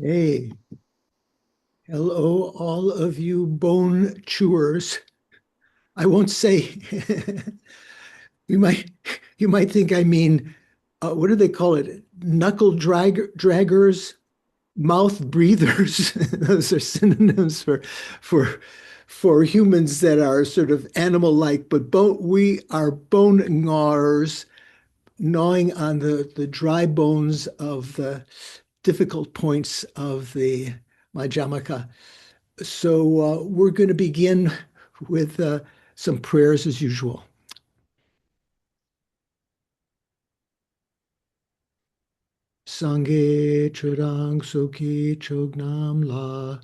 Hey, hello, all of you bone chewers. I won't say you might you might think I mean what do they call it? Draggers, mouth breathers. Those are synonyms for for humans that are sort of animal-like, but we are bone gnawers, gnawing on the dry bones of the difficult points of the Majjhamaka. So we're going to begin with some prayers as usual. Sangye churang soki chognam la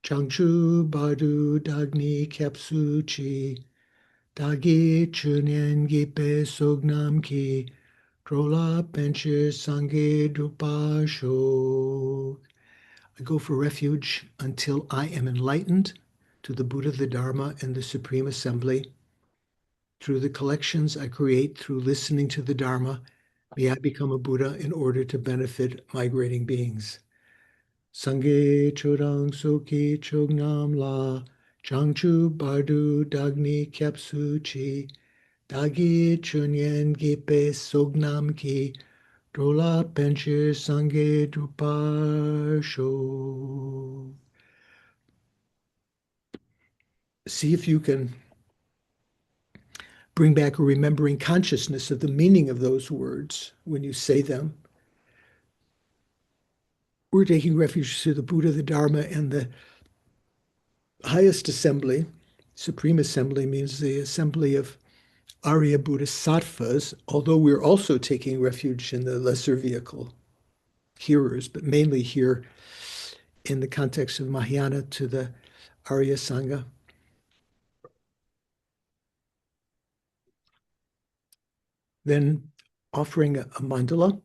changchu bardu dagni kyapsu chi dagi chunyen gipe sognam ki drola penche sangye drupa sho. I go for refuge until I am enlightened to the Buddha, the Dharma, and the Supreme Assembly. Through the collections I create through listening to the Dharma, may I become a Buddha in order to benefit migrating beings. Sangye chodang soki chognam la changchu bardu dagni kyapsu chi dagi chunyen gipe sognam ki drola penche sangye drupa sho. See if you can bring back a remembering consciousness of the meaning of those words when you say them. We're taking refuge to the Buddha, the Dharma, and the highest assembly. Supreme assembly means the assembly of Arya Bodhisattvas, although we're also taking refuge in the lesser vehicle hearers, but mainly here in the context of Mahayana to the Arya Sangha. Then offering a mandala.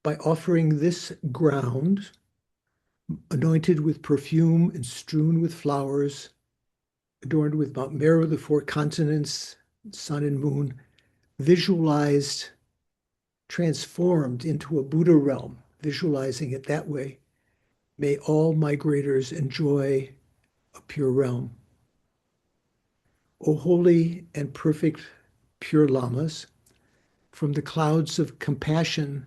By offering this ground, anointed with perfume and strewn with flowers, adorned with Mount Meru, the four continents, sun and moon, visualized, transformed into a Buddha realm, visualizing it that way. May all migrators enjoy a pure realm. O holy and perfect pure lamas, from the clouds of compassion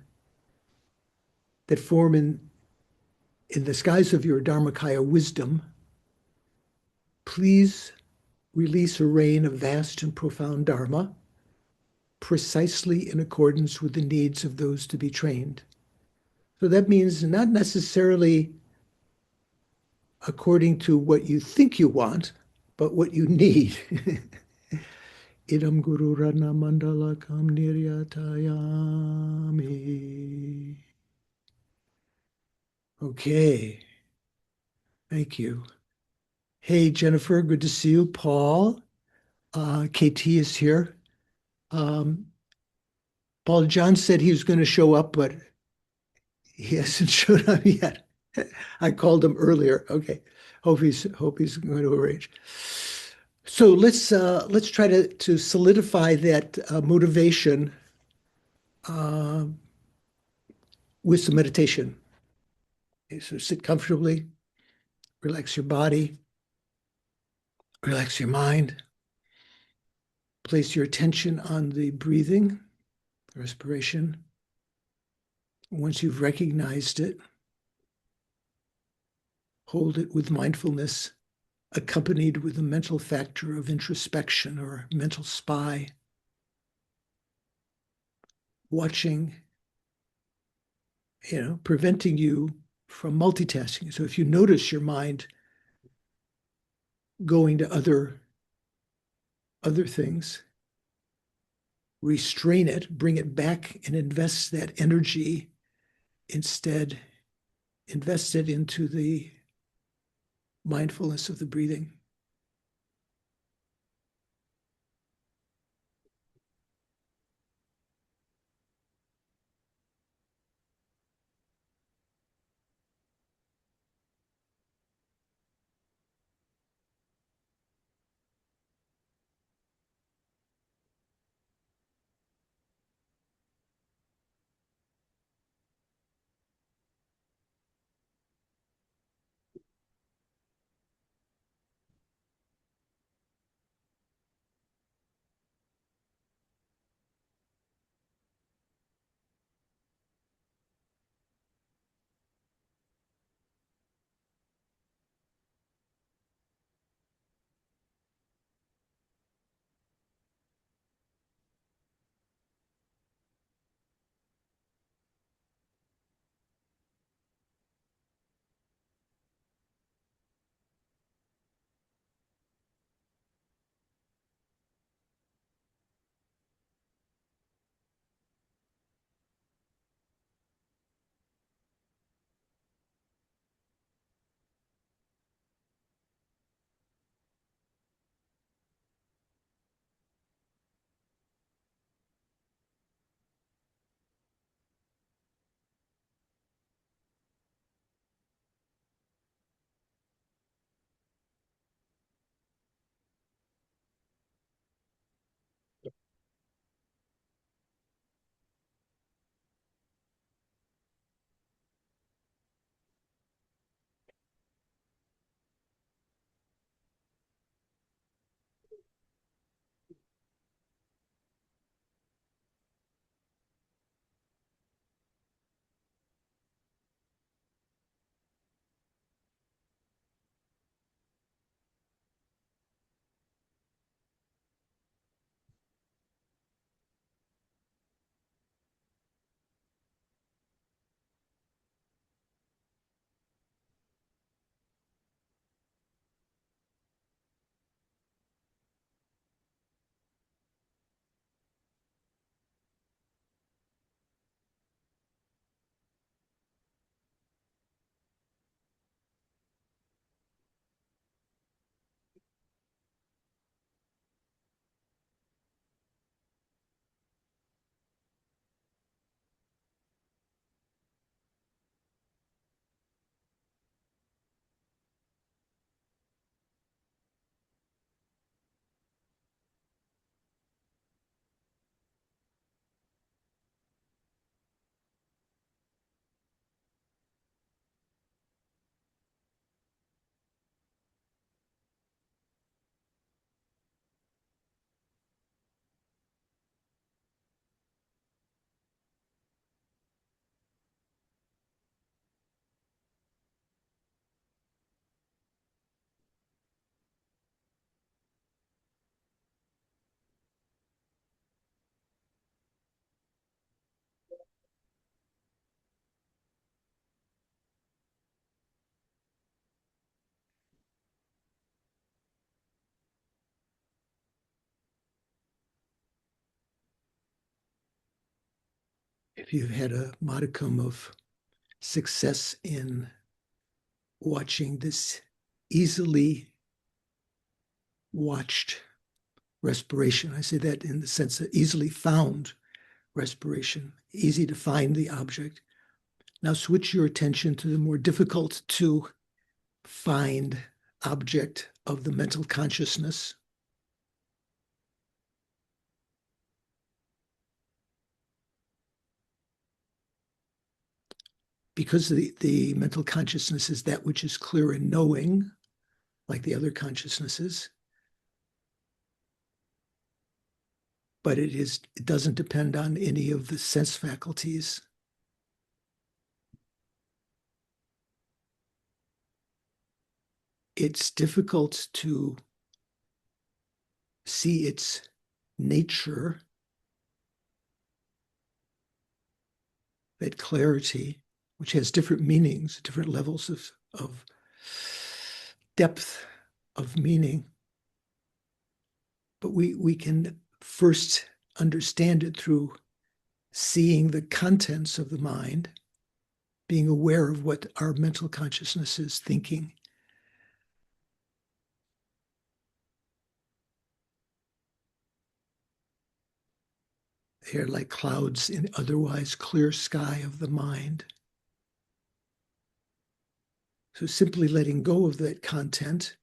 that form in the skies of your Dharmakaya wisdom, please release a rain of vast and profound Dharma, precisely in accordance with the needs of those to be trained. So that means not necessarily according to what you think you want, but what you need. Idam Guru Ratna Mandala Kam Niryatayami. Okay, thank you. Hey, Jennifer, good to see you. Paul, KT is here. Um, Paul John said he was going to show up, but he hasn't showed up yet. I called him earlier. Okay. Hope he's going to arrange. So let's try to solidify that motivation uh, with some meditation. Okay, so sit comfortably, relax your body, relax your mind, place your attention on the breathing, respiration. Once you've recognized it, hold it with mindfulness, accompanied with a mental factor of introspection or mental spy, watching, preventing you from multitasking. So if you notice your mind going to other things, restrain it, bring it back and invest that energy instead, invest it into the mindfulness of the breathing. if you've had a modicum of success in watching this easily watched respiration, I say that in the sense of easily found respiration, easy to find the object. Now switch your attention to the more difficult to find object of the mental consciousness. Because the mental consciousness is that which is clear in knowing, like the other consciousnesses, but it doesn't depend on any of the sense faculties. It's difficult to see its nature, that clarity, which has different meanings, different levels of depth of meaning. But we can first understand it through seeing the contents of the mind, being aware of what our mental consciousness is thinking. They are like clouds in otherwise clear sky of the mind. So simply letting go of that content,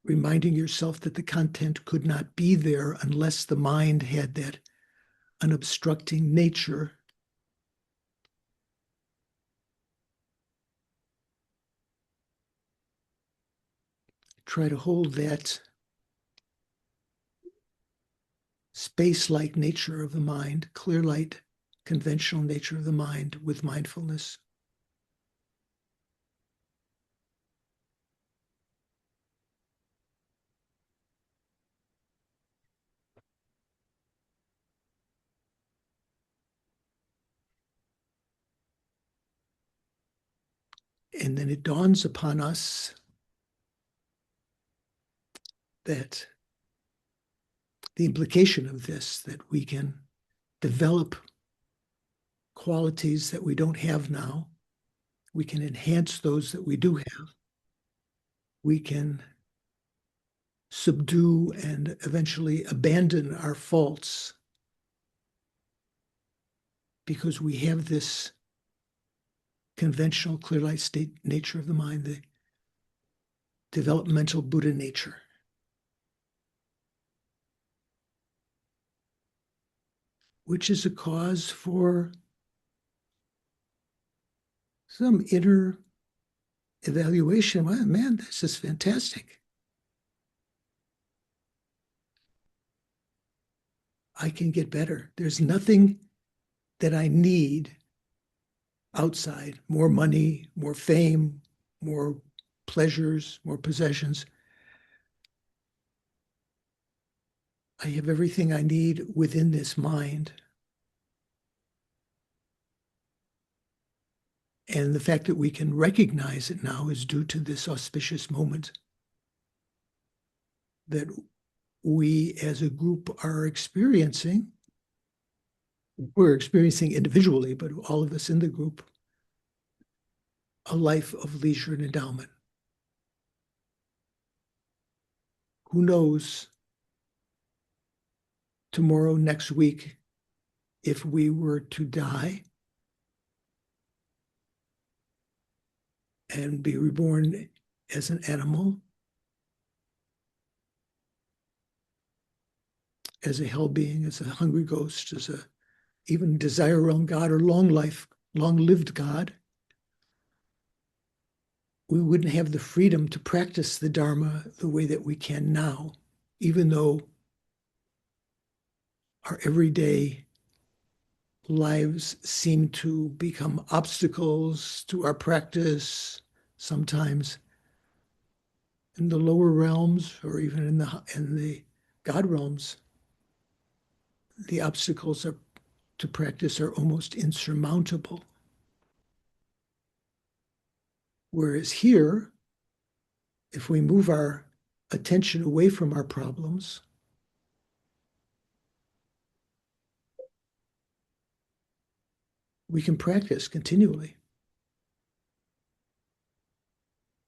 reminding yourself that the content could not be there unless the mind had that unobstructing nature. Try to hold that space-like nature of the mind, clear light, conventional nature of the mind with mindfulness. And then it dawns upon us that the implication of this, that we can develop qualities that we don't have now. We can enhance those that we do have. We can subdue and eventually abandon our faults because we have this conventional clear light state nature of the mind, the developmental Buddha nature. Which is a cause for some inner evaluation. Well, man, this is fantastic. I can get better. There's nothing that I need outside, more money, more fame, more pleasures, more possessions. I have everything I need within this mind. And the fact that we can recognize it now is due to this auspicious moment that we as a group are experiencing. We're experiencing individually, but all of us in the group, a life of leisure and endowment. Who knows tomorrow, next week, if we were to die and be reborn as an animal, as a hell being, as a hungry ghost, as a even desire realm God or long-lived God, we wouldn't have the freedom to practice the Dharma the way that we can now, even though our everyday lives seem to become obstacles to our practice sometimes in the lower realms or even in the God realms. The obstacles to practice are almost insurmountable. Whereas here, if we move our attention away from our problems we can practice continually.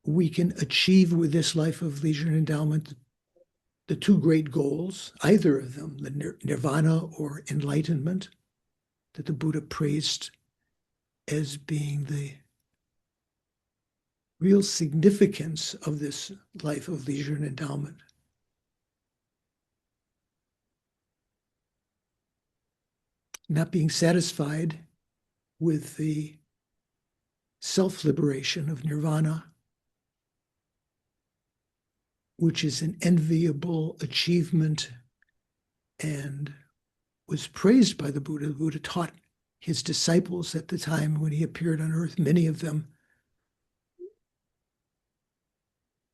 We can achieve with this life of leisure and endowment the two great goals, either of them, the nirvana or enlightenment, that the Buddha praised as being the real significance of this life of leisure and endowment. Not being satisfied with the self-liberation of nirvana, which is an enviable achievement and was praised by the Buddha. The Buddha taught his disciples at the time when he appeared on earth, many of them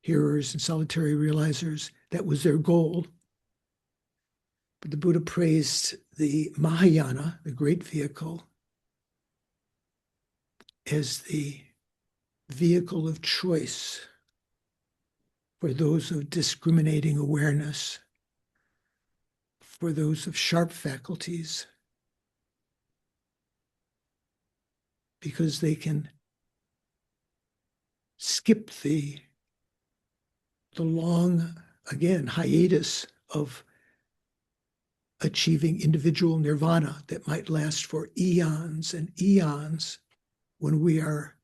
hearers and solitary realizers, that was their goal. But the Buddha praised the Mahayana, the great vehicle, as the vehicle of choice for those of discriminating awareness, for those of sharp faculties, because they can skip the long, again, hiatus of achieving individual nirvana that might last for eons and eons when we are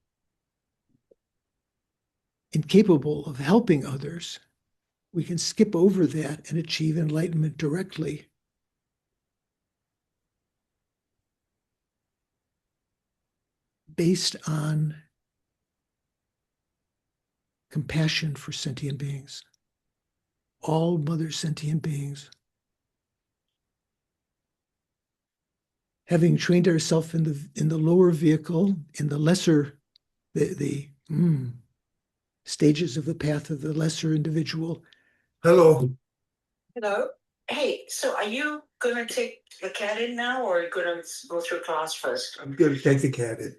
incapable of helping others. We can skip over that and achieve enlightenment directly. Based on compassion for sentient beings, all mother sentient beings. Having trained ourselves in the lower vehicle, in the lesser, the stages of the path of the lesser individual. Hello. Hello. Hey, so are you going to take the cat in now, or are you going to go through class first? I'm going to take the cat in.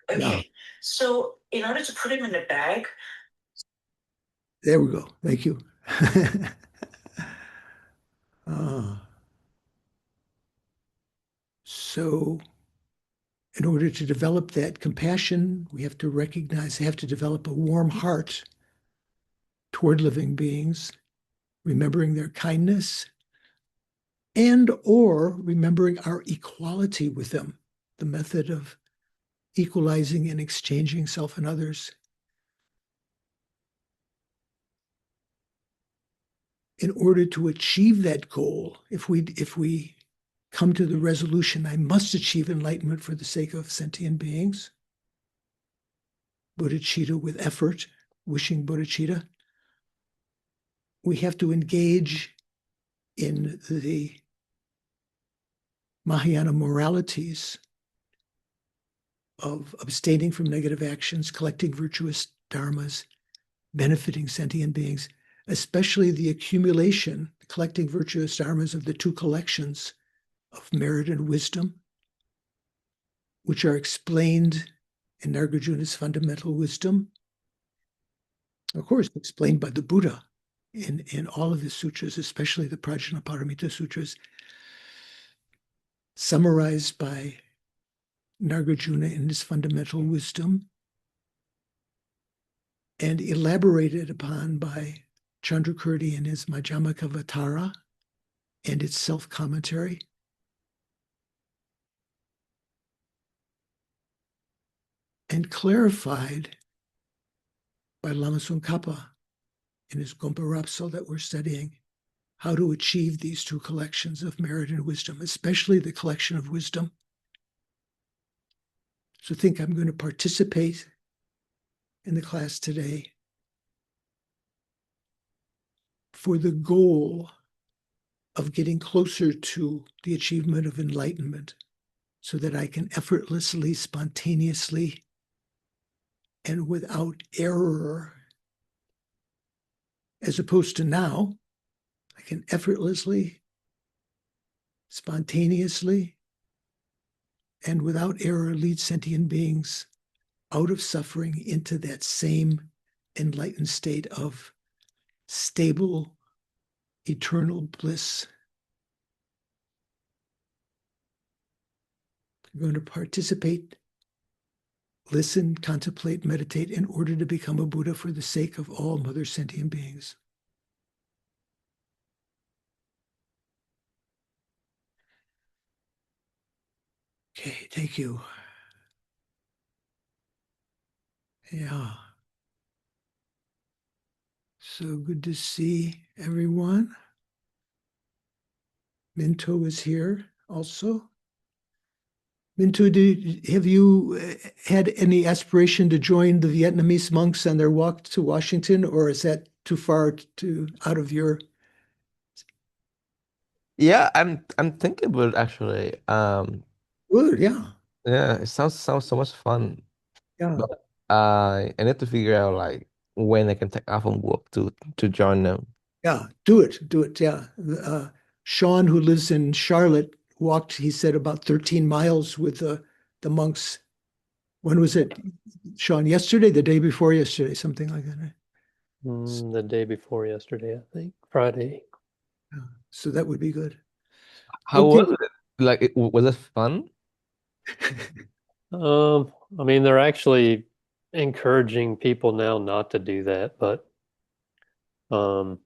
Okay. Yeah. So in order to put him in the bag. There we go. Thank you. So in order to develop that compassion, we have to develop a warm heart toward living beings, remembering their kindness and or remembering our equality with them, the method of equalizing and exchanging self and others. In order to achieve that goal, if we come to the resolution, I must achieve enlightenment for the sake of sentient beings, bodhicitta with effort, wishing bodhicitta, we have to engage in the Mahayana moralities of abstaining from negative actions, collecting virtuous dharmas, benefiting sentient beings, especially the accumulation, collecting virtuous dharmas of the two collections of merit and wisdom, which are explained in Nagarjuna's fundamental wisdom. Of course, explained by the Buddha in all of his sutras, especially the Prajnaparamita sutras, summarized by Nagarjuna in his fundamental wisdom, and elaborated upon by Chandrakirti in his Madhyamakavatara and its self-commentary. And clarified by Lama Khapa in his Gompa Rapso that we're studying, how to achieve these two collections of merit and wisdom, especially the collection of wisdom. So think I'm going to participate in the class today for the goal of getting closer to the achievement of enlightenment so that I can effortlessly, spontaneously, and without error, as opposed to now, I can effortlessly, spontaneously, and without error lead sentient beings out of suffering into that same enlightened state of stable, eternal bliss. You're going to participate, listen, contemplate, meditate in order to become a Buddha for the sake of all mother sentient beings. Okay, thank you. Yeah. So good to see everyone. Minto is here also. Minto, have you had any aspiration to join the Vietnamese monks on their walk to Washington, or is that too far out of your? Yeah, I'm thinking about it actually. Good, yeah, Yeah, it sounds so much fun. yeah, But I need to figure out like when I can take off from work to join them. yeah. Do it, yeah. Sean, who lives in Charlotte, walked. He said about 13 miles with the monks. When was it, Sean? Yesterday, the day before yesterday, something like that, right? The day before yesterday, I think. Friday. Yeah. So that would be good. How Okay. was it? Like, was it fun? I mean, they're actually encouraging people now not to do that, but um,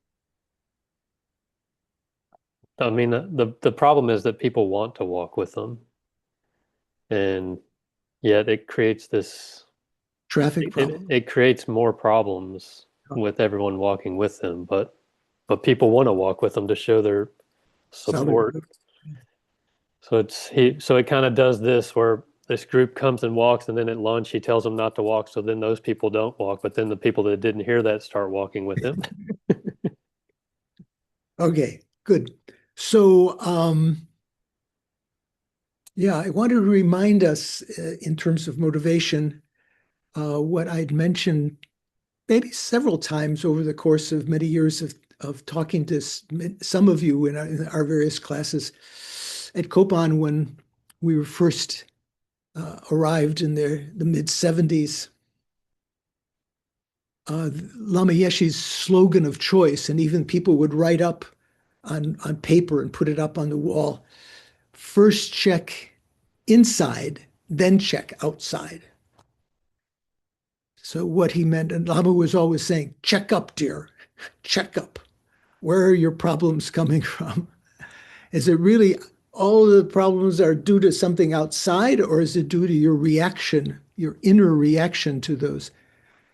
I mean, the problem is that people want to walk with them, and yet it creates this Traffic it, problem. it creates more problems with everyone walking with them, but people want to walk with them to show their support. Solidarity. So it kind of does this where this group comes and walks, and then at lunch he tells them not to walk, so then those people don't walk, but then the people that didn't hear that start walking with him. Okay, good. So, yeah, I wanted to remind us in terms of motivation, what I'd mentioned maybe several times over the course of many years of talking to some of you in our various classes at Kopan when we were first arrived in the mid 70s. Lama Yeshe's slogan of choice, and even people would write up on paper and put it up on the wall. First check inside, then check outside. So what he meant, and Lama was always saying, check up, dear, check up. Where are your problems coming from? Is it really all the problems are due to something outside, or is it due to your reaction, your inner reaction to those?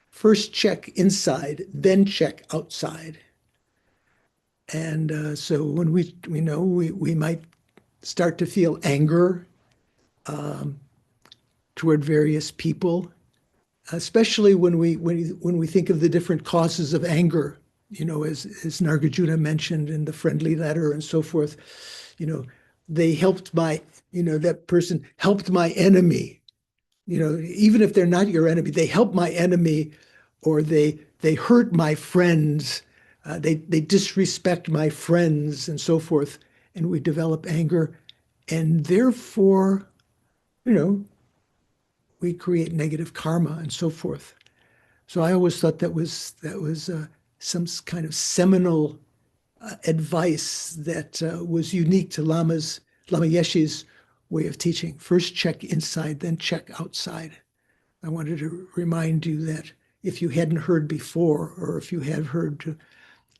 First check inside, then check outside. And so when we know we might start to feel anger toward various people, especially when we think of the different causes of anger, as Nagarjuna mentioned in the friendly letter and so forth, they helped that person helped my enemy, even if they're not your enemy, they help my enemy, or they hurt my friends, they disrespect my friends and so forth, and we develop anger, and therefore, you know, we create negative karma and so forth. So I always thought that was some kind of seminal advice that was unique to Lama Yeshe's way of teaching. First check inside, then check outside. I wanted to remind you that if you hadn't heard before, or if you have heard,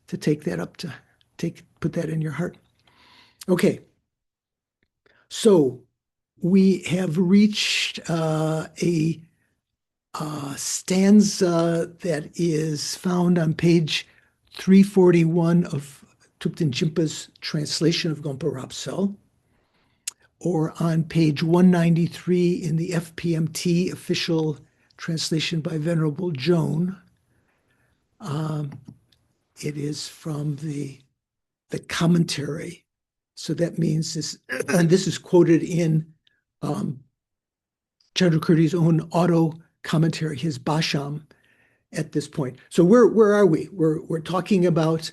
to take that up, put that in your heart. Okay, so we have reached a stanza that is found on page 341 of Thupten Jinpa's translation of Gompa Rapsel, or on page 193 in the FPMT official translation by Venerable Joan. It is from the commentary. So that means this, and this is quoted in Chandrakirti's own auto commentary, his Basham, at this point. So where are we? We're talking about,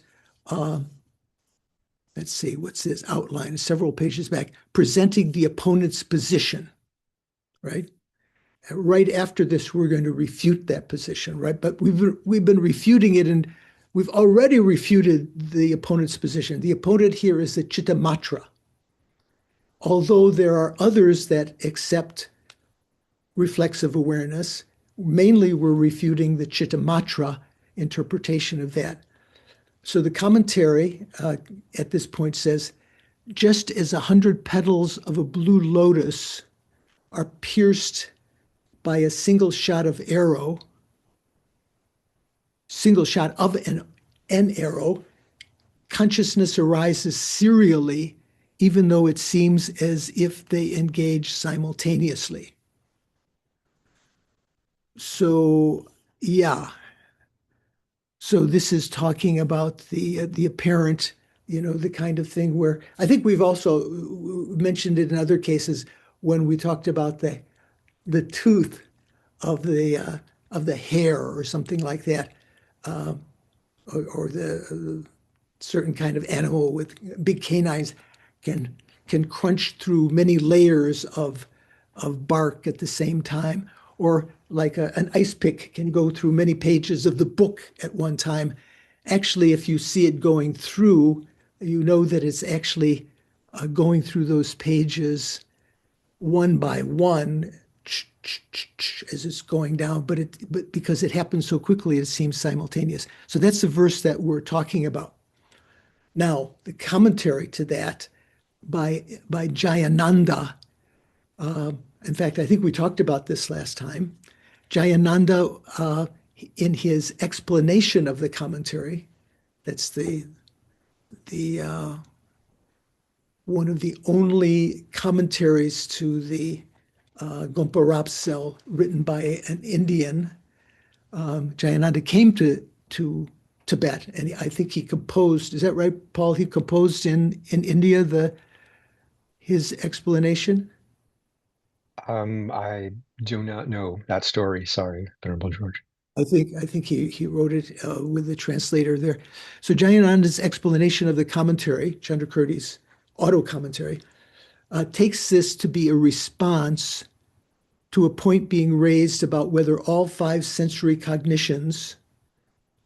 let's see, what's this outline? Several pages back, presenting the opponent's position, right? Right after this, we're going to refute that position, right? But we've been refuting it, and we've already refuted the opponent's position. The opponent here is the Chittamatra. although there are others that accept reflexive awareness, mainly we're refuting the Chittamatra interpretation of that. So the commentary at this point says, just as 100 petals of a blue lotus are pierced by a single shot of arrow, single shot of an arrow, consciousness arises serially, even though it seems as if they engage simultaneously. So, yeah. So this is talking about the apparent, the kind of thing where I think we've also mentioned it in other cases when we talked about the tooth of the hair or something like that, or the certain kind of animal with big canines can crunch through many layers of bark at the same time, or like an ice pick can go through many pages of the book at one time. Actually, if you see it going through, you know that it's actually going through those pages one by one as it's going down, but because it happens so quickly, it seems simultaneous. So that's the verse that we're talking about. Now, the commentary to that by Jayananda, in fact, I think we talked about this last time. Jayananda, in his explanation of the commentary, that's the one of the only commentaries to the Gompa Rapsel written by an Indian. Jayananda came to Tibet, and I think he composed. Is that right, Paul? He composed in India his explanation. I do not know that story. Sorry, Venerable George. I think he wrote it with the translator there. So Jayananda's explanation of the commentary, Chandrakirti's auto commentary, takes this to be a response to a point being raised about whether all five sensory cognitions,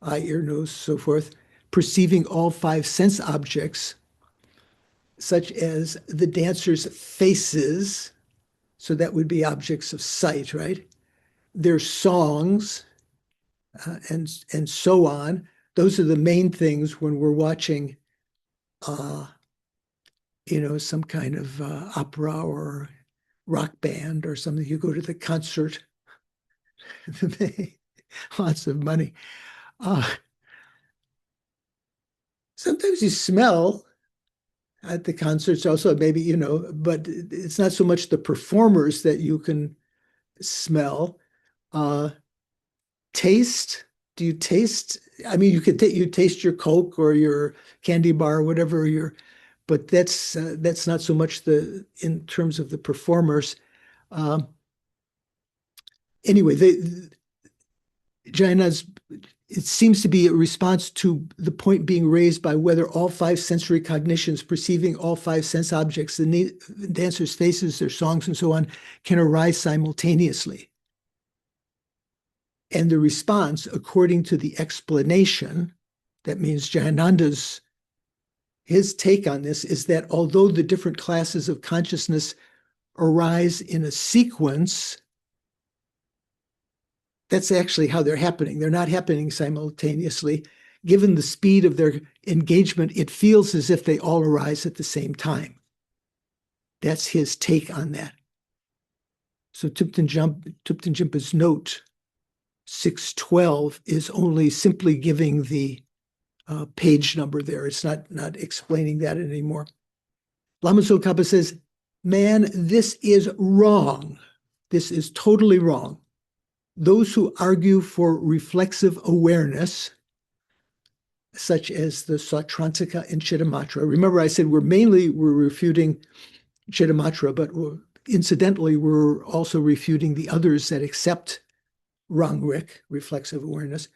eye, ear, nose, so forth, perceiving all five sense objects, such as the dancer's faces, so that would be objects of sight, right? Their songs, and so on. Those are the main things when we're watching, some kind of opera or rock band or something. You go to the concert, lots of money. Sometimes you smell at the concerts also, maybe, but it's not so much the performers that you can smell. Taste, do you taste? I mean, you taste your Coke or your candy bar or whatever but that's not so much in terms of the performers. Anyway, Jaina's, it seems to be a response to the point being raised by whether all five sensory cognitions perceiving all five sense objects, the dancers' faces, their songs, and so on, can arise simultaneously. And the response, according to the explanation, that means Jayananda's, his take on this is that although the different classes of consciousness arise in a sequence, that's actually how they're happening. They're not happening simultaneously. Given the speed of their engagement, it feels as if they all arise at the same time. That's his take on that. So Thupten Jinpa's note 612 is only simply giving the page number there. It's not explaining that anymore. Lama Tsongkhapa says, man, this is wrong. This is totally wrong. Those who argue for reflexive awareness, such as the Sautrantika and Chittamatra. Remember, I said we're refuting Chittamatra, but incidentally, we're also refuting the others that accept Rangrik, reflexive awareness.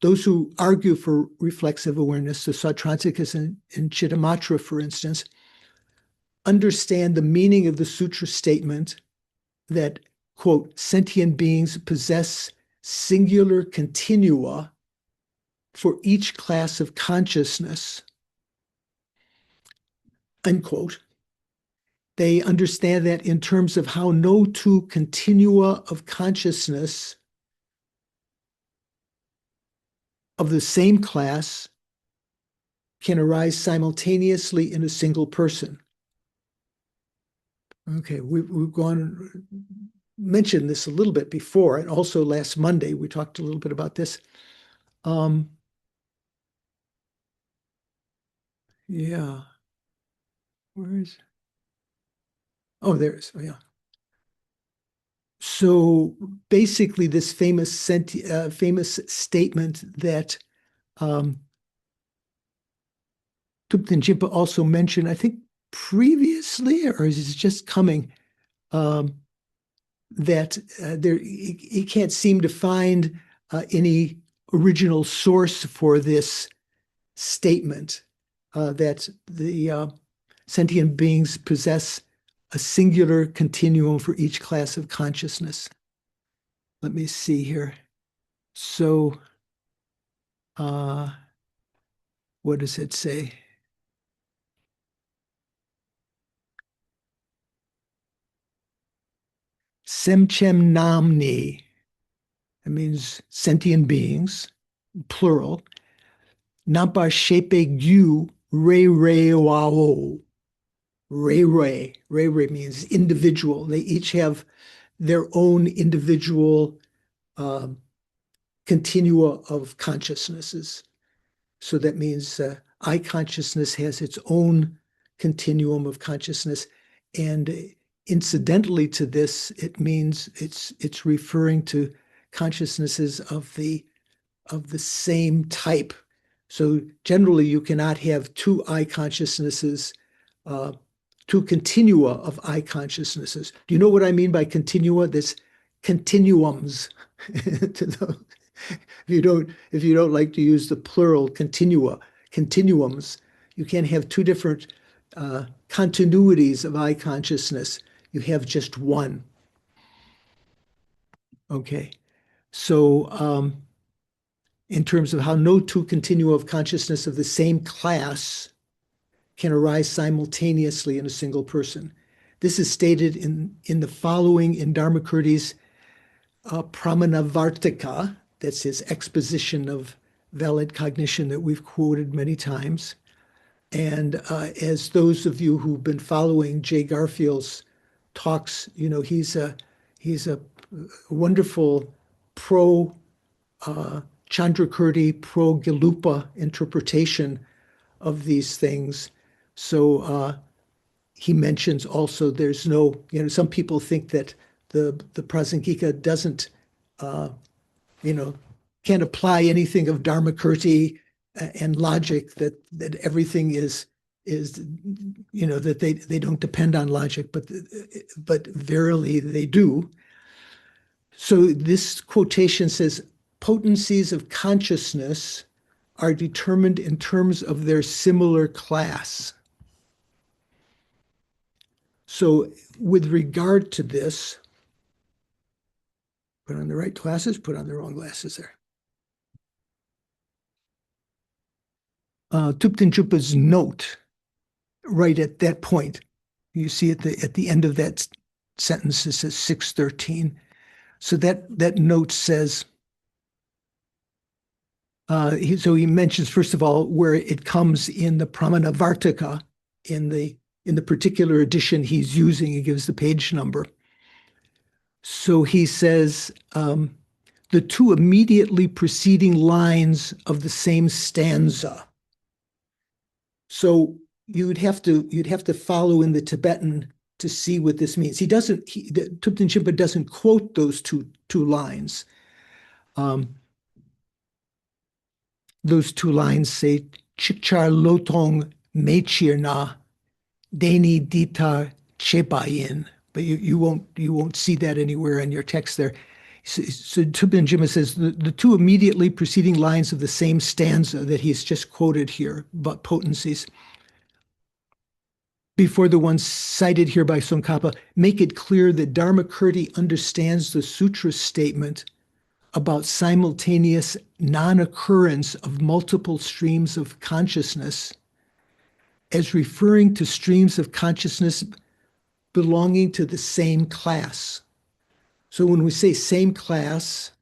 Those who argue for reflexive awareness, the Sautrantikas and Chittamatra, for instance, understand the meaning of the sutra statement that, quote, sentient beings possess singular continua for each class of consciousness, unquote, they understand that in terms of how no two continua of consciousness of the same class can arise simultaneously in a single person. Okay, we've mentioned this a little bit before, and also last Monday we talked a little bit about this. Yeah, where is? Oh, there it is. Oh, yeah. So basically, this famous statement that Thupten Jinpa also mentioned, I think previously, or is it just coming, that he can't seem to find any original source for this statement that the sentient beings possess a singular continuum for each class of consciousness. Let me see here. So, what does it say? Semchem namni. That means sentient beings, plural. Nampa shepe gyu re re wao. Re re. Re re means individual. They each have their own individual continua of consciousnesses. So that means I consciousness has its own continuum of consciousness. And incidentally to this, it means it's referring to consciousnesses of the same type. So generally, you cannot have two I consciousnesses, two continua of I consciousnesses. Do you know what I mean by continua? This continuums. To those. If you don't like to use the plural continuums, you can't have two different continuities of I consciousness. You have just one. Okay. So in terms of how no two continua of consciousness of the same class can arise simultaneously in a single person. This is stated in the following in Dharmakirti's Pramanavartika. That's his exposition of valid cognition that we've quoted many times. And as those of you who've been following Jay Garfield's talks, you know, he's a wonderful pro Chandrakirti, pro Gelupa interpretation of these things. So he mentions also there's no, you know, some people think that the Prasangika doesn't, you know, can't apply anything of Dharmakirti and logic, that everything is, you know, that they don't depend on logic, but verily they do. So this quotation says, potencies of consciousness are determined in terms of their similar class. So with regard to this, put on the right glasses, put on the wrong glasses there. Thupten Chupa's note, right at that point, you see at the end of that sentence, it says 613. So that note says, so he mentions, first of all, where it comes in the Pramanavartika, in the particular edition he's using, he gives the page number. So he says, the two immediately preceding lines of the same stanza. So you'd have to follow in the Tibetan to see what this means. Thupten Jinpa doesn't quote those two lines. Those two lines say, Chikchar lotong mechirna, deni ditar chebayin. But you won't see that anywhere in your text there. So Thupten Jinpa says the two immediately preceding lines of the same stanza that he's just quoted here, but potencies, before the ones cited here by Tsong, make it clear that Dharmakirti understands the sutra statement about simultaneous non-occurrence of multiple streams of consciousness as referring to streams of consciousness belonging to the same class. So when we say same class,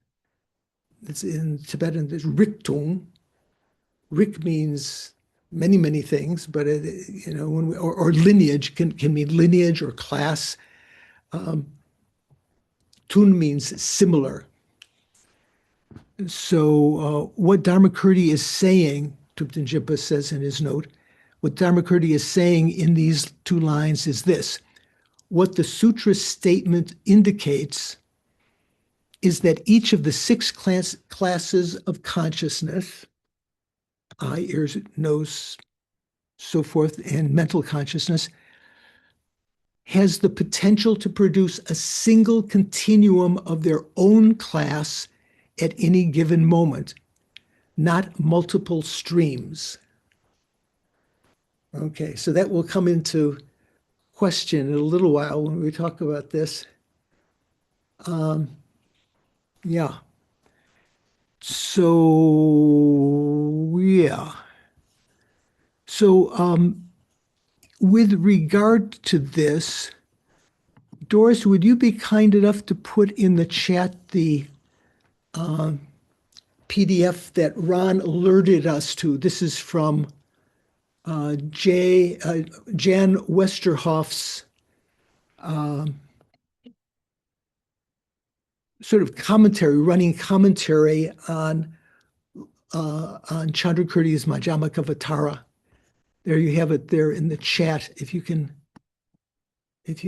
it's in Tibetan, there's Riktung. Rik means many, many things, but when or lineage can mean lineage or class. Tun means similar. So what Dharmakirti is saying, Thupten Jinpa says in his note, what Dharmakirti is saying in these two lines is this. What the sutra statement indicates is that each of the six classes of consciousness, eye, ears, nose, so forth, and mental consciousness, has the potential to produce a single continuum of their own class at any given moment, not multiple streams. Okay, so that will come into question in a little while when we talk about this. Yeah. So, yeah. So, with regard to this, Doris, would you be kind enough to put in the chat the PDF that Ron alerted us to? This is from Jan Westerhoff's sort of commentary, running commentary on Chandrakirti's Madhyamaka. There you have it there in the chat, if you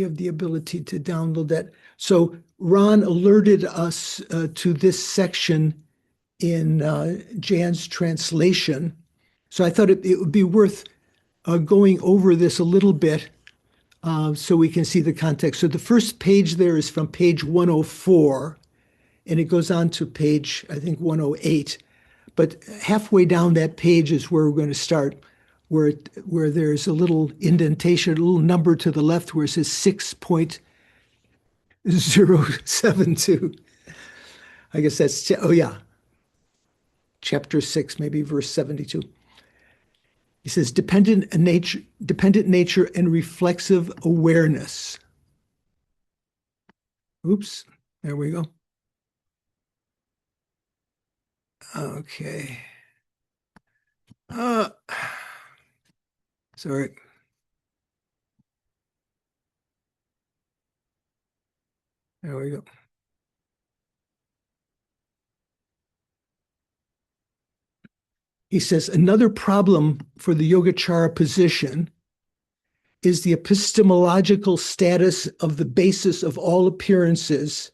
have the ability to download that. So Ron alerted us to this section in Jan's translation. So I thought it would be worth going over this a little bit so we can see the context. So the first page there is from page 104, and it goes on to page, I think, 108. But halfway down that page is where we're going to start, where there's a little indentation, a little number to the left where it says 6.072. I guess that's, chapter 6, maybe verse 72. He says, dependent nature and reflexive awareness. Oops, there we go. Okay. Sorry. There we go. He says, another problem for the Yogacara position is the epistemological status of the basis of all appearances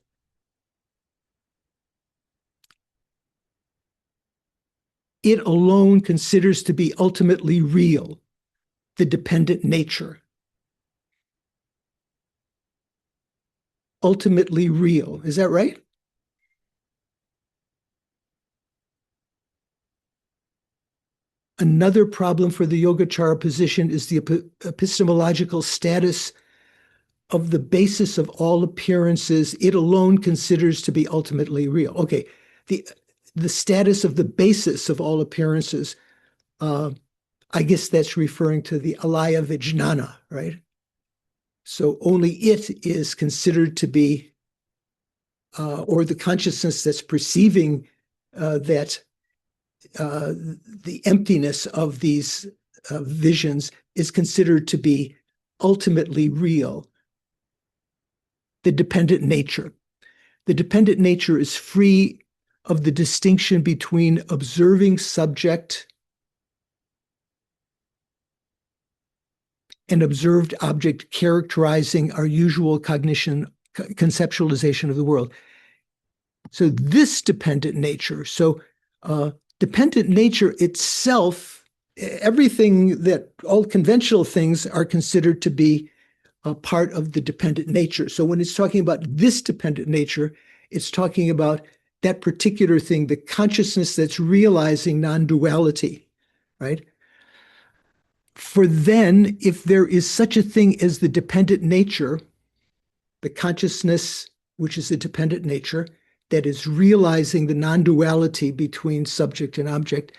it alone considers to be ultimately real, the dependent nature. Ultimately real. Is that right? Another problem for the Yogacara position is the epistemological status of the basis of all appearances it alone considers to be ultimately real. Okay, the status of the basis of all appearances, I guess that's referring to the alaya vijnana, right? So only it is considered to be, or the consciousness that's perceiving that the emptiness of these visions is considered to be ultimately real. The dependent nature. The dependent nature is free of the distinction between observing subject and observed object characterizing our usual conceptualization of the world. So this dependent nature, dependent nature itself, everything that all conventional things are considered to be a part of the dependent nature. So when it's talking about this dependent nature, it's talking about that particular thing, the consciousness that's realizing non-duality, right? For then, if there is such a thing as the dependent nature, the consciousness, which is the dependent nature, that is realizing the non-duality between subject and object,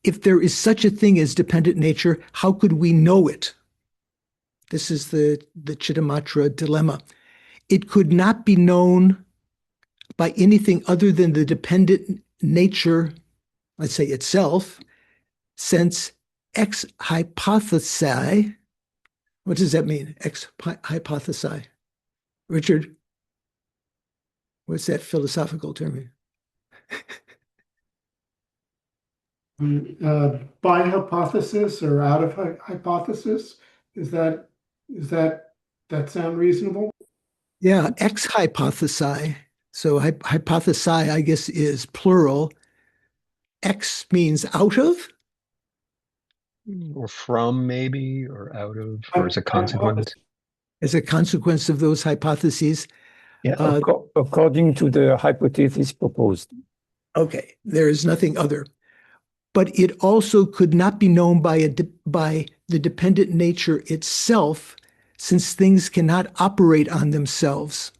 if there is such a thing as dependent nature, how could we know it? This is the Chittamatra dilemma. It could not be known by anything other than the dependent nature, let's say itself, since ex hypothesi. What does that mean? Ex hypothesi. Richard, what's that philosophical term? By hypothesis or out of hypothesis, is that sound reasonable? Yeah, ex hypothesi. So hypothesi, I guess, is plural. Ex means out of. Or from, maybe, or out of, or as a consequence. As a consequence of those hypotheses. Yeah, according to the hypothesis proposed. Okay, there is nothing other. But it also could not be known by the dependent nature itself, since things cannot operate on themselves.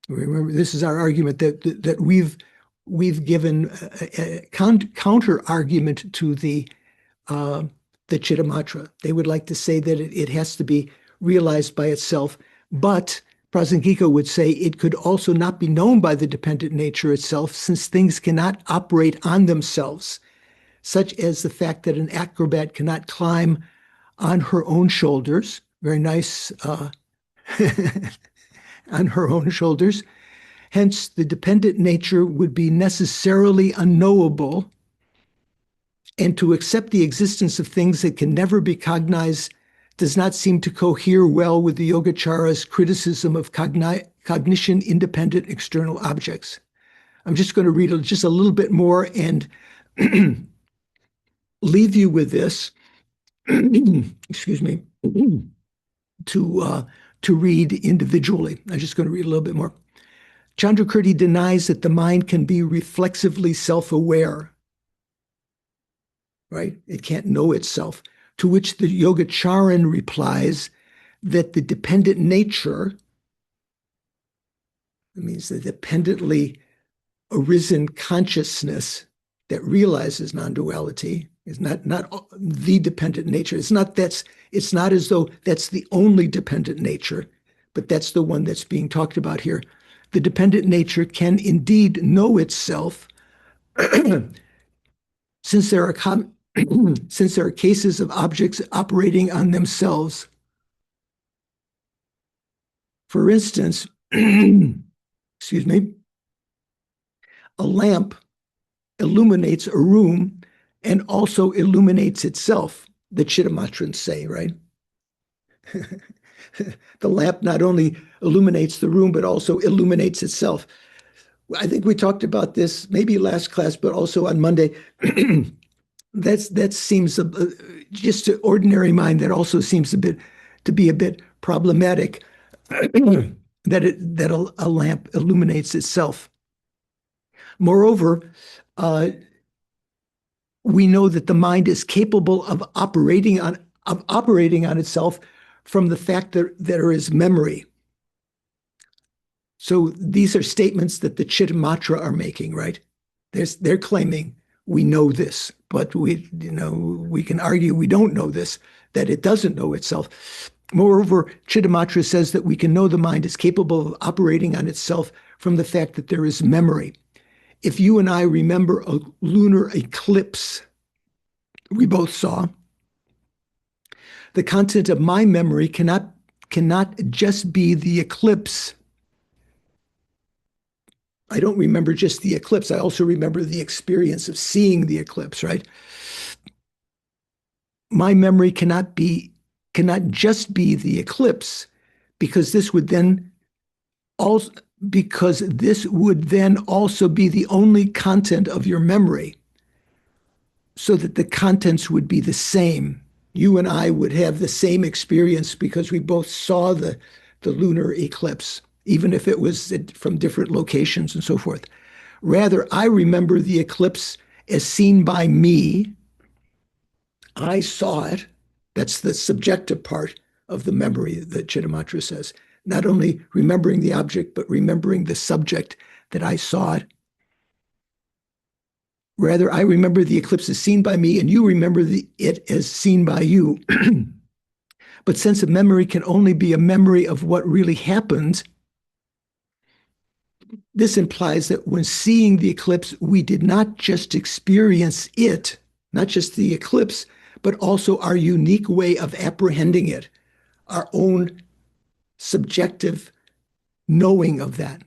Remember, this is our argument that we've given a counter argument to the Chittamatra. They would like to say that it has to be realized by itself, but Prasangika would say it could also not be known by the dependent nature itself, since things cannot operate on themselves, such as the fact that an acrobat cannot climb on her own shoulders. Very nice, on her own shoulders. Hence, the dependent nature would be necessarily unknowable, and to accept the existence of things that can never be cognized does not seem to cohere well with the Yogačara's criticism of cognition-independent external objects. I'm just going to read just a little bit more and leave you with this, excuse me, to read individually. I'm just going to read a little bit more. Chandrakirti denies that the mind can be reflexively self-aware, right? It can't know itself. To which the Yogacaran replies that the dependent nature, that means the dependently arisen consciousness that realizes non-duality, is not the dependent nature. It's not as though that's the only dependent nature, but that's the one that's being talked about here. The dependent nature can indeed know itself, since there are cases of objects operating on themselves. For instance, excuse me, a lamp illuminates a room and also illuminates itself, the Chittamatrans say, right? The lamp not only illuminates the room, but also illuminates itself. I think we talked about this maybe last class, but also on Monday. That seems, just to ordinary mind, that also seems to be a bit problematic, that a lamp illuminates itself. Moreover, we know that the mind is capable of operating on itself from the fact that there is memory. So these are statements that the Chittamatra are making, right? They're claiming we know this, but we can argue we don't know this, that it doesn't know itself. Moreover, Chittamatra says that we can know the mind is capable of operating on itself from the fact that there is memory. If you and I remember a lunar eclipse we both saw, the content of my memory cannot just be the eclipse. I don't remember just the eclipse. I also remember the experience of seeing the eclipse, right? My memory cannot just be the eclipse, because this would then also be the only content of your memory, so that the contents would be the same. You and I would have the same experience because we both saw the lunar eclipse, even if it was from different locations and so forth. Rather, I remember the eclipse as seen by me. I saw it. That's the subjective part of the memory that Chittamatra says. Not only remembering the object, but remembering the subject that I saw it. Rather, I remember the eclipse as seen by me, and you remember it as seen by you. But sense of memory can only be a memory of what really happened. This implies that when seeing the eclipse, we did not just experience it, not just the eclipse, but also our unique way of apprehending it, our own subjective knowing of that.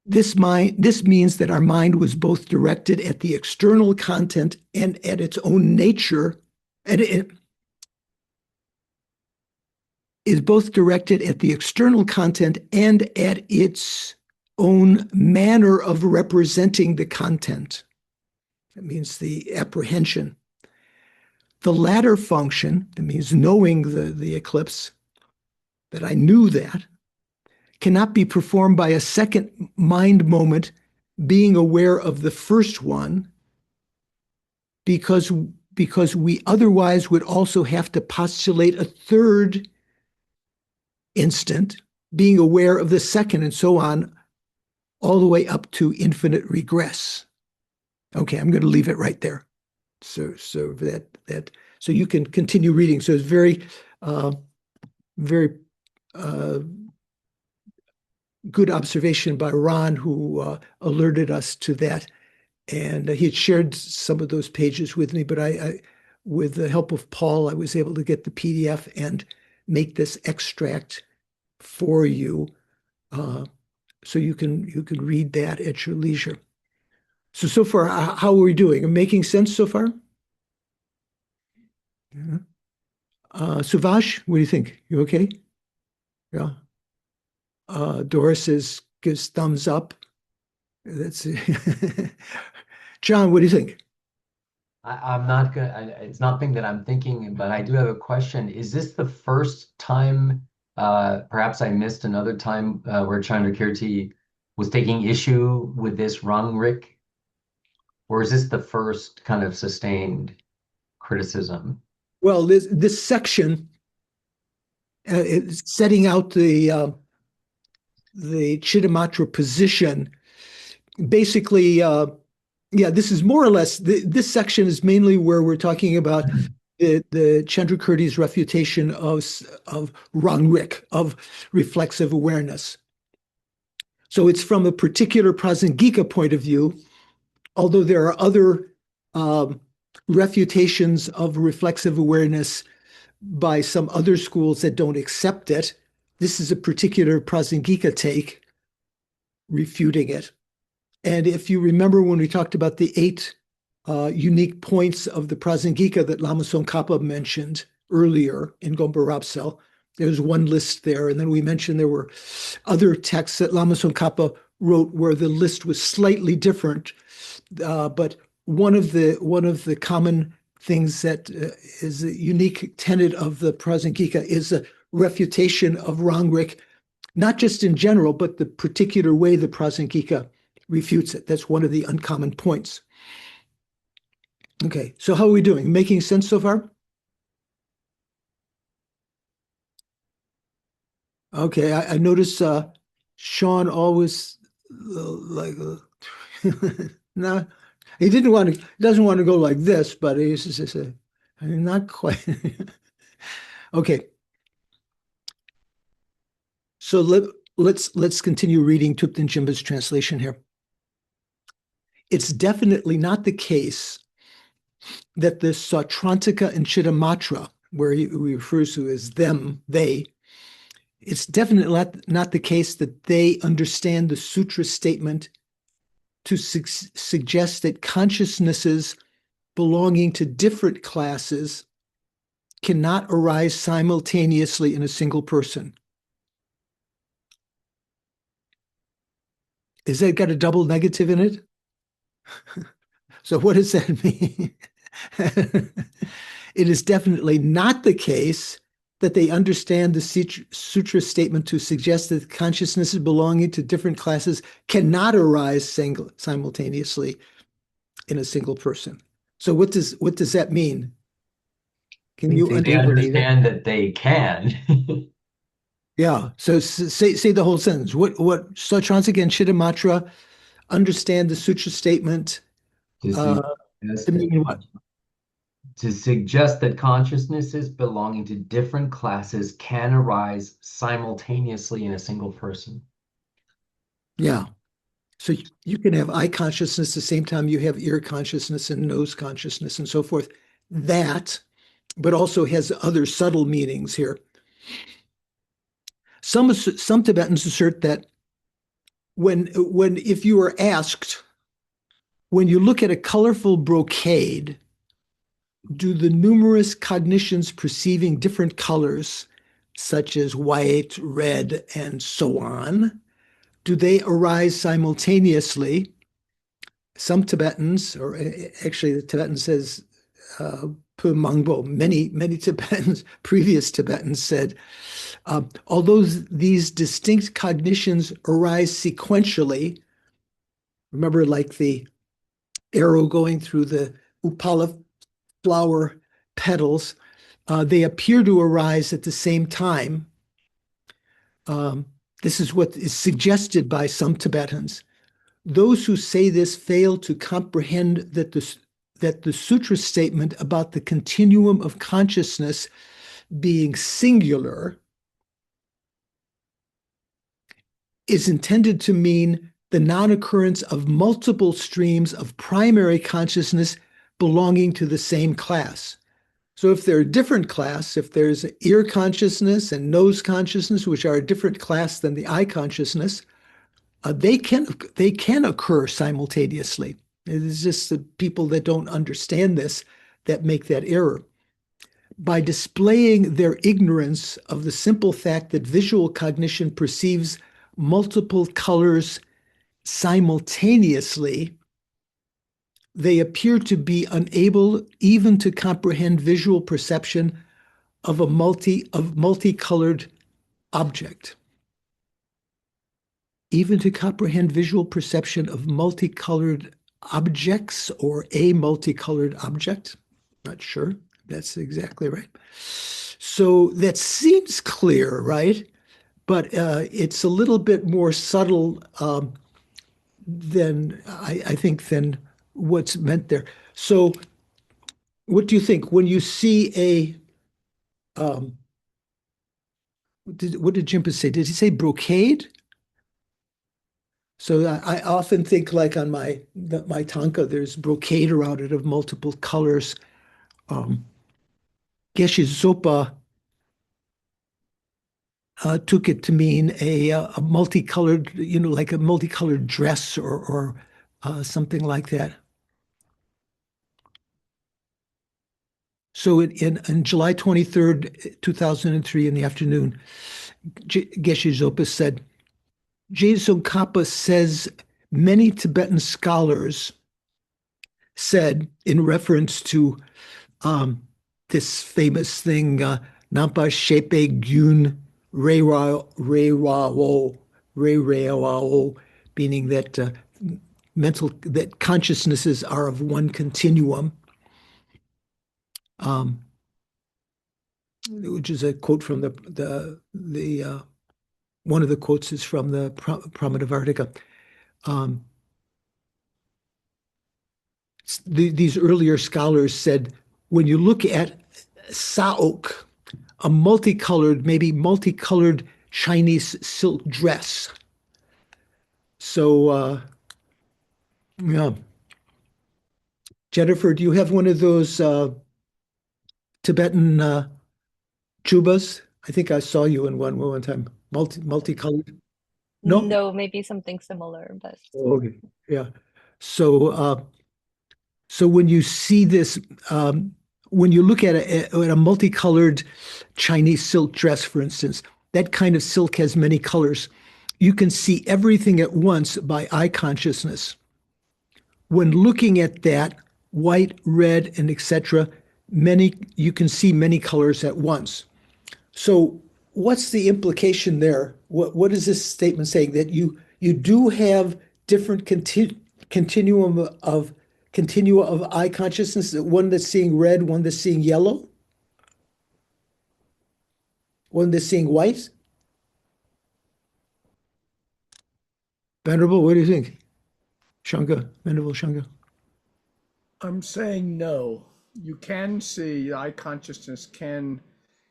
This means that our mind was both directed at the external content and at its own nature, and it is both directed at the external content and at its own manner of representing the content. That means the apprehension. The latter function, that means knowing the eclipse, that I knew that, cannot be performed by a second mind moment being aware of the first one, because we otherwise would also have to postulate a third instant being aware of the second, and so on, all the way up to infinite regress. Okay, I'm going to leave it right there. So you can continue reading. So it's very good observation by Ron, who alerted us to that. And he had shared some of those pages with me, but I, with the help of Paul, I was able to get the PDF and make this extract for you, so you can read that at your leisure. So far, how are we doing? Making sense so far? Yeah. Suvash, what do you think? You okay? Yeah. Doris gives thumbs up. That's it. John, what do you think? I'm not gonna. It's nothing that I'm thinking, but I do have a question. Is this the first time? Perhaps I missed another time where Chandrakirti was taking issue with this Rangrik, or is this the first kind of sustained criticism? Well, this section is setting out the Chittamatra position. Basically, yeah, this is more or less, this section is mainly where we're talking about the Chandrakirti's refutation of Rangrik, of reflexive awareness. So it's from a particular Prasangika point of view, although there are other refutations of reflexive awareness by some other schools that don't accept it. This is a particular Prasangika take refuting it. And if you remember when we talked about the 8 unique points of the Prasangika that Lama Tsong Khapa mentioned earlier in Gompa Rapsel, there's one list there. And then we mentioned there were other texts that Lama Tsong Khapa wrote where the list was slightly different. But one of the common things that is a unique tenet of the Prasangika is a refutation of Rangrik, not just in general, but the particular way the Prasangika refutes it. That's one of the uncommon points. Okay, so how are we doing? Making sense so far? Okay, I notice Sean always like no, he doesn't want to go like this, but he's just not quite. Okay, so let's continue reading Thupten Jinpa's translation here. It's definitely not the case that the Sautrantika and Chittamatra, where he refers to as them, they, it's definitely not the case that they understand the sutra statement to suggest that consciousnesses belonging to different classes cannot arise simultaneously in a single person. Is that got a double negative in it? So what does that mean? It is definitely not the case that they understand the sutra statement to suggest that consciousnesses belonging to different classes cannot arise simultaneously in a single person. So what does that mean? Can you They understand that they can. Yeah. So say the whole sentence. What Sautrantika and Chittamatra understand the sutra statement To suggest to mean what? to suggest that consciousnesses belonging to different classes can arise simultaneously in a single person. Yeah. So you can have eye consciousness the same time you have ear consciousness and nose consciousness and so forth. That, but also has other subtle meanings here. Some Tibetans assert that when if you are asked, when you look at a colorful brocade, do the numerous cognitions perceiving different colors, such as white, red, and so on, do they arise simultaneously? Some Tibetans, or actually the Tibetan says, Mangbo, many Tibetans, previous Tibetans said, although these distinct cognitions arise sequentially, remember like the arrow going through the upala flower petals, they appear to arise at the same time. This is what is suggested by some Tibetans. Those who say this fail to comprehend that the sutra statement about the continuum of consciousness being singular is intended to mean the non-occurrence of multiple streams of primary consciousness belonging to the same class. So if they're a different class, if there's ear consciousness and nose consciousness, which are a different class than the eye consciousness, they can occur simultaneously. It's just the people that don't understand this that make that error. By displaying their ignorance of the simple fact that visual cognition perceives multiple colors simultaneously, they appear to be unable even to comprehend visual perception of a multicolored object. Even to comprehend visual perception of multicolored objects or a multicolored object. Not sure that's exactly right. So that seems clear, right? But it's a little bit more subtle than I think than what's meant there. So what do you think when you see what did Jimpa say? Did he say brocade? So I often think like on my tanka, there's brocade around it of multiple colors. Geshe Zopa took it to mean a multicolored, like a multicolored dress or something like that. So in July 23rd, 2003 in the afternoon, Geshe Zopa said, Geshe Khapa says many Tibetan scholars said in reference to this famous thing, Nampa Shepe Gyun Re-Ra-Wo, meaning that that consciousnesses are of one continuum, which is a quote from the one of the quotes is from the Pramadavartika. These earlier scholars said, when you look at Saok, maybe multicolored Chinese silk dress. So, yeah. Jennifer, do you have one of those Tibetan chubas? I think I saw you in one time. Multicolored. No? No, maybe something similar, but Okay. Yeah. So, so when you see this, when you look at a multicolored Chinese silk dress, for instance, that kind of silk has many colors. You can see everything at once by eye consciousness. When looking at that, white, red, and etc., you can see many colors at once. So what's the implication there? What is this statement saying? That you do have different continua of eye consciousness, one that's seeing red, one that's seeing yellow, one that's seeing white? Venerable, what do you think? Shanga, Venerable Shanga. I'm saying no. You can see, eye consciousness can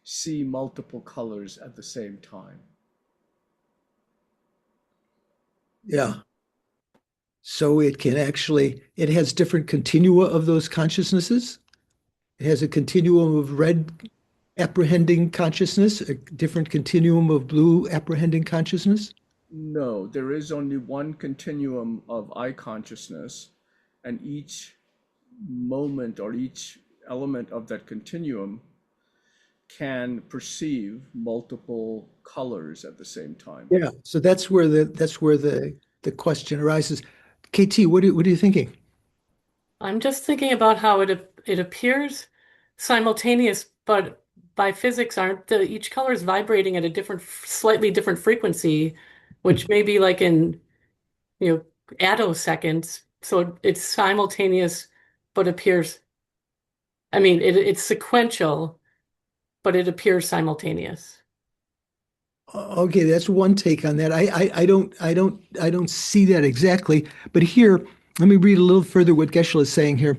see multiple colors at the same time. Yeah. So it can actually, it has different continua of those consciousnesses. It has a continuum of red apprehending consciousness, a different continuum of blue apprehending consciousness. No, there is only one continuum of eye consciousness, and each moment or each element of that continuum can perceive multiple colors at the same time. Yeah. So that's where the question arises. KT, what are you thinking? I'm just thinking about how it appears simultaneous, but by physics, aren't each color is vibrating at a slightly different frequency, which may be like in, attoseconds. So it's simultaneous, but appears. I mean, it's sequential, but it appears simultaneous. Okay, that's one take on that. I don't see that exactly. But here, let me read a little further what Geshe is saying here.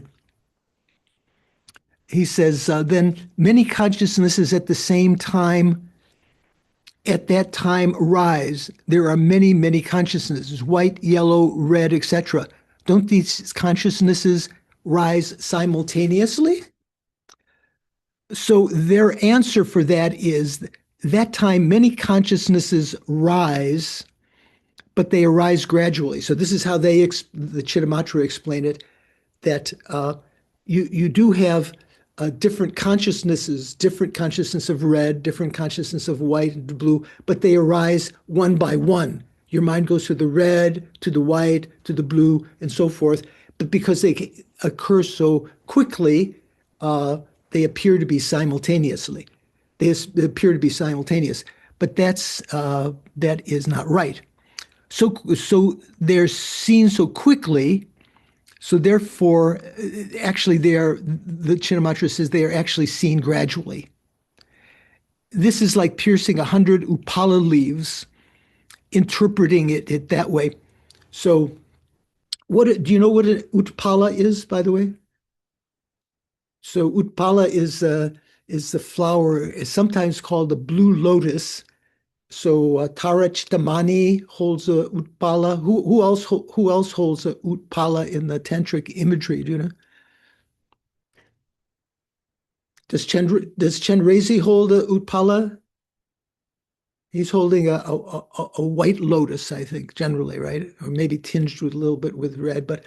He says, then many consciousnesses at the same time, at that time, rise. There are many, many consciousnesses, white, yellow, red, etc. Don't these consciousnesses rise simultaneously? So their answer for that is that time many consciousnesses rise, but they arise gradually. So this is how the Chittamatra explain it, that you do have different consciousnesses, different consciousness of red, different consciousness of white and blue, but they arise one by one. Your mind goes to the red, to the white, to the blue, and so forth. But because they occur so quickly, they appear to be simultaneously. They appear to be simultaneous, but that is not right. So they're seen so quickly. So therefore, actually, the Chittamatra says they are actually seen gradually. This is like piercing 100 upala leaves, interpreting it that way. So, do you know what an utpala is, by the way? So utpala is the flower. It's sometimes called the blue lotus. So Tara Chittamani holds a utpala. Who else holds a utpala in the tantric imagery? Do you know? Does Chenrezig hold a utpala? He's holding a white lotus, I think, generally, right? Or maybe tinged with a little bit with red. But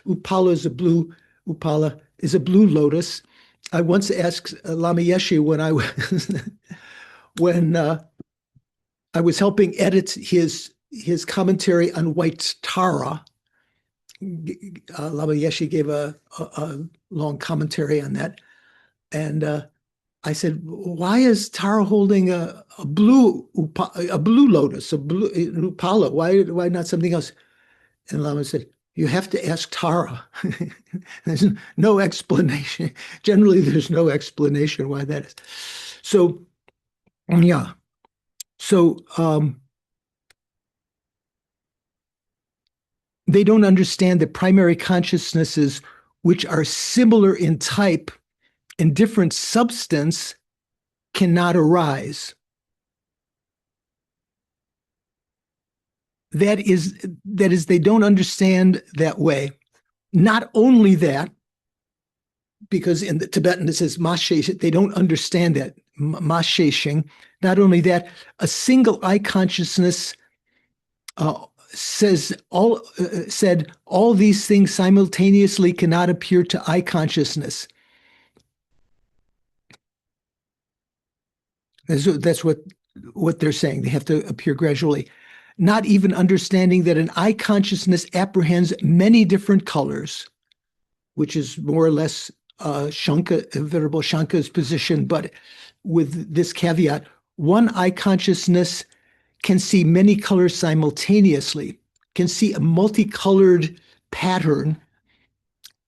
utpala is a blue lotus. I once asked Lama Yeshe when I was helping edit his commentary on White Tara. Lama Yeshe gave a long commentary on that, and I said, "Why is Tara holding a blue lotus, a blue upala? Why not something else?" And Lama said, "You have to ask Tara." There's no explanation. Generally, there's no explanation why that is. So, yeah. So they don't understand that primary consciousnesses, which are similar in type and different substance, cannot arise. That is, they don't understand that way. Not only that, because in the Tibetan it says mashe, they don't understand that masheshing. Not only that, a single eye consciousness said all these things simultaneously cannot appear to eye consciousness. That's what they're saying. They have to appear gradually. Not even understanding that an eye consciousness apprehends many different colors, which is more or less Venerable Shanka's position, but with this caveat, one eye consciousness can see many colors simultaneously, can see a multicolored pattern,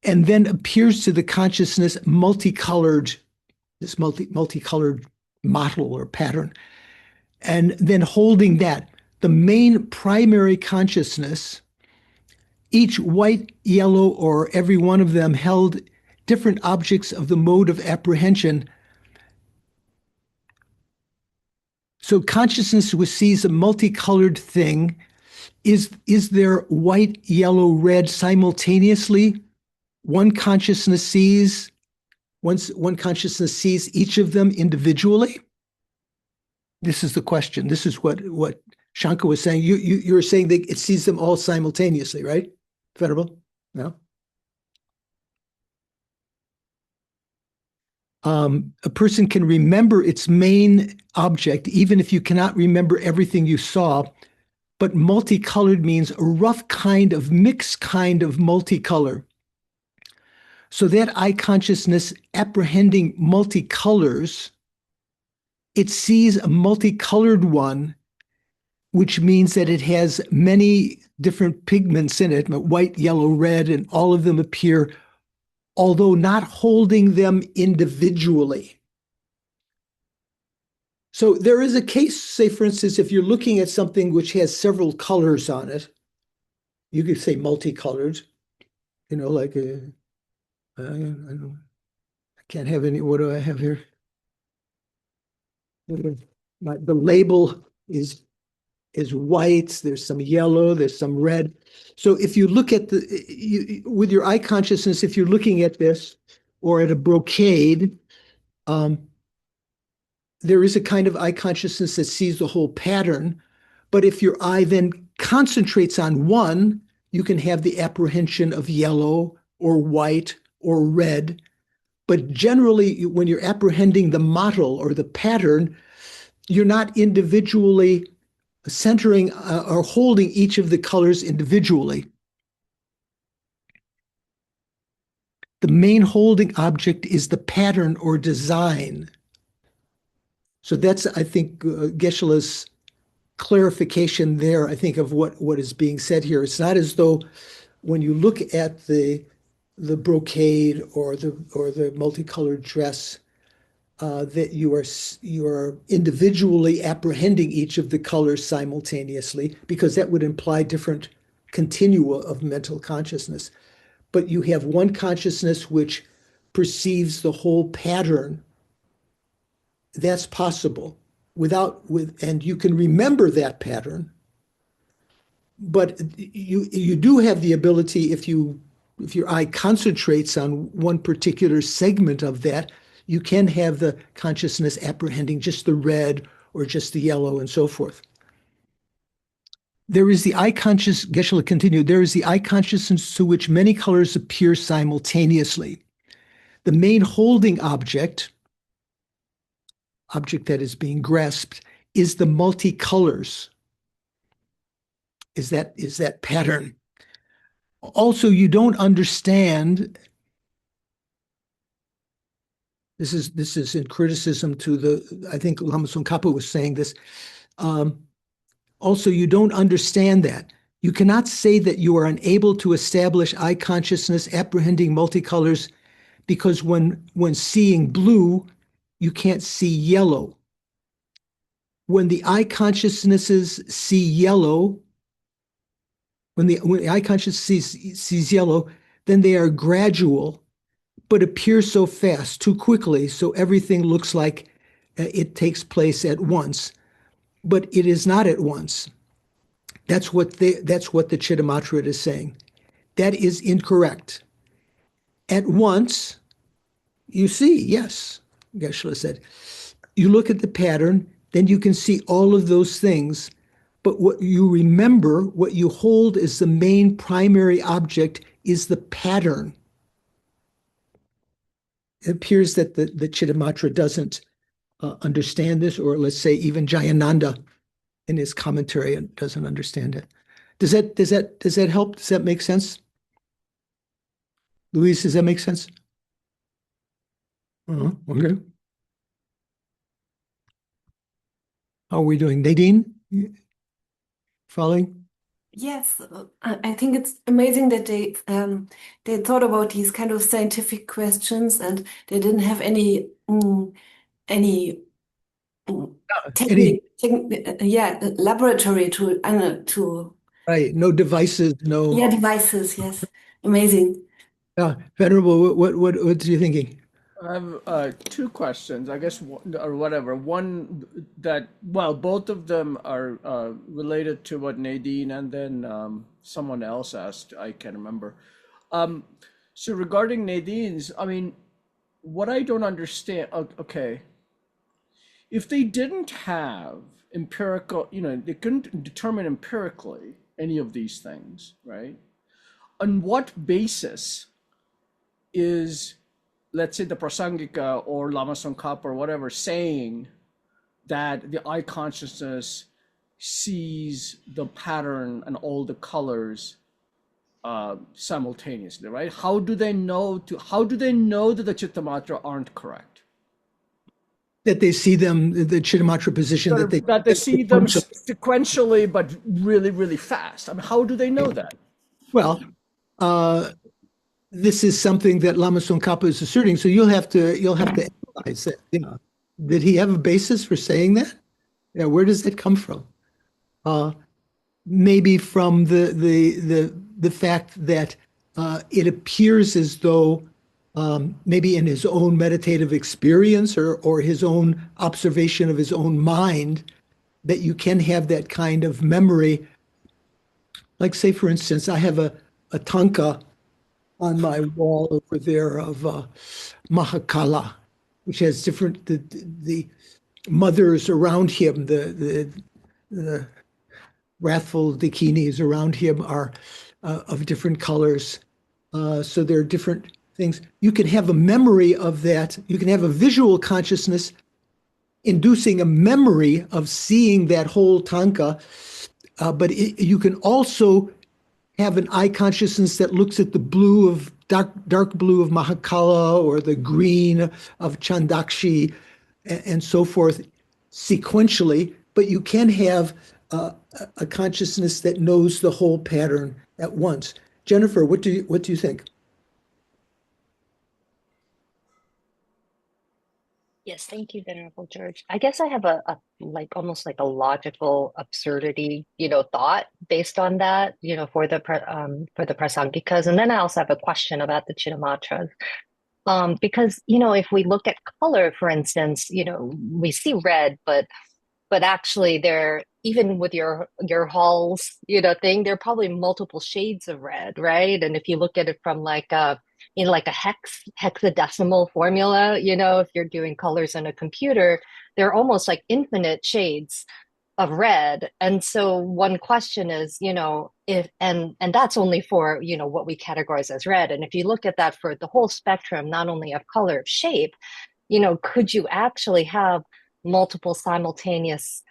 and then appears to the consciousness multicolored model or pattern. And then holding that, the main primary consciousness Each white, yellow, or every one of them held different objects of the mode of apprehension. So consciousness which sees a multicolored thing, is there white, yellow, red simultaneously? One consciousness sees each of them individually? This is the question. This is what Shankar was saying. You're saying that it sees them all simultaneously, right? Venerable? No? A person can remember its main object, even if you cannot remember everything you saw. But multicolored means a rough kind of mixed kind of multicolor. So that eye consciousness apprehending multicolors, it sees a multicolored one, which means that it has many different pigments in it, white, yellow, red, and all of them appear, although not holding them individually. So there is a case, say, for instance, if you're looking at something which has several colors on it, you could say multicolored, like I can't have any, what do I have here? The label is white, there's some yellow, there's some red. So if you look at with your eye consciousness, if you're looking at this or at a brocade, there is a kind of eye consciousness that sees the whole pattern. But if your eye then concentrates on one, you can have the apprehension of yellow or white or red. But generally, when you're apprehending the model or the pattern, you're not individually centering or holding each of the colors individually. The main holding object is the pattern or design. So that's, I think, Geshe-la's clarification there, I think, of what is being said here. It's not as though when you look at the brocade or the multicolored dress, that you are individually apprehending each of the colors simultaneously, because that would imply different continua of mental consciousness. But you have one consciousness which perceives the whole pattern. That's possible and you can remember that pattern. But you do have the ability, if your eye concentrates on one particular segment of that, you can have the consciousness apprehending just the red or just the yellow and so forth. There is the eye conscious, Geshe-la continued, there is the eye consciousness to which many colors appear simultaneously. The main holding object that is being grasped, is the multicolors, is that pattern. Also, you don't understand, this is in criticism to I think Lama Tsongkhapa was saying this, also you don't understand that. You cannot say that you are unable to establish eye consciousness apprehending multicolors because when seeing blue, you can't see yellow. When the eye consciousnesses see yellow, when the eye consciousness sees yellow, then they are gradual, but appear so fast, too quickly, so everything looks like it takes place at once. But it is not at once. That's what the Chittamatra is saying. That is incorrect. At once, you see, yes, Geshe-la said. You look at the pattern, then you can see all of those things. But what you remember, what you hold as the main primary object is the pattern. It appears that the Chittamatra doesn't understand this, or let's say even Jayananda in his commentary doesn't understand it. Does that help? Does that make sense? Luis, does that make sense? Okay. How are we doing? Nadine? Following? Yes, I think it's amazing that they thought about these kind of scientific questions and they didn't have any laboratory to Right. No devices, no. Yeah, devices, yes. Amazing. Venerable, what are you thinking? I have two questions, I guess, or whatever. One that, well, both of them are related to what Nadine and then someone else asked. I can't remember. So regarding Nadine's, I mean, what I don't understand, okay, if they didn't have empirical, they couldn't determine empirically any of these things, right? On what basis is, let's say, the Prasangika or Lama Tsongkhapa or whatever saying that the eye consciousness sees the pattern and all the colors simultaneously, right? How do they know that the Chittamatra aren't correct? That they see them, the Chittamatra position, That they see them sequentially, but really, really fast. I mean, how do they know that? Well, this is something that Lama Tsongkhapa is asserting, so you'll have to analyze it. Did he have a basis for saying that? Yeah, where does that come from? Maybe from the fact that it appears as though maybe in his own meditative experience or his own observation of his own mind, that you can have that kind of memory. Like, say, for instance, I have a tanka on my wall over there of Mahakala, which has different, the mothers around him, the wrathful dakinis around him are of different colors. So there are different things. You can have a memory of that. You can have a visual consciousness inducing a memory of seeing that whole tanka, but you can also have an eye consciousness that looks at the blue of dark blue of Mahakala or the green of Chandakshi and so forth sequentially, but you can have a consciousness that knows the whole pattern at once. Jennifer, what do you think? Yes, thank you, Venerable George. I guess I have a almost like a logical absurdity, thought based on that, for the Prasangikas. And then I also have a question about the Chittamatras. Because, if we look at color, for instance, we see red, but actually there, even with your halls, thing, there are probably multiple shades of red, right? And if you look at it from like a hexadecimal formula, if you're doing colors in a computer, they're almost like infinite shades of red. And so one question is, if and that's only for, what we categorize as red. And if you look at that for the whole spectrum, not only of color, of shape, could you actually have multiple simultaneous,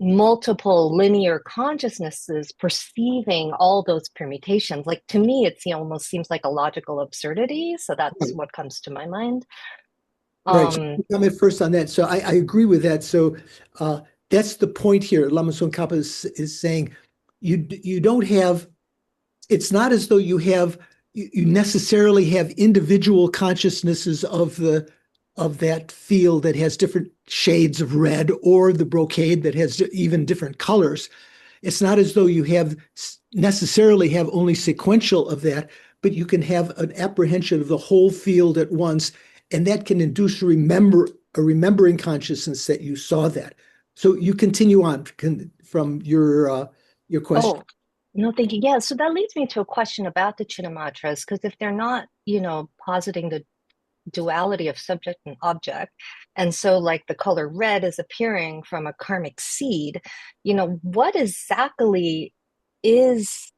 multiple linear consciousnesses perceiving all those permutations? Like, to me, it almost seems like a logical absurdity. So that's what comes to my mind. Right. So comment first on that. So I agree with that. So that's the point here. Lama Tsongkhapa is saying you don't have. It's not as though you necessarily have individual consciousnesses of that field that has different shades of red, or the brocade that has even different colors. It's not as though you necessarily have only sequential of that, but you can have an apprehension of the whole field at once, and that can induce a remembering consciousness that you saw that. So you continue on from your question. Oh, no, thank you. Yeah, so that leads me to a question about the Chittamatras, because if they're not, positing the duality of subject and object, and so like the color red is appearing from a karmic seed, what exactly is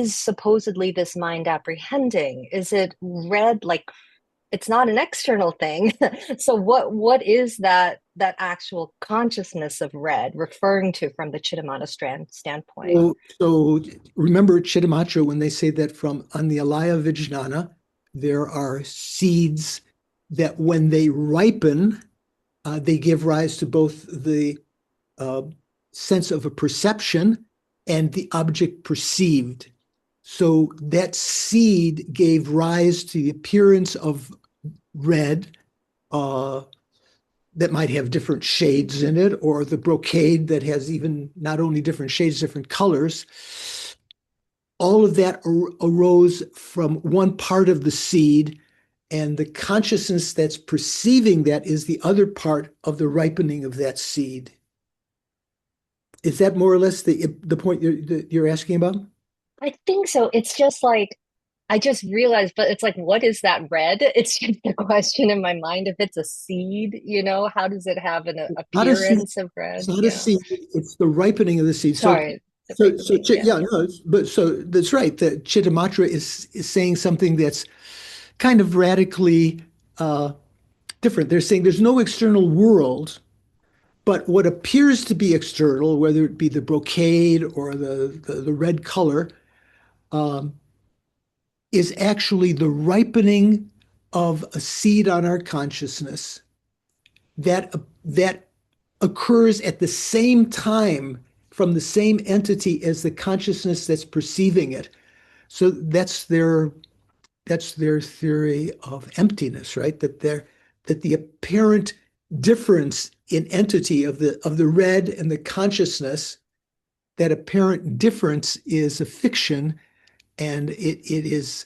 supposedly this mind apprehending? Is it red? Like, it's not an external thing. So what is that actual consciousness of red referring to from the Chittamatra standpoint? So remember Chittamatra when they say that on the Alaya Vijnana, there are seeds that when they ripen, they give rise to both the sense of a perception and the object perceived. So that seed gave rise to the appearance of red, that might have different shades in it, or the brocade that has even not only different shades, different colors. All of that arose from one part of the seed, and the consciousness that's perceiving that is the other part of the ripening of that seed. Is that more or less the point you're asking about? I think so. It's just like I just realized, but it's like, what is that red? It's just a question in my mind. If it's a seed, how does it have an Not a seed. appearance of red? It's not a Yeah. seed. It's the ripening of the seed. Sorry. Yeah, no, but so that's right. The Chittamatra is saying something that's kind of radically different. They're saying there's no external world, but what appears to be external, whether it be the brocade or the red color, is actually the ripening of a seed on our consciousness that occurs at the same time from the same entity as the consciousness that's perceiving it. So that's their theory of emptiness, right? That the apparent difference in entity of the red and the consciousness, that apparent difference is a fiction, and it is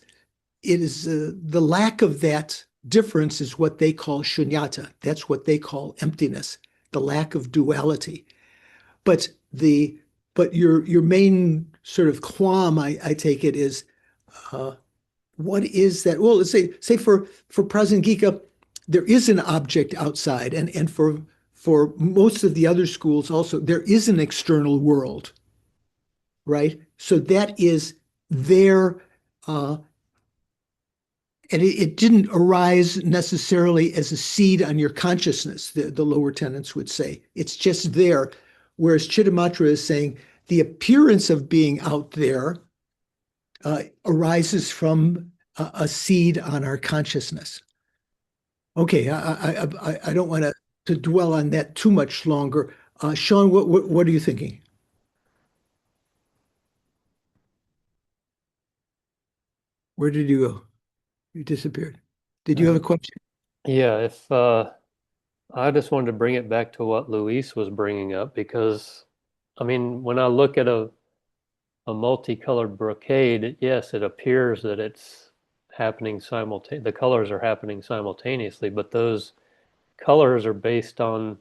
the lack of that difference is what they call shunyata. That's what they call emptiness, the lack of duality. But your main sort of qualm, I take it, is what is that? Well, let's say for Prasangika, there is an object outside, and for most of the other schools also, there is an external world, right? So that is there, and it didn't arise necessarily as a seed on your consciousness, the lower tenets would say. It's just there. Whereas Chittamatra is saying the appearance of being out there arises from a seed on our consciousness. Okay, I don't want to dwell on that too much longer. Sean, what are you thinking? Where did you go? You disappeared. Did you have a question? Yeah, if I just wanted to bring it back to what Luis was bringing up, because I mean, when I look at a multicolored brocade, yes, it appears that it's happening the colors are happening simultaneously, but those colors are based on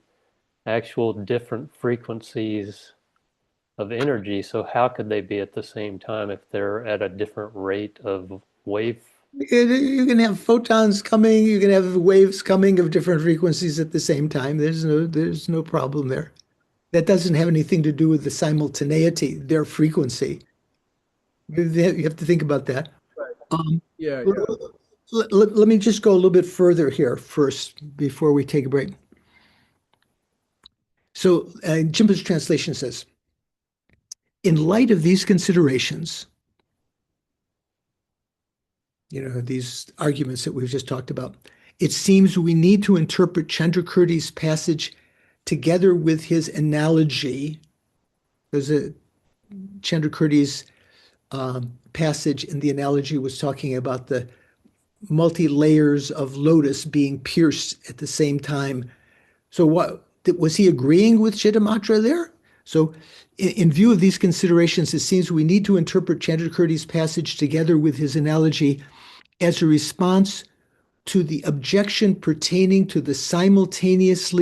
actual different frequencies of energy. So how could they be at the same time if they're at a different rate of wave? You can have photons coming, you can have waves coming of different frequencies at the same time. There's no problem there. That doesn't have anything to do with the simultaneity, their frequency. You have to think about that. Yeah. Let me just go a little bit further here first before we take a break. So Jimba's translation says, in light of these considerations, these arguments that we've just talked about, it seems we need to interpret Chandrakirti's passage together with his analogy. There's Chandrakirti's passage in the analogy was talking about the multi-layers of lotus being pierced at the same time. So was he agreeing with Chittamatra there? So in view of these considerations, it seems we need to interpret Chandrakirti's passage together with his analogy as a response to the objection pertaining to the simultaneous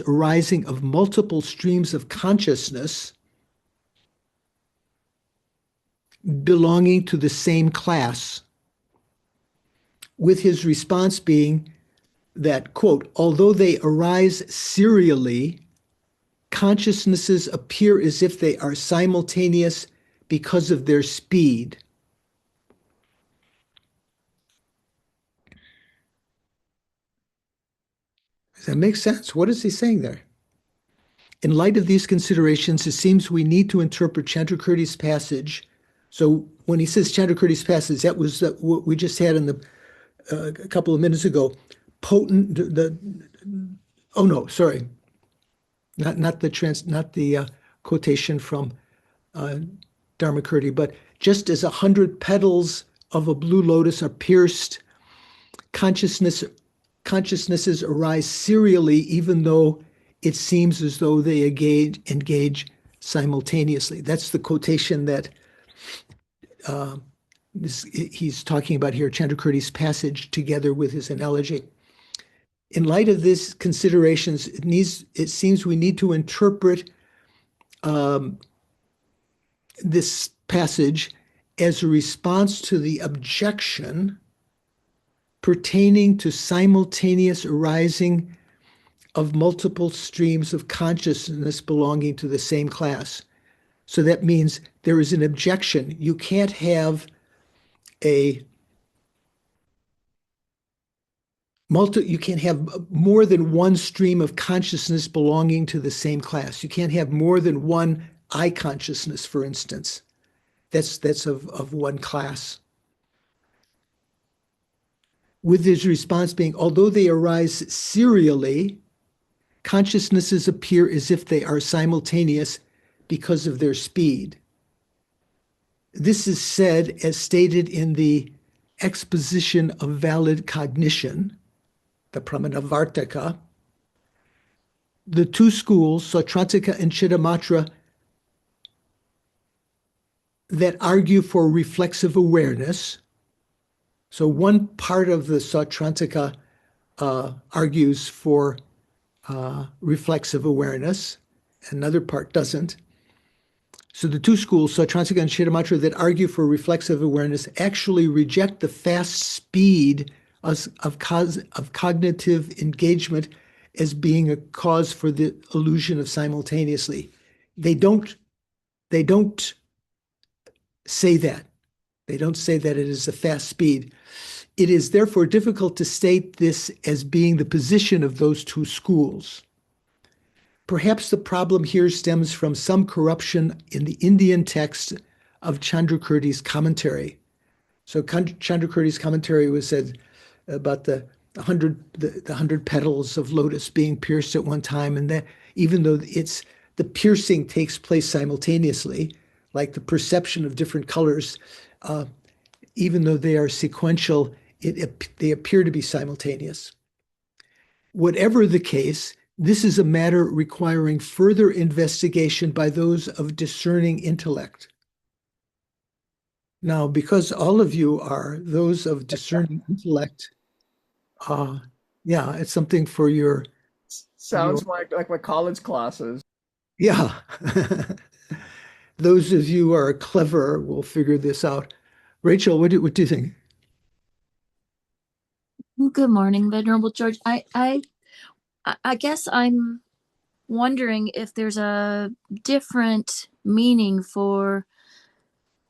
arising of multiple streams of consciousness belonging to the same class, with his response being that, quote, although they arise serially, consciousnesses appear as if they are simultaneous because of their speed. Does that make sense? What is he saying there? In light of these considerations, it seems we need to interpret Chandrakirti's passage. So when he says Chandrakirti's passage, that was what we just had in a couple of minutes ago. Potent, oh no, sorry. Not the quotation from Dharmakirti, but just as 100 petals of a blue lotus are pierced, consciousness consciousnesses arise serially, even though it seems as though they engage simultaneously. That's the quotation that he's talking about here, Chandrakirti's passage, together with his analogy. In light of these considerations, it seems we need to interpret this passage as a response to the objection pertaining to simultaneous arising of multiple streams of consciousness belonging to the same class. So that means there is an objection. You can't have you can't have more than one stream of consciousness belonging to the same class. You can't have more than one I consciousness, for instance. That's of one class. With his response being, although they arise serially, consciousnesses appear as if they are simultaneous because of their speed. This is said as stated in the exposition of valid cognition, the Pramanavartaka. The two schools, Sautrantika and Chittamatra, that argue for reflexive awareness. So one part of the Sautrantika argues for reflexive awareness, another part doesn't. So the two schools, Sautrantika and Chittamatra, that argue for reflexive awareness actually reject the fast speed of cognitive engagement as being a cause for the illusion of simultaneously. They don't say that. They don't say that it is a fast speed. It is therefore difficult to state this as being the position of those two schools. Perhaps the problem here stems from some corruption in the Indian text of Chandrakirti's commentary. So Chandrakirti's commentary was said about the 100 petals of lotus being pierced at one time, and that even though the piercing takes place simultaneously, like the perception of different colors, even though they are sequential, they appear to be simultaneous. Whatever the case, this is a matter requiring further investigation by those of discerning intellect. Now, because all of you are those of discerning intellect, yeah, it's something for your... Sounds like my college classes. Yeah. Those of you who are clever will figure this out. Rachel, what do you think? Good morning, Venerable George. I guess I'm wondering if there's a different meaning for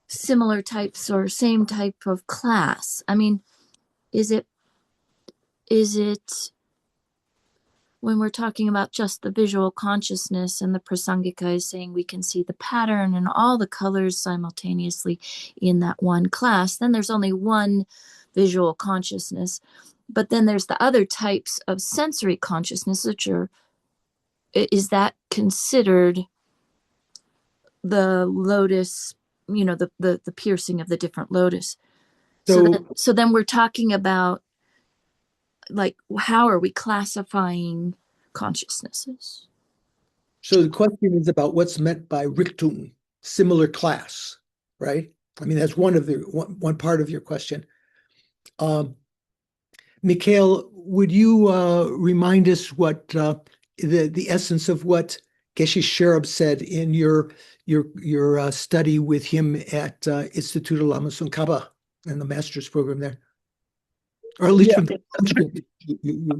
similar types or same type of class. I mean, is it when we're talking about just the visual consciousness and the Prasangika is saying we can see the pattern and all the colors simultaneously in that one class, then there's only one visual consciousness. But then there's the other types of sensory consciousness, which is that considered the lotus, the piercing of the different lotus? So then we're talking about, like, how are we classifying consciousnesses? So the question is about what's meant by Richtung, similar class, right? I mean, that's one part of your question. Mikhail, would you remind us what the essence of what Geshe Sherab said in your study with him at Instituto Lama Tsongkhapa and the master's program there? Or at least from the transcript.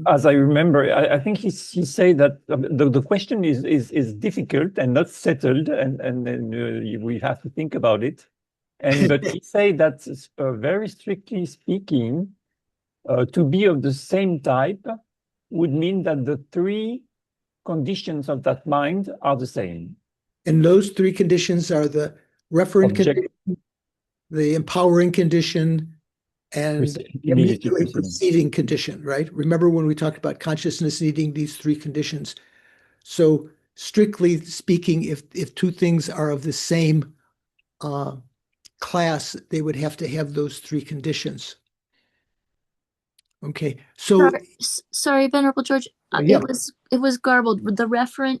As I remember, I think he said that the question is difficult and not settled, and then we have to think about it. But he said that very strictly speaking, to be of the same type would mean that the three conditions of that mind are the same. And those three conditions are the referent condition, the empowering condition, and the immediately preceding condition, right? Remember when we talked about consciousness needing these three conditions? So strictly speaking, if two things are of the same class, they would have to have those three conditions. Okay, so Sorry, Venerable George. yeah, It was garbled. The referent,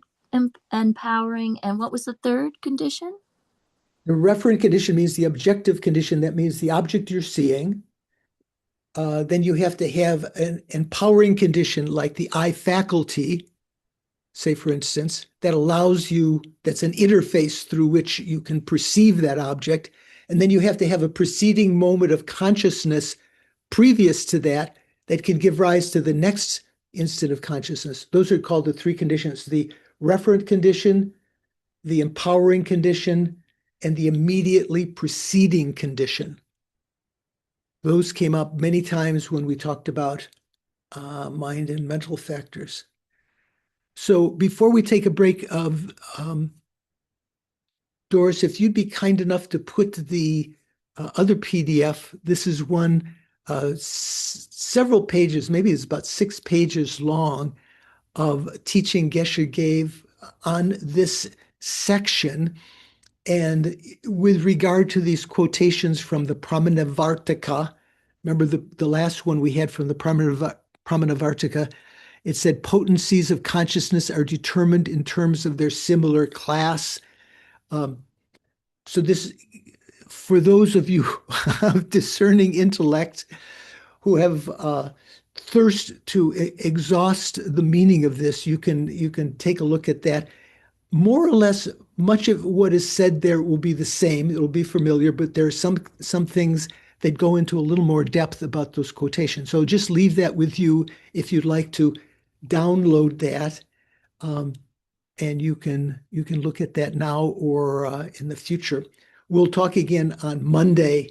empowering, and what was the third condition? the referent condition means the objective condition. That means the object you're seeing. Then you have to have an empowering condition like the eye faculty, say, for instance, that allows you, that's an interface through which you can perceive that object. And then you have to have a preceding moment of consciousness previous to that that can give rise to the next instant of consciousness. Those are called the three conditions: the referent condition, the empowering condition, and the immediately preceding condition. Those came up many times when we talked about mind and mental factors. So before we take a break of Doris, if you'd be kind enough to put the other PDF, this is one several pages, maybe it's about 6 pages long, of teaching Geshe gave on this section. And with regard to these quotations from the Pramanavartaka, remember the last one we had from the Pramanavartaka, it said potencies of consciousness are determined in terms of their similar class. So this, for those of you of discerning intellect who have thirst to exhaust the meaning of this, you can take a look at that. More or less, much of what is said there will be the same. It'll be familiar, but there are some things that go into a little more depth about those quotations. So just leave that with you if you'd like to download that, and you can look at that now or in the future. We'll talk again on Monday,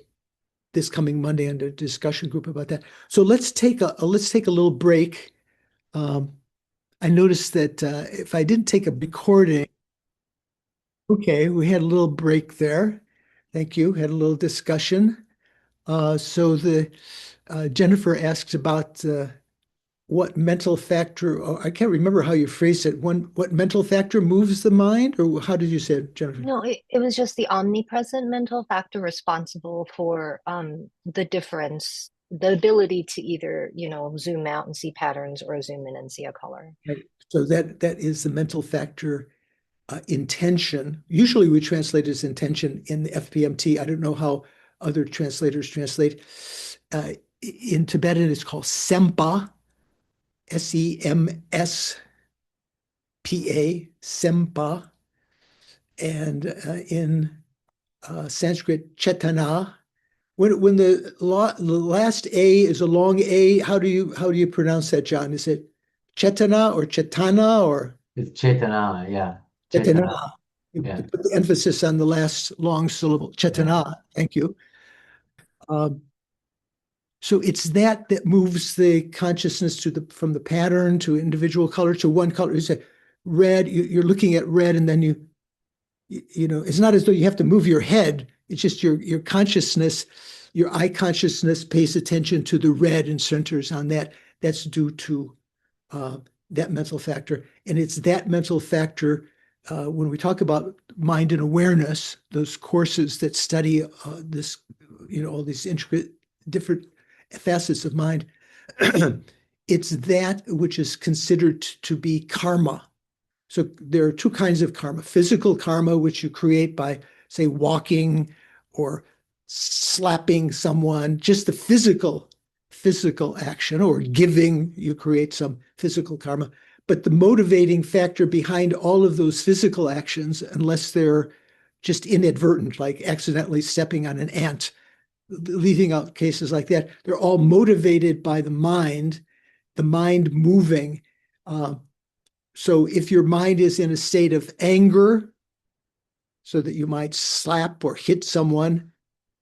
this coming Monday, in the discussion group about that. So let's take a little break. I noticed that if I didn't take a recording, okay, we had a little break there. Thank you. Had a little discussion. So the Jennifer asks about what mental factor, I can't remember how you phrased it. What mental factor moves the mind, or how did you say it, Jennifer? No, it was just the omnipresent mental factor responsible for the difference, the ability to either, zoom out and see patterns or zoom in and see a color. Right. So that is the mental factor intention. Usually we translate as intention in the FPMT. I don't know how other translators translate. In Tibetan, it's called sempa, SEMSPA, sempa. And in Sanskrit, chetana. When the last A is a long A, how do you pronounce that, John? Is it chetana or chetana or? It's Chetana, yeah. Chetana. Yeah. Put the emphasis on the last long syllable, chetana. Yeah. Thank you. So it's that moves the consciousness from the pattern to individual color to one color. You say red, you're looking at red, and then it's not as though you have to move your head. It's just your consciousness, your eye consciousness pays attention to the red and centers on that. That's due to that mental factor. And it's that mental factor when we talk about mind and awareness, those courses that study this, all these intricate different facets of mind, it's that which is considered to be karma. So there are two kinds of karma: physical karma, which you create by, say, walking or slapping someone, just the physical action, or giving, you create some physical karma. But the motivating factor behind all of those physical actions, unless they're just inadvertent, like accidentally stepping on an ant, leaving out cases like that, they're all motivated by the mind moving. So if your mind is in a state of anger, so that you might slap or hit someone,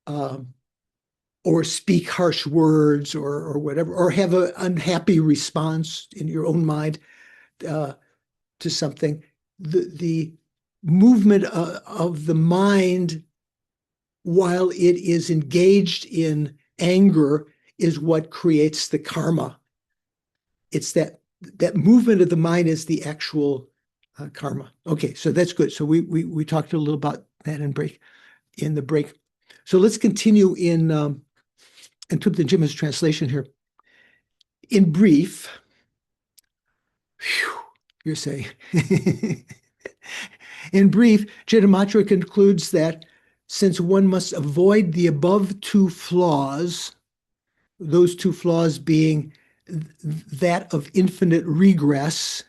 or speak harsh words or whatever, or have an unhappy response in your own mind to something, the movement of the mind while it is engaged in anger is what creates the karma. It's that movement of the mind is the actual karma. Okay, so that's good. So we talked a little about that in the break. So let's continue in Thupten Jimma's translation here. In brief, you're saying, in brief, Chittamatra concludes that since one must avoid the above two flaws, those two flaws being that of infinite regress,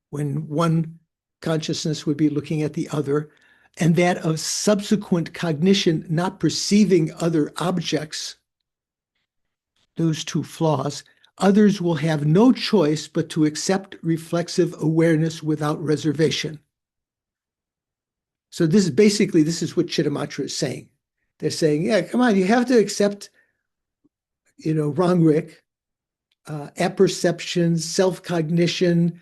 when one consciousness would be looking at the other, and that of subsequent cognition not perceiving other objects, those two flaws, others will have no choice but to accept reflexive awareness without reservation. So this is what Chittamatra is saying. They're saying, yeah, come on, you have to accept, Rangrik, apperception, self-cognition,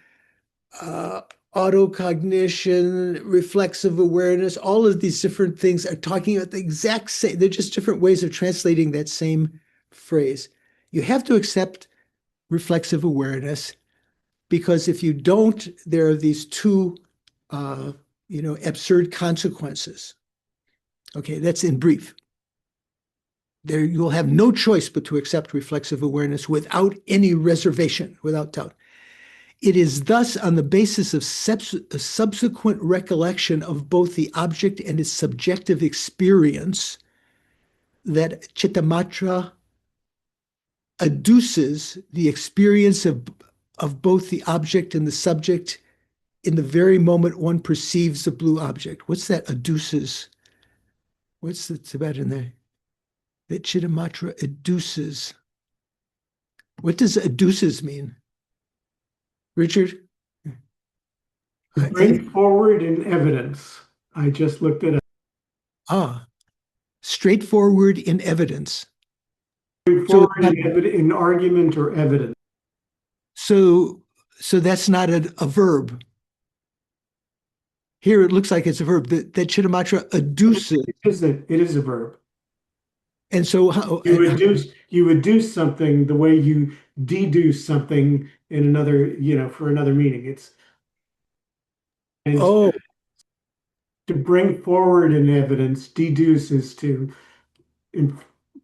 autocognition, reflexive awareness, all of these different things are talking about the exact same, they're just different ways of translating that same phrase. You have to accept reflexive awareness because if you don't, there are these two, absurd consequences. Okay, that's in brief. There, you'll have no choice but to accept reflexive awareness without any reservation, without doubt. It is thus on the basis of subsequent recollection of both the object and its subjective experience that Chittamatra adduces the experience of both the object and the subject in the very moment one perceives the blue object. What's that adduces? What's the Tibetan there? That Chittamatra adduces. What does adduces mean? Richard? Bring forward in evidence. I just looked it up. Straightforward in evidence. Bring forward in argument or evidence. So that's not a verb. Here it looks like it's a verb. That Chittamatra adduces. It is a verb. And so how you adduce something the way you deduce something in another, for another meaning. To bring forward in evidence, deduce is to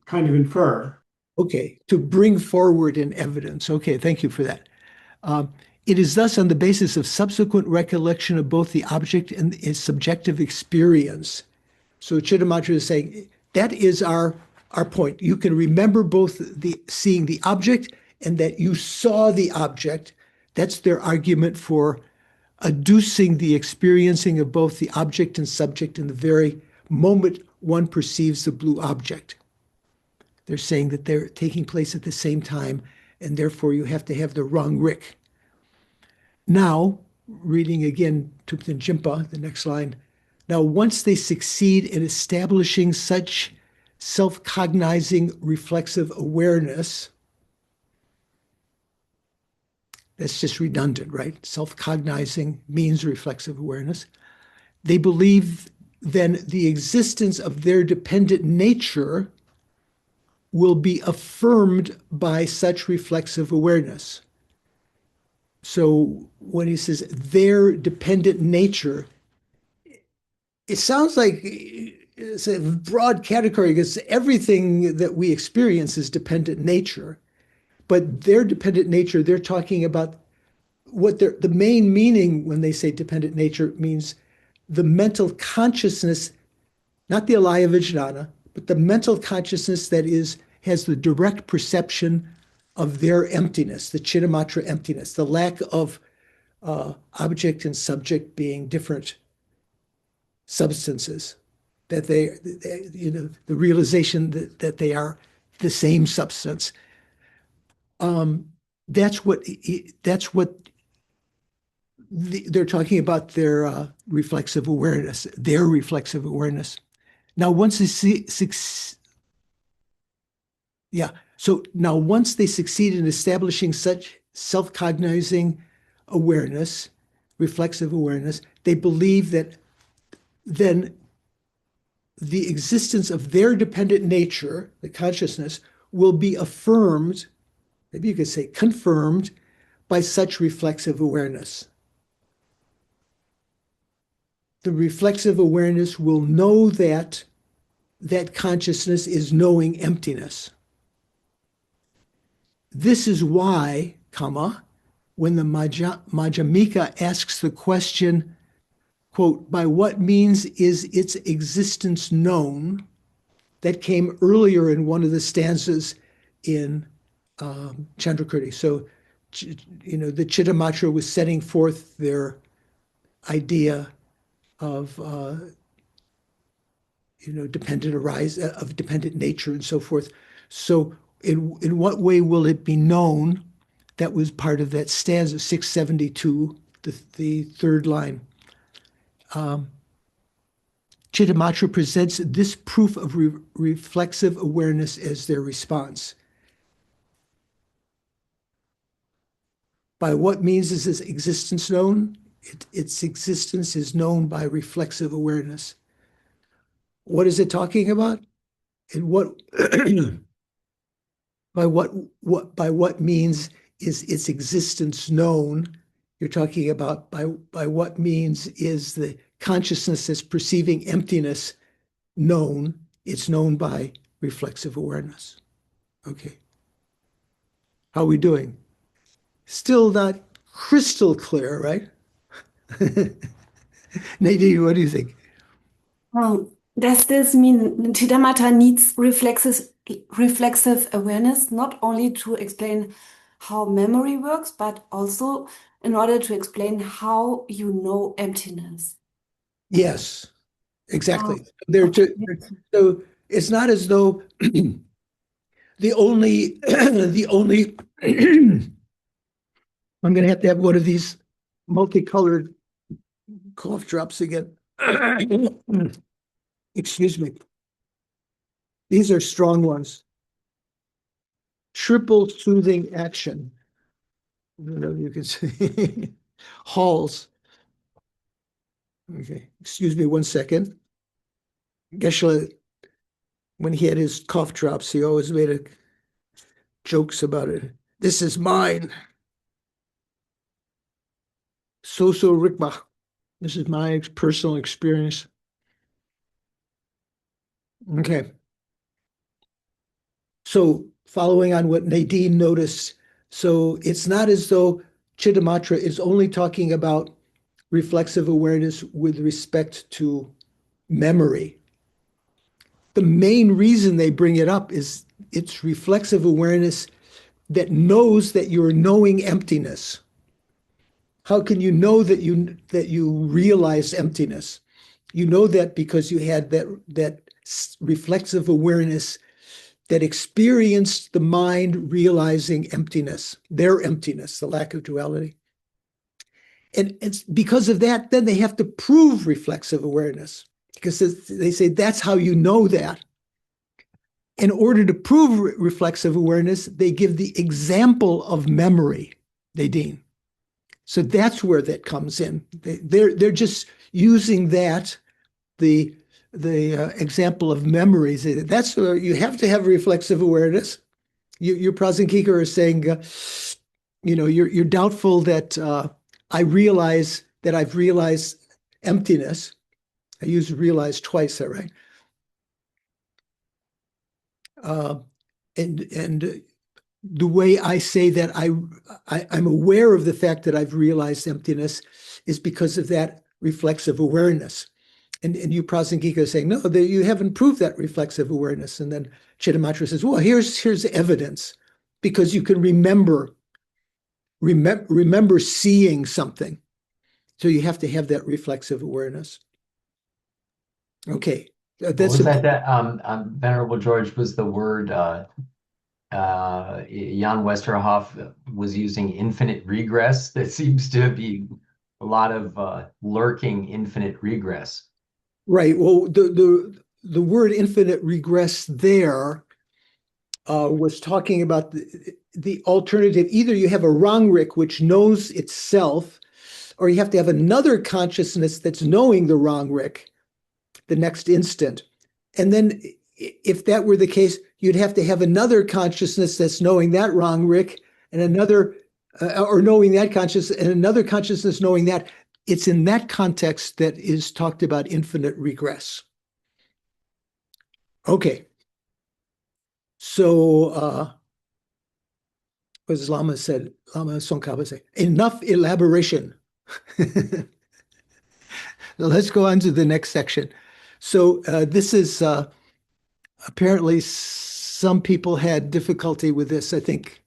kind of infer. Okay, to bring forward in evidence. Okay, thank you for that. It is thus on the basis of subsequent recollection of both the object and its subjective experience. So Chittamatra is saying that is our point. You can remember both seeing the object and that you saw the object. That's their argument for adducing the experiencing of both the object and subject in the very moment one perceives the blue object. They're saying that they're taking place at the same time, and therefore you have to have the Rangrik. Now, reading again Thupten Jinpa, the next line. Now, once they succeed in establishing such self-cognizing reflexive awareness, that's just redundant, right? Self-cognizing means reflexive awareness. They believe then the existence of their dependent nature will be affirmed by such reflexive awareness. So when he says their dependent nature, it sounds like it's a broad category because everything that we experience is dependent nature. But their dependent nature, they're talking about what the main meaning when they say dependent nature means the mental consciousness, not the alaya vijnana, but the mental consciousness that has the direct perception of their emptiness, the Chittamatra emptiness, the lack of object and subject being different substances, that the realization that they are the same substance. That's what they're talking about, their reflexive awareness, Now, once they once they succeed in establishing such self-cognizing awareness, reflexive awareness, they believe that then the existence of their dependent nature, the consciousness, will be affirmed, maybe you could say confirmed, by such reflexive awareness. The reflexive awareness will know that that consciousness is knowing emptiness. this is why, comma, when the Madhyamika asks the question, quote, by what means is its existence known? That came earlier in one of the stanzas in Chandrakirti. So, the Chittamatra was setting forth their idea of, dependent nature and so forth. So, in what way will it be known? That was part of that stanza 672, the third line. Chittamatra presents this proof of reflexive awareness as their response. By what means is its existence known? Its existence is known by reflexive awareness. What is it talking about? And what by what means is its existence known? You're talking about by what means is the consciousness that's perceiving emptiness known? It's known by reflexive awareness. Okay. How are we doing? Still not crystal clear, right? Nadine, what do you think? Does this mean Chittamatra needs reflexive awareness, not only to explain how memory works, but also in order to explain how you know emptiness? Yes, exactly. Okay. So it's not as though the only I'm going to have one of these multicolored cough drops again. Excuse me. These are strong ones. Triple soothing action. I don't know if you can see. Halls. Okay, excuse me 1 second. Geshe, when he had his cough drops, he always made jokes about it. This is mine. So Rikma. This is my personal experience. Okay. So following on what Nadine noticed, so it's not as though Chittamatra is only talking about reflexive awareness with respect to memory. The main reason they bring it up is it's reflexive awareness that knows that you're knowing emptiness. How can you know that you realize emptiness? You know that because you had that reflexive awareness that experienced the mind realizing emptiness, their emptiness, the lack of duality. And it's because of that, then they have to prove reflexive awareness, because they say that's how you know that. In order to prove reflexive awareness, they give the example of memory, Nadine. So that's where that comes in. They're just using that, the example of memories. That's where you have to have reflexive awareness. Your Prasankika are saying, you're doubtful that I've realized emptiness. I use realize twice there, right? And the way I say that I'm aware of the fact that I've realized emptiness is because of that reflexive awareness. And you Prasankika is saying, no, you haven't proved that reflexive awareness. And then Chittamatra says, well, here's evidence, because you can remember seeing something. So you have to have that reflexive awareness. Okay. What was that Venerable George, was the word Jan Westerhoff was using infinite regress? There seems to be a lot of lurking infinite regress. Right. Well, the word infinite regress there was talking about the alternative. Either you have a Rangrik, which knows itself, or you have to have another consciousness that's knowing the Rangrik the next instant. And then if that were the case, you'd have to have another consciousness that's knowing that Rangrik, and another, or knowing that consciousness, and another consciousness knowing that. It's in that context that is talked about infinite regress. Okay. So as Lama said, Lama Tsongkhapa said, enough elaboration. Let's go on to the next section. So this is apparently some people had difficulty with this. I think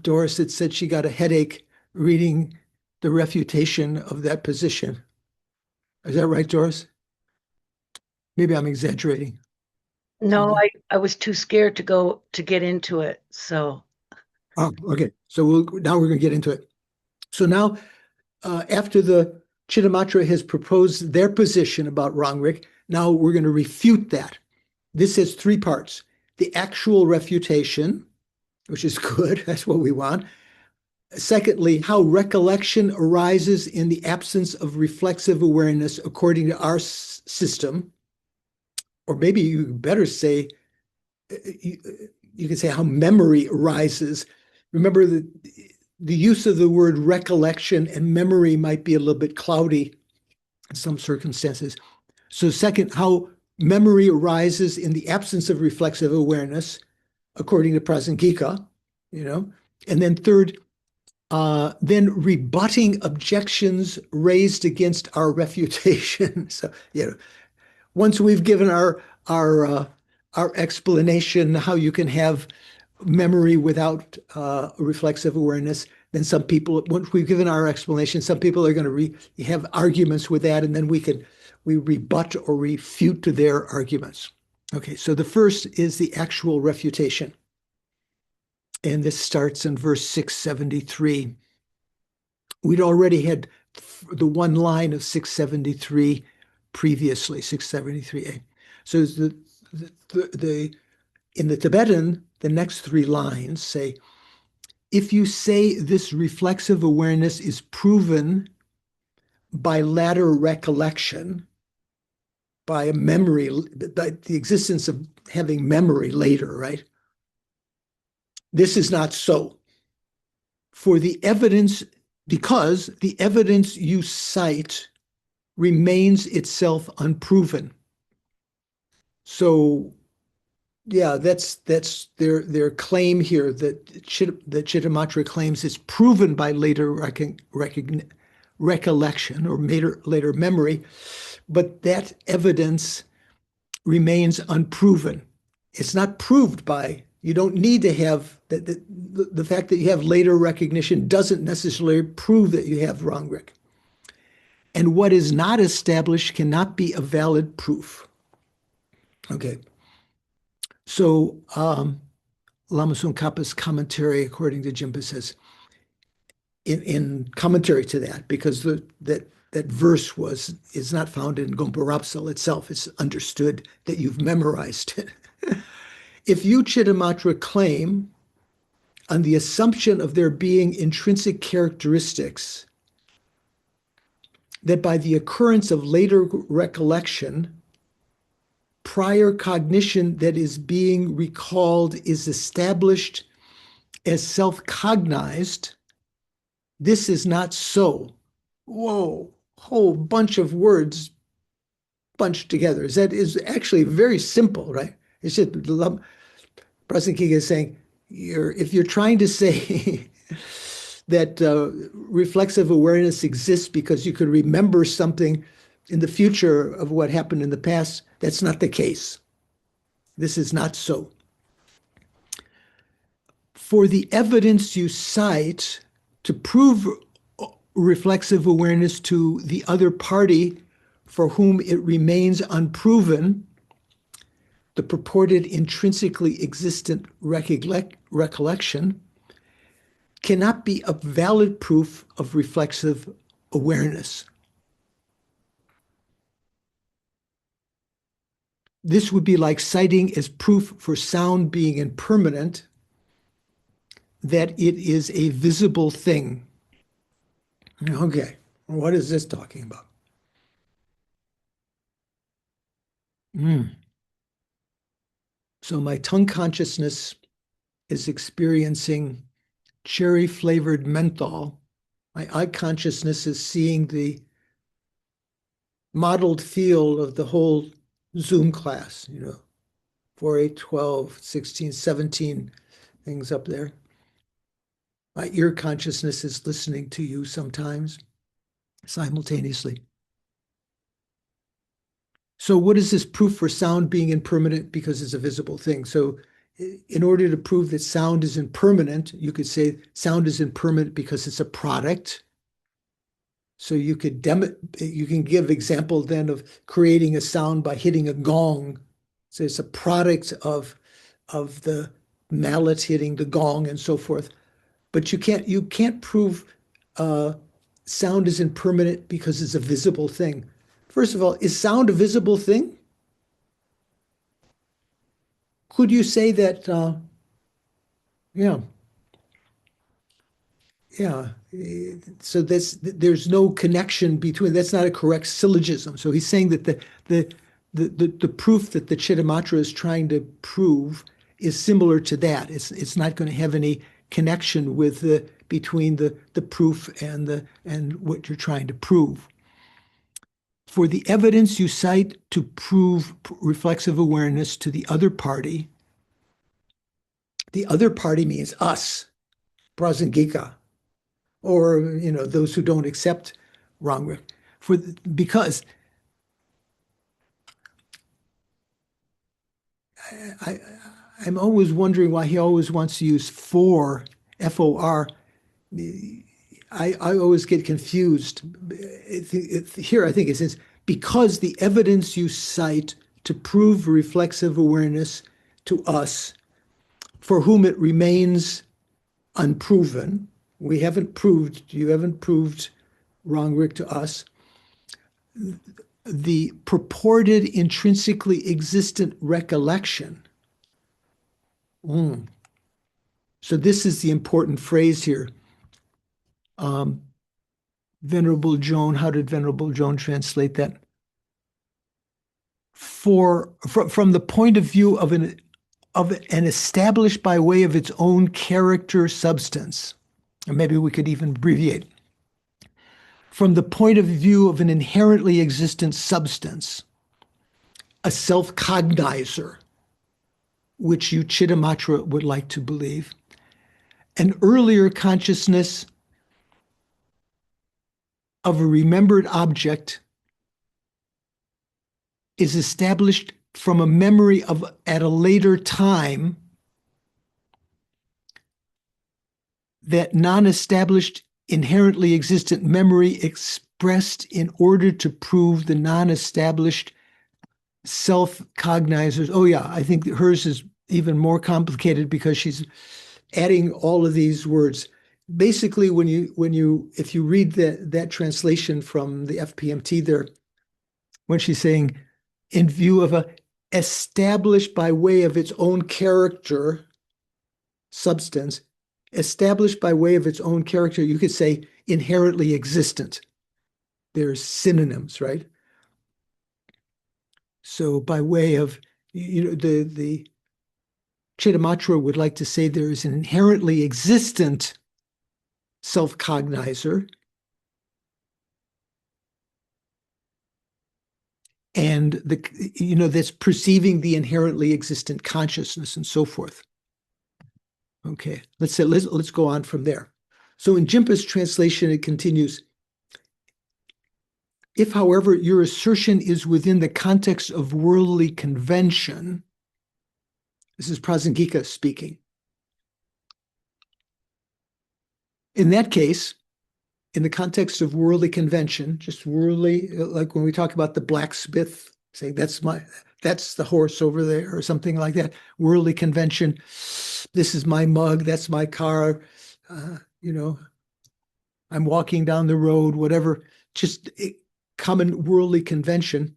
Doris had said she got a headache reading the refutation of that position. Is that right, Doris? Maybe I'm exaggerating. No, I was too scared to get into it. So Oh, okay. So now we're going to get into it. So now, after the Chittamatra has proposed their position about Rangrig, now we're going to refute that. This has three parts. The actual refutation, which is good. That's what we want. Secondly, how recollection arises in the absence of reflexive awareness according to our system. Or maybe you better say, you can say how memory arises. Remember that the use of the word recollection and memory might be a little bit cloudy in some circumstances. So second, how memory arises in the absence of reflexive awareness, according to Prasangika, and then third, then rebutting objections raised against our refutation. So, once we've given our explanation how you can have memory without reflexive awareness, then some people, once we've given our explanation, some people are going to have arguments with that, and then we rebut or refute to their arguments. Okay, so the first is the actual refutation. And this starts in verse 673. We'd already had the one line of 673 previously, 673a. So in the Tibetan, the next three lines say, if you say this reflexive awareness is proven by latter recollection, by a memory, by the existence of having memory later, right? This is not so. For the evidence, because the evidence you cite remains itself unproven. So, yeah, that's their claim here that Chittamatra claims is proven by later recollection or later memory, but that evidence remains unproven. It's not proved by, you don't need to have, the fact that you have later recognition doesn't necessarily prove that you have Rangrig. And what is not established cannot be a valid proof. Okay. So Lama Tsongkhapa's commentary, according to Jimpa, says, in commentary to that, because that verse is not found in Gompa Rapsal itself. It's understood that you've memorized it. If you, Chittamatra, claim on the assumption of there being intrinsic characteristics that by the occurrence of later recollection, prior cognition that is being recalled is established as self-cognized, this is not so. Whoa, whole bunch of words bunched together. That is actually very simple, right? It's just President King is saying, if you're trying to say that reflexive awareness exists because you could remember something in the future of what happened in the past, that's not the case. This is not so. For the evidence you cite to prove reflexive awareness to the other party for whom it remains unproven, the purported intrinsically existent recollection cannot be a valid proof of reflexive awareness. This would be like citing as proof for sound being impermanent that it is a visible thing. Okay, what is this talking about? So my tongue consciousness is experiencing cherry-flavored menthol. My eye consciousness is seeing the modeled field of the whole Zoom class, 4, 8, 12, 16, 17 things up there. My ear consciousness is listening to you sometimes simultaneously. So what is this proof for sound being impermanent because it's a visible thing? So in order to prove that sound is impermanent, you could say sound is impermanent because it's a product. So you can give example then of creating a sound by hitting a gong. So it's a product of the mallet hitting the gong and so forth. But you can't prove sound is impermanent because it's a visible thing. First of all, is sound a visible thing? Could you say that? Yeah, yeah. So there's no connection between. That's not a correct syllogism. So he's saying that the proof that the Chittamatra is trying to prove is similar to that. It's not going to have any connection with between the proof and what you're trying to prove. For the evidence you cite to prove reflexive awareness to the other party means us, Prasangika, or those who don't accept wrong. Because I'm always wondering why he always wants to use for, F-O-R. I always get confused. Here, I think it says, because the evidence you cite to prove reflexive awareness to us, for whom it remains unproven, you haven't proved wrong, Rick, to us, the purported intrinsically existent recollection. So this is the important phrase here. Venerable Joan, how did Venerable Joan translate that? From the point of view of an established by way of its own character substance, or maybe we could even abbreviate, from the point of view of an inherently existent substance, a self-cognizer, which you Chittamatra would like to believe, an earlier consciousness of a remembered object is established from a memory of at a later time. That non-established inherently existent memory expressed in order to prove the non-established self-cognizers. Oh yeah, I think hers is even more complicated because she's adding all of these words. Basically, if you read that translation from the FPMT there, when she's saying, in view of a established by way of its own character, substance, established by way of its own character, you could say inherently existent. There's synonyms, right? So by way of, the Chittamatra would like to say there is an inherently existent self-cognizer, and that's perceiving the inherently existent consciousness and so forth. Okay, let's go on from there. So in Jimpa's translation, it continues. If, however, your assertion is within the context of worldly convention, this is Prasangika speaking. In that case, in the context of worldly convention, just worldly, like when we talk about the blacksmith saying, that's the horse over there, or something like that, worldly convention, this is my mug, that's my car, I'm walking down the road, whatever, just common worldly convention.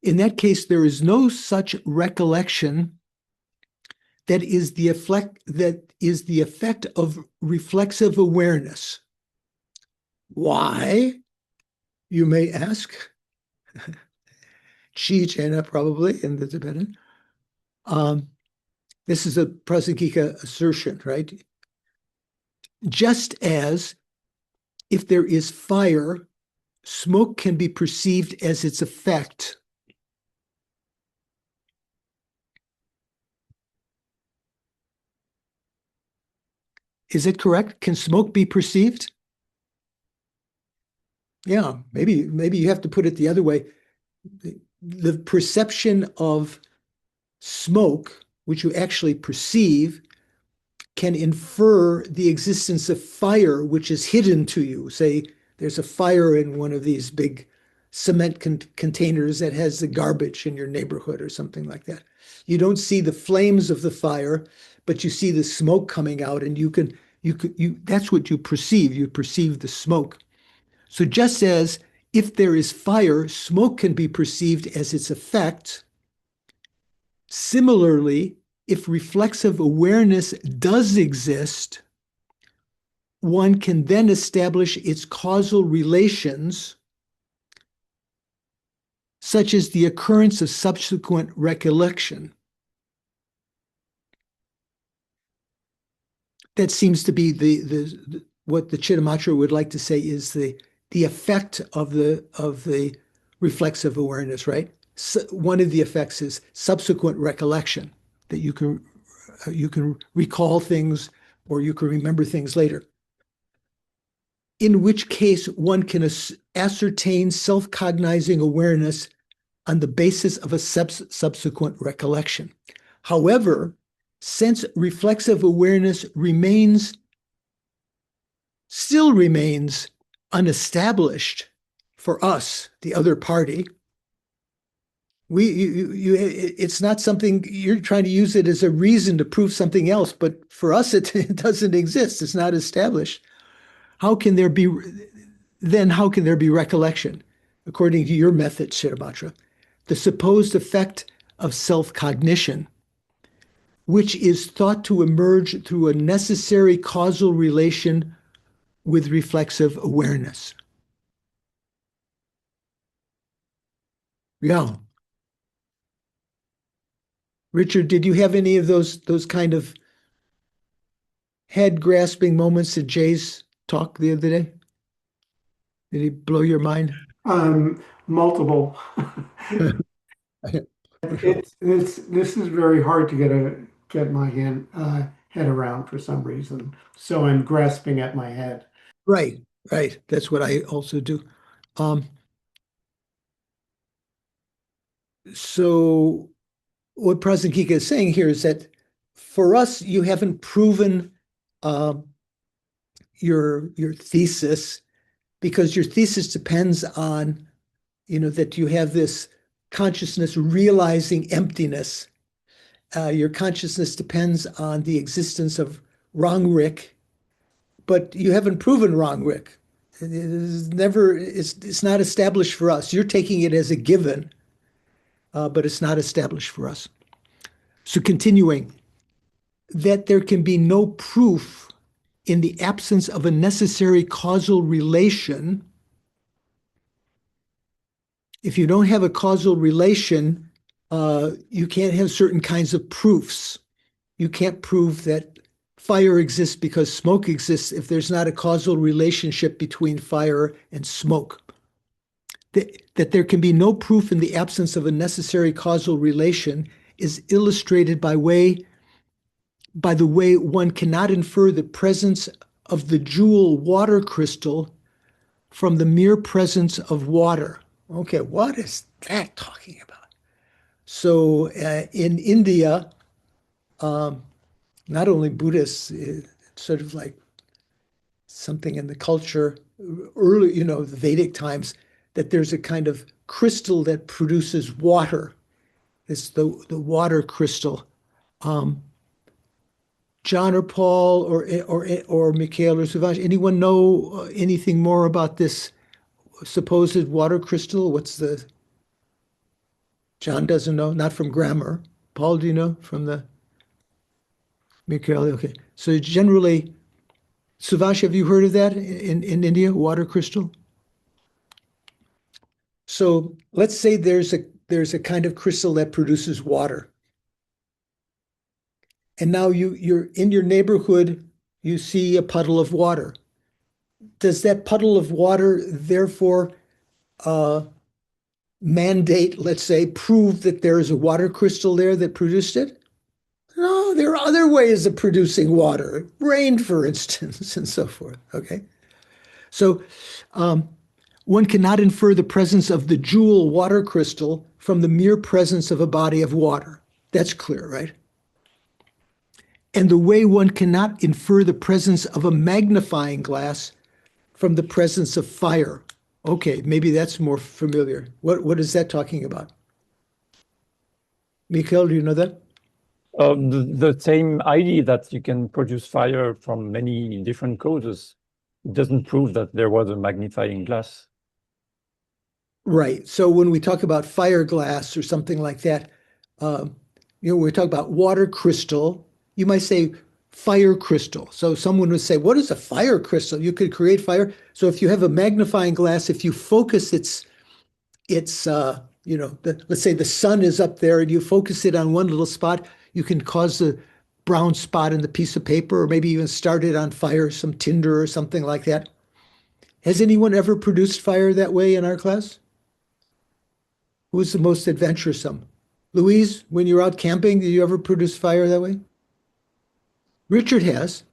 In that case, there is no such recollection that is the effect of reflexive awareness. Why, you may ask? Chi Chena, probably, in the Tibetan. This is a Prasangika assertion, right? Just as if there is fire, smoke can be perceived as its effect. Is it correct? Can smoke be perceived? Yeah, maybe you have to put it the other way. The perception of smoke, which you actually perceive, can infer the existence of fire, which is hidden to you. Say there's a fire in one of these big cement containers that has the garbage in your neighborhood or something like that. You don't see the flames of the fire, but you see the smoke coming out, and that's what you perceive. You perceive the smoke. So just as if there is fire, smoke can be perceived as its effect. Similarly, if reflexive awareness does exist, one can then establish its causal relations, such as the occurrence of subsequent recollection. That seems to be what the Chittamatra would like to say is the effect of the reflexive awareness, right? So one of the effects is subsequent recollection, that you can recall things or you can remember things later. In which case one can ascertain self-cognizing awareness on the basis of a subsequent recollection. However, since reflexive awareness still remains unestablished for us, the other party, it's not something you're trying to use it as a reason to prove something else, but for us it doesn't exist. It's not established. How can there be recollection? According to your method, Chittamatra, the supposed effect of self-cognition, which is thought to emerge through a necessary causal relation with reflexive awareness. Yeah. Richard, did you have any of those kind of head-grasping moments at Jay's talk the other day? Did he blow your mind? Multiple. This is very hard to get my head around for some reason. So I'm grasping at my head. Right. That's what I also do. So what President Kika is saying here is that for us, you haven't proven your thesis, because your thesis depends on, that you have this consciousness realizing emptiness. Your consciousness depends on the existence of wrong Rick, but you haven't proven wrong Rick. It's not established for us. You're taking it as a given, but it's not established for us. So continuing, that there can be no proof in the absence of a necessary causal relation. If you don't have a causal relation, you can't have certain kinds of proofs. You can't prove that fire exists because smoke exists if there's not a causal relationship between fire and smoke. That there can be no proof in the absence of a necessary causal relation is illustrated by the way one cannot infer the presence of the jewel water crystal from the mere presence of water. Okay, what is that talking about? So in India, not only Buddhists, it's sort of like something in the culture, early, the Vedic times, that there's a kind of crystal that produces water. It's the water crystal. John or Paul or Mikhail or Suvash, anyone know anything more about this supposed water crystal? John doesn't know, not from grammar. Paul, do you know from the Mikhail? Okay. So generally, Suvash, have you heard of that in India, water crystal? So let's say there's a kind of crystal that produces water. And now you're in your neighborhood, you see a puddle of water. Does that puddle of water therefore mandate, let's say, prove that there is a water crystal there that produced it? No, there are other ways of producing water, rain, for instance, and so forth. Okay. So one cannot infer the presence of the jewel water crystal from the mere presence of a body of water. That's clear, right? And the way one cannot infer the presence of a magnifying glass from the presence of fire. Okay, maybe that's more familiar. What is that talking about? Mikhail, do you know that? The same idea that you can produce fire from many different causes. It doesn't prove that there was a magnifying glass. Right. So when we talk about fire glass or something like that, we talk about water crystal. You might say fire crystal. So someone would say, what is a fire crystal? You could create fire. So if you have a magnifying glass, if you focus let's say the sun is up there and you focus it on one little spot, you can cause a brown spot in the piece of paper, or maybe even start it on fire, some tinder or something like that. Has anyone ever produced fire that way in our class? Who's the most adventuresome? Louise, when you're out camping, do you ever produce fire that way? Richard has,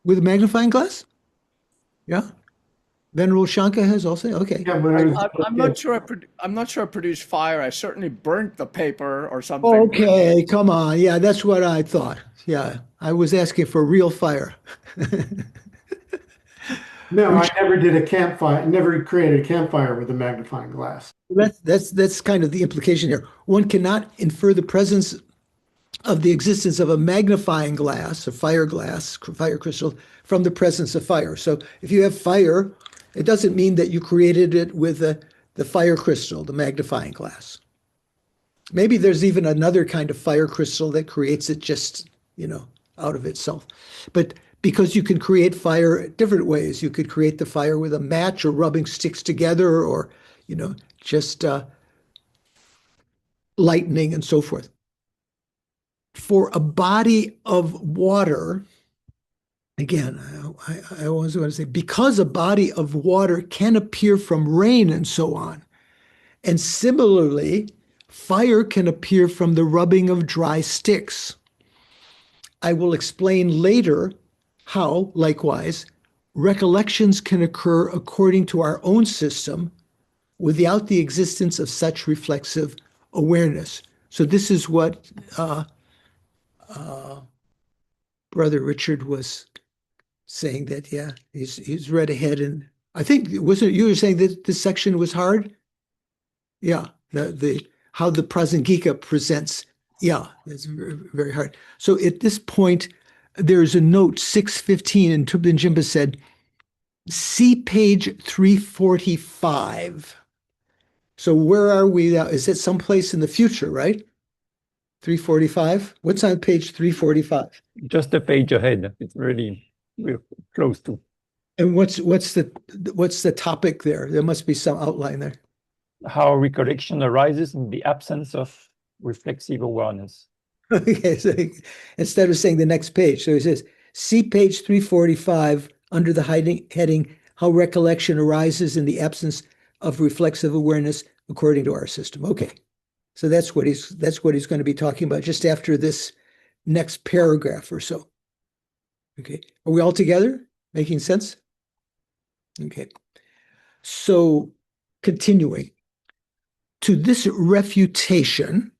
with a magnifying glass? Yeah. Venerable Shanka has also? Okay. Yeah, when I was I'm not sure. I'm not sure I produced fire. I certainly burnt the paper or something. Okay, come on. Yeah, that's what I thought. Yeah, I was asking for real fire. No, I never did a campfire, never created a campfire with a magnifying glass. That's kind of the implication here. One cannot infer the presence of the existence of a magnifying glass, a fire glass, fire crystal, from the presence of fire. So if you have fire, it doesn't mean that you created it with the fire crystal, the magnifying glass. Maybe there's even another kind of fire crystal that creates it just, out of itself. But because you can create fire different ways. You could create the fire with a match or rubbing sticks together or, just lightning and so forth. For a body of water, again, I always want to say, because a body of water can appear from rain and so on, and similarly, fire can appear from the rubbing of dry sticks. I will explain later how, likewise, recollections can occur according to our own system without the existence of such reflexive awareness. So this is what Brother Richard was saying, that, yeah, he's read ahead. And I think, wasn't you were saying that this section was hard? Yeah, the how the Prasangika presents. Yeah, it's very, very hard. So at this point, there's a note 615, and Tubden Jimba said, see page 345. So where are we now? Is it someplace in the future, right? 345? What's on page 345? Just a page ahead. It's really we're close to. And what's the topic there? There must be some outline there. How recollection arises in the absence of reflexive awareness. Okay, so instead of saying the next page, so he says, see page 345 under the heading, how recollection arises in the absence of reflexive awareness according to our system. Okay, so that's what he's going to be talking about just after this next paragraph or so. Okay, are we all together? Making sense? Okay, so continuing. To this refutation,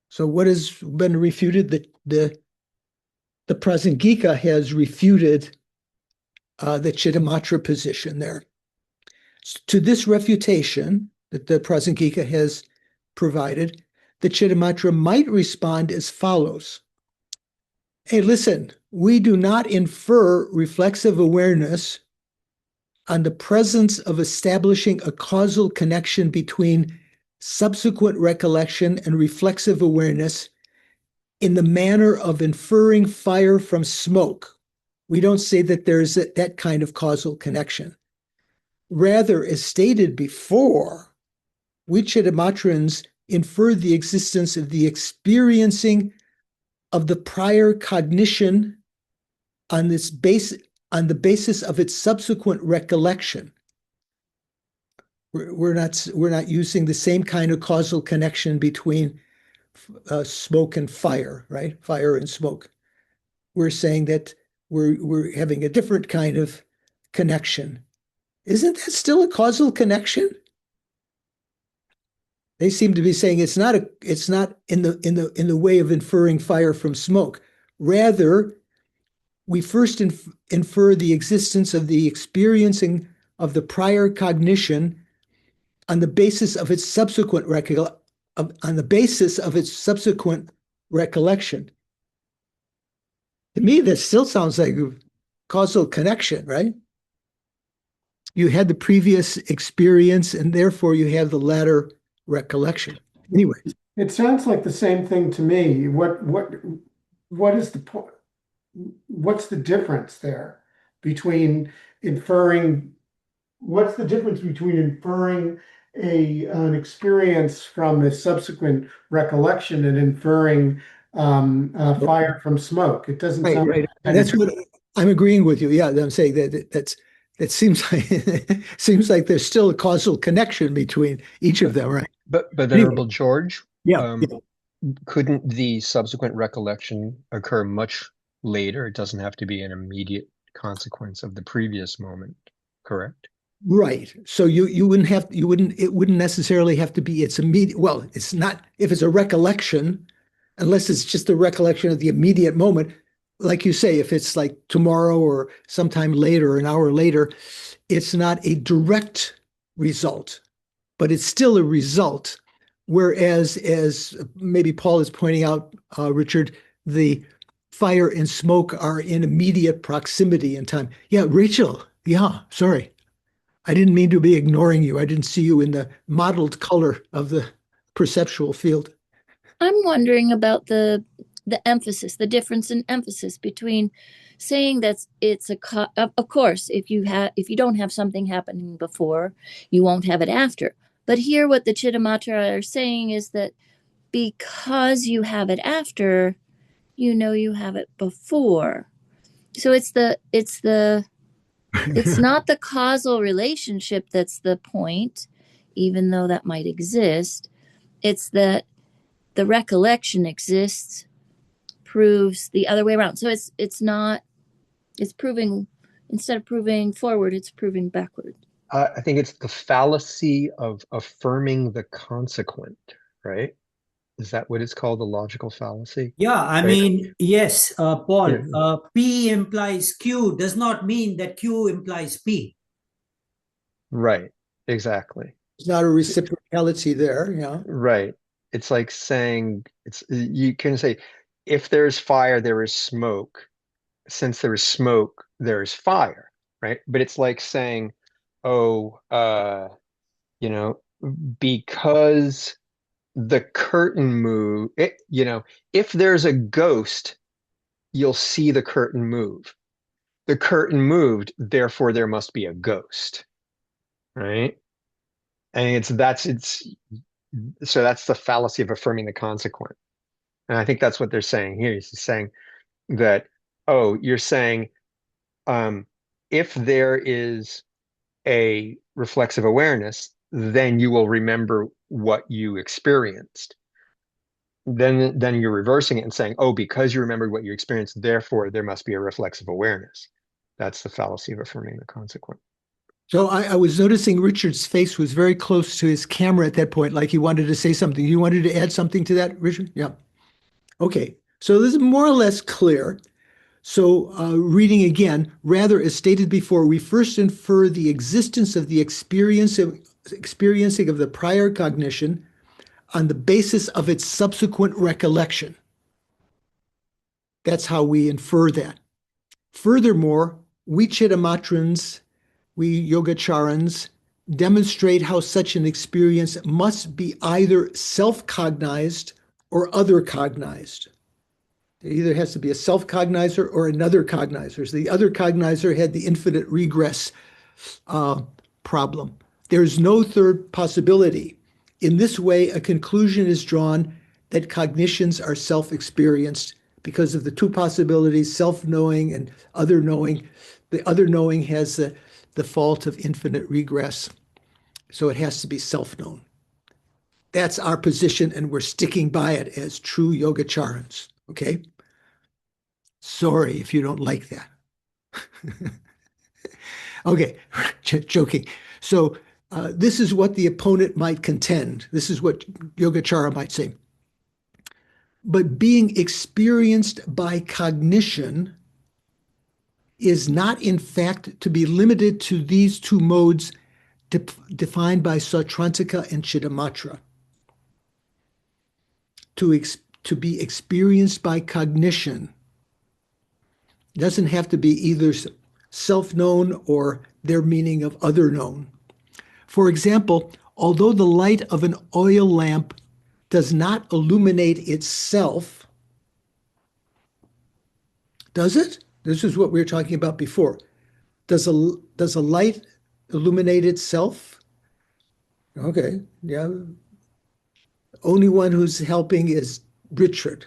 so what has been refuted? The Prasangika has refuted the Chittamatra position there. To this refutation that the Prasangika has provided, the Chittamatra might respond as follows. Hey, listen, we do not infer reflexive awareness on the presence of establishing a causal connection between subsequent recollection and reflexive awareness in the manner of inferring fire from smoke. We don't say that there's that kind of causal connection. Rather, as stated before, we Chittamatrans infer the existence of the experiencing of the prior cognition on the basis of its subsequent recollection. We're not using the same kind of causal connection between smoke and fire, right? Fire and smoke. We're saying that we're having a different kind of connection. Isn't that still a causal connection? They seem to be saying it's not in the way of inferring fire from smoke. Rather, we first infer the existence of the experiencing of the prior cognition on the basis of its subsequent recollection. To me, that still sounds like a causal connection, right? You had the previous experience, and therefore you have the latter recollection. Anyway, It sounds like the same thing to me. What is the point? What's the difference there between inferring? What's the difference between inferring an experience from a subsequent recollection and inferring fire from smoke? It doesn't sound right. like That's what I'm agreeing with you. Yeah, I'm saying that seems like there's still a causal connection between each of them, right? But Venerable George, Yeah. couldn't the subsequent recollection occur much later? It doesn't have to be an immediate consequence of the previous moment, correct? Right. So it wouldn't necessarily have to be its immediate. Well, it's not if it's a recollection, unless it's just a recollection of the immediate moment. Like you say, if it's like tomorrow or sometime later, an hour later, it's not a direct result, but it's still a result. Whereas, as maybe Paul is pointing out, Richard, the fire and smoke are in immediate proximity in time. Yeah, Rachel. Yeah, sorry. I didn't mean to be ignoring you. I didn't see you in the mottled color of the perceptual field. I'm wondering about the emphasis, the difference in emphasis between saying that it's of course, if you don't have something happening before, you won't have it after. But here, what the Chittamatra are saying is that because you have it after, you know you have it before. So it's not the causal relationship that's the point, even though that might exist. It's that the recollection exists, proves the other way around. So it's proving, instead of proving forward, it's proving backward. I think it's the fallacy of affirming the consequent, right? Is that what it's called, the logical fallacy? Yeah, I Right. mean, yes, Paul, Yeah. P implies Q does not mean that Q implies P. Right, exactly. There's not a reciprocality there. Yeah. Right. It's like saying, you can say, if there's fire, there is smoke. Since there is smoke, there is fire, right? But it's like saying, oh, because the curtain if there's a ghost, you'll see the curtain move. The curtain moved, therefore there must be a ghost, right? And so that's the fallacy of affirming the consequent. And I think that's what they're saying here. He's saying that, oh, you're saying, if there is a reflexive awareness, then you will remember what you experienced. Then you're reversing it and saying, oh, because you remembered what you experienced, therefore there must be a reflexive awareness. That's the fallacy of affirming the consequent. So I was noticing Richard's face was very close to his camera at that point, like he wanted to say something. You wanted to add something to that, Richard? Yeah. Okay. So this is more or less clear. So reading again, rather, as stated before, we first infer the existence of the experiencing of the prior cognition on the basis of its subsequent recollection. That's how we infer that. Furthermore, we Chittamatrans, we Yogacharans, demonstrate how such an experience must be either self-cognized or other-cognized. It either has to be a self-cognizer or another cognizer. So the other cognizer had the infinite regress problem. There's no third possibility. In this way, a conclusion is drawn that cognitions are self-experienced because of the two possibilities, self-knowing and other knowing. The other knowing has the fault of infinite regress. So it has to be self-known. That's our position, and we're sticking by it as true Yogacharans. Okay? Sorry if you don't like that. Okay, joking. So this is what the opponent might contend. This is what Yogacara might say. But being experienced by cognition is not, in fact, to be limited to these two modes defined by Sautrantika and Chittamatra. To be experienced by cognition doesn't have to be either self-known or their meaning of other known. For example, although the light of an oil lamp does not illuminate itself, does it? This is what we were talking about before. Does a light illuminate itself? Okay, yeah. Only one who's helping is Richard.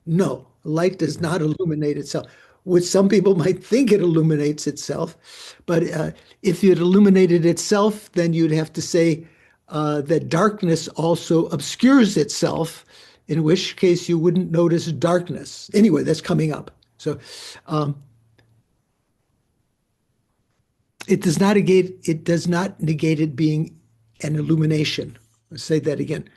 No, light does not illuminate itself. Which some people might think it illuminates itself, but if it illuminated itself, then you'd have to say that darkness also obscures itself, in which case you wouldn't notice darkness. Anyway, that's coming up. So it does not negate it being an illumination. Let's say that again.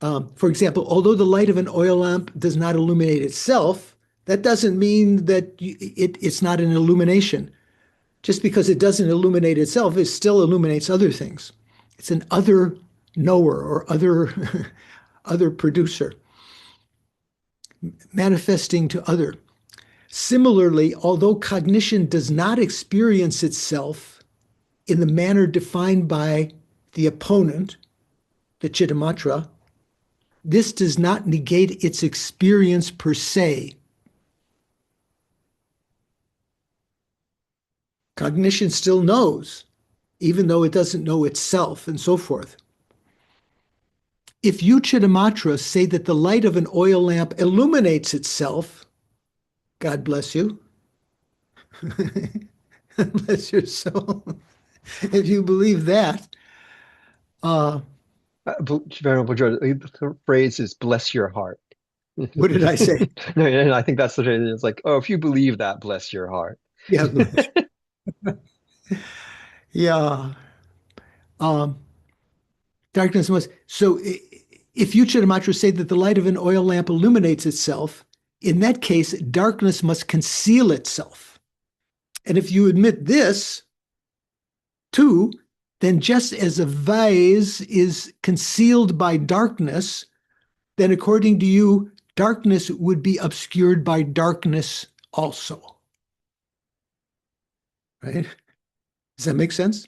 For example, although the light of an oil lamp does not illuminate itself, that doesn't mean that it's not an illumination. Just because it doesn't illuminate itself, it still illuminates other things. It's an other knower or other producer, manifesting to other. Similarly, although cognition does not experience itself in the manner defined by the opponent, the Chittamatra, this does not negate its experience per se. Cognition still knows, even though it doesn't know itself, and so forth. If you, Chittamatra, say that the light of an oil lamp illuminates itself, God bless you. Bless your soul. If you believe that, Venerable George, the phrase is "bless your heart." What did I say? No, I think that's the phrase. It's like, oh, if you believe that, bless your heart. Yeah. Yeah. Darkness must. So if you, Chittamatra, say that the light of an oil lamp illuminates itself, in that case, darkness must conceal itself. And if you admit this, too, then just as a vase is concealed by darkness, then according to you, darkness would be obscured by darkness also. Right? Does that make sense?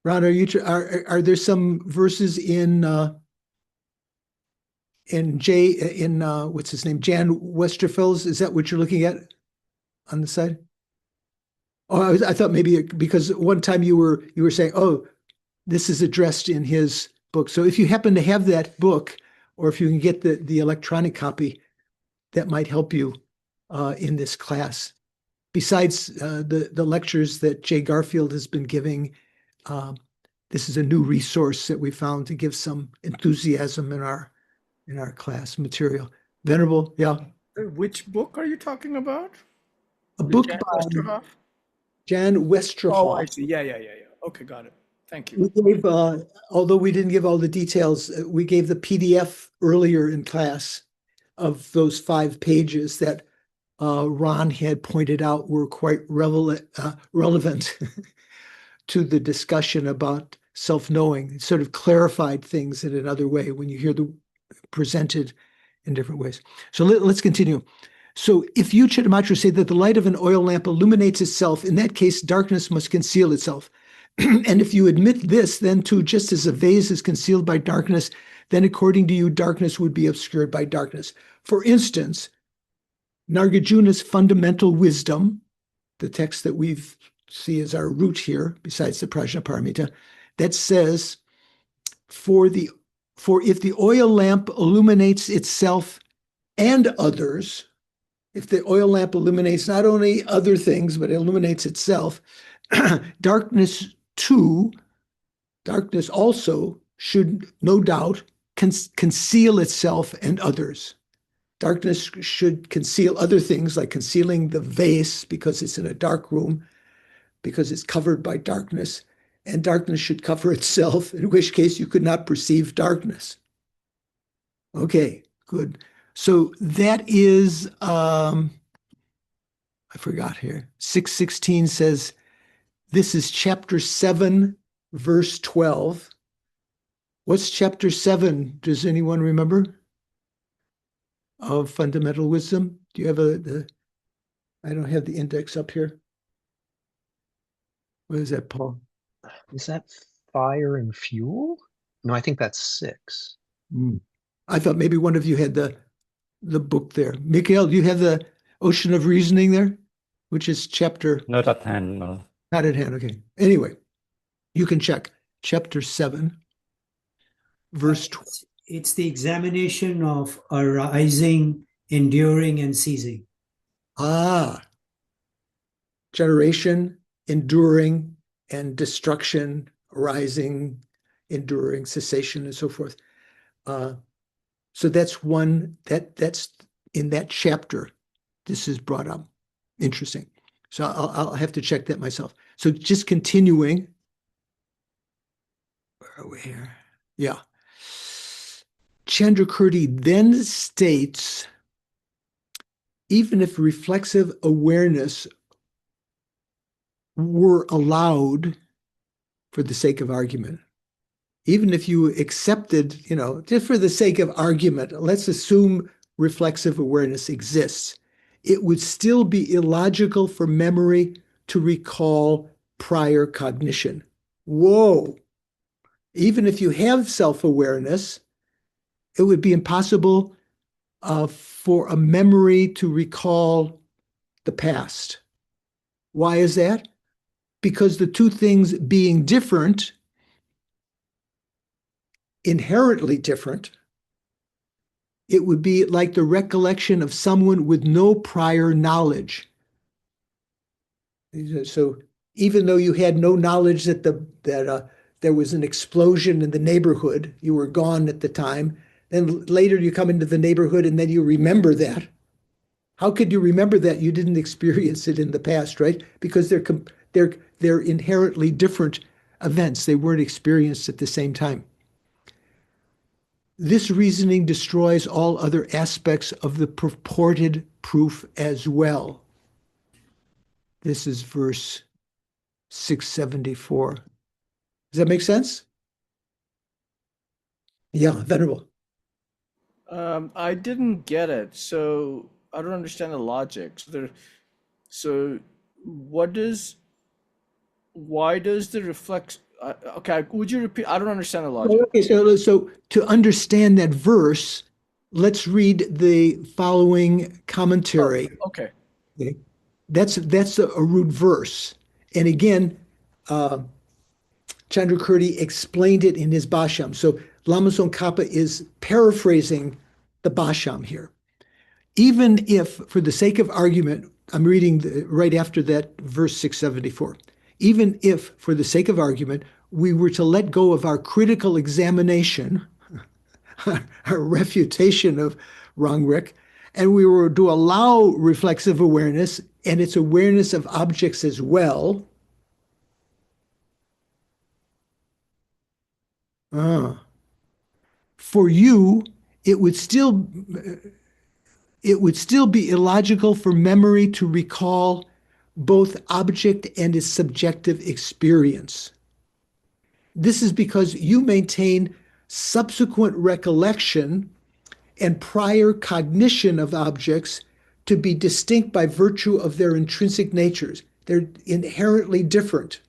Ron, are there some verses in what's his name, Jan Westerfeld's? Is that what you're looking at on the side? Oh, I thought maybe because one time you were saying, oh, this is addressed in his book. So if you happen to have that book, or if you can get the electronic copy, that might help you in this class. Besides the lectures that Jay Garfield has been giving, this is a new resource that we found to give some enthusiasm in our class material. Venerable, yeah. Which book are you talking about? A book Jan by Westerhoff? Jan Westerhoff. Oh, I see. Yeah. Okay, got it. Thank you. We gave, although we didn't give all the details, we gave the PDF earlier in class of those 5 pages that Ron had pointed out were quite relevant to the discussion about self-knowing. It sort of clarified things in another way when you hear them presented in different ways. So let's continue. So if you, Chittamatra, say that the light of an oil lamp illuminates itself, in that case, darkness must conceal itself. And if you admit this, then too, just as a vase is concealed by darkness, then according to you, darkness would be obscured by darkness. For instance, Nagarjuna's fundamental wisdom, the text that we see as our root here, besides the Prajnaparamita, that says, for if the oil lamp illuminates itself and others, if the oil lamp illuminates not only other things, but illuminates itself, darkness Two, darkness also should, no doubt, conceal itself and others. Darkness should conceal other things, like concealing the vase because it's in a dark room, because it's covered by darkness, and darkness should cover itself, in which case you could not perceive darkness. Okay, good. So that is, I forgot here, 616 says, this is chapter 7, verse 12. What's chapter 7? Does anyone remember? Of fundamental wisdom? Do you have I don't have the index up here. What is that, Paul? Is that fire and fuel? No, I think that's 6. I thought maybe one of you had the book there. Mikhail, do you have the Ocean of Reasoning there? Which is chapter... Not at hand, no. Not at hand, okay. Anyway, you can check. Chapter 7, verse 12. It's the examination of arising, enduring, and ceasing. Ah, generation, enduring, and destruction, arising, enduring, cessation, and so forth. So that's one, that's in that chapter, this is brought up. Interesting. So I'll have to check that myself. So just continuing. Where are we here? Yeah. Chandrakirti then states, even if reflexive awareness were allowed for the sake of argument, even if you accepted, just for the sake of argument, let's assume reflexive awareness exists, it would still be illogical for memory to recall prior cognition. Whoa! Even if you have self-awareness, it would be impossible for a memory to recall the past. Why is that? Because the two things being different, inherently different, it would be like the recollection of someone with no prior knowledge. So even though you had no knowledge that there was an explosion in the neighborhood, you were gone at the time, then later you come into the neighborhood and then you remember that. How could you remember that? You didn't experience it in the past, right? Because they're inherently different events. They weren't experienced at the same time. This reasoning destroys all other aspects of the purported proof as well. This is verse 674. Does that make sense? Yeah, Venerable. I didn't get it, so I don't understand the logic. Why does the reflex? Okay, would you repeat? I don't understand the logic. Okay, so to understand that verse, let's read the following commentary. Okay. Okay. That's a root verse. And again, Chandrakirti explained it in his Bhasham. So Lama Tsongkhapa is paraphrasing the Bhasham here. Even if, for the sake of argument, I'm reading right after that verse 674. Even if, for the sake of argument, we were to let go of our critical examination, our refutation of Rangrik, and we were to allow reflexive awareness and its awareness of objects as well, for you, it would still be illogical for memory to recall both object and its subjective experience. This is because you maintain subsequent recollection and prior cognition of objects to be distinct by virtue of their intrinsic natures. They're inherently different.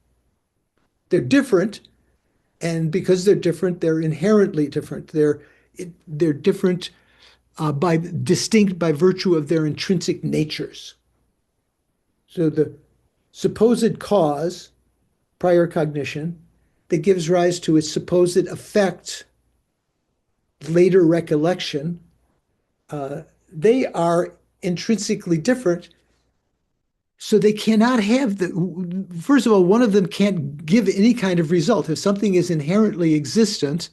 They're different, and because they're different, they're inherently different. They're different distinct by virtue of their intrinsic natures. So the supposed cause, prior cognition, that gives rise to its supposed effect, later recollection, they are intrinsically different, So they cannot have first of all, one of them can't give any kind of result. If something is inherently existent,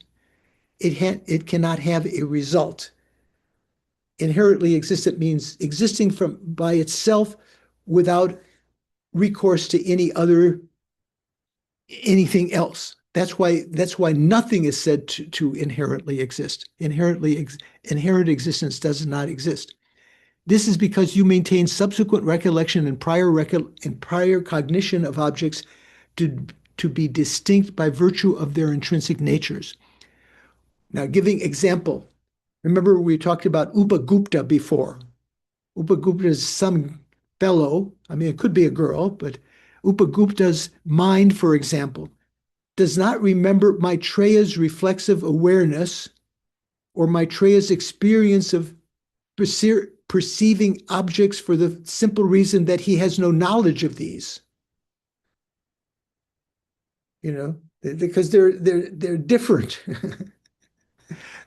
it cannot have a result. Inherently existent means existing by itself without recourse to anything else. That's why nothing is said to inherently exist. Inherent existence does not exist. This is because you maintain subsequent recollection and prior cognition of objects to be distinct by virtue of their intrinsic natures. Now, giving example, remember we talked about Upagupta before. Upagupta is some fellow, I mean, it could be a girl, but Upagupta's mind, for example, does not remember Maitreya's reflexive awareness or Maitreya's experience of perceiving objects for the simple reason that he has no knowledge of these. Because they're different.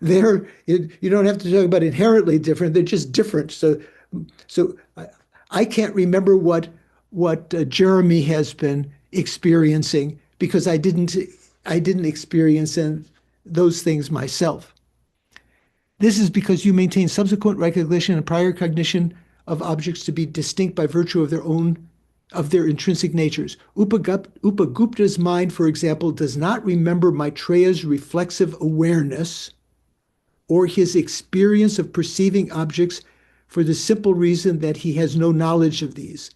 You don't have to talk about inherently different. They're just different. So I can't remember what Jeremy has been experiencing because I didn't experience those things myself. This is because you maintain subsequent recognition and prior cognition of objects to be distinct by virtue of their intrinsic natures. Upagupta's mind, for example, does not remember Maitreya's reflexive awareness or his experience of perceiving objects for the simple reason that he has no knowledge of these.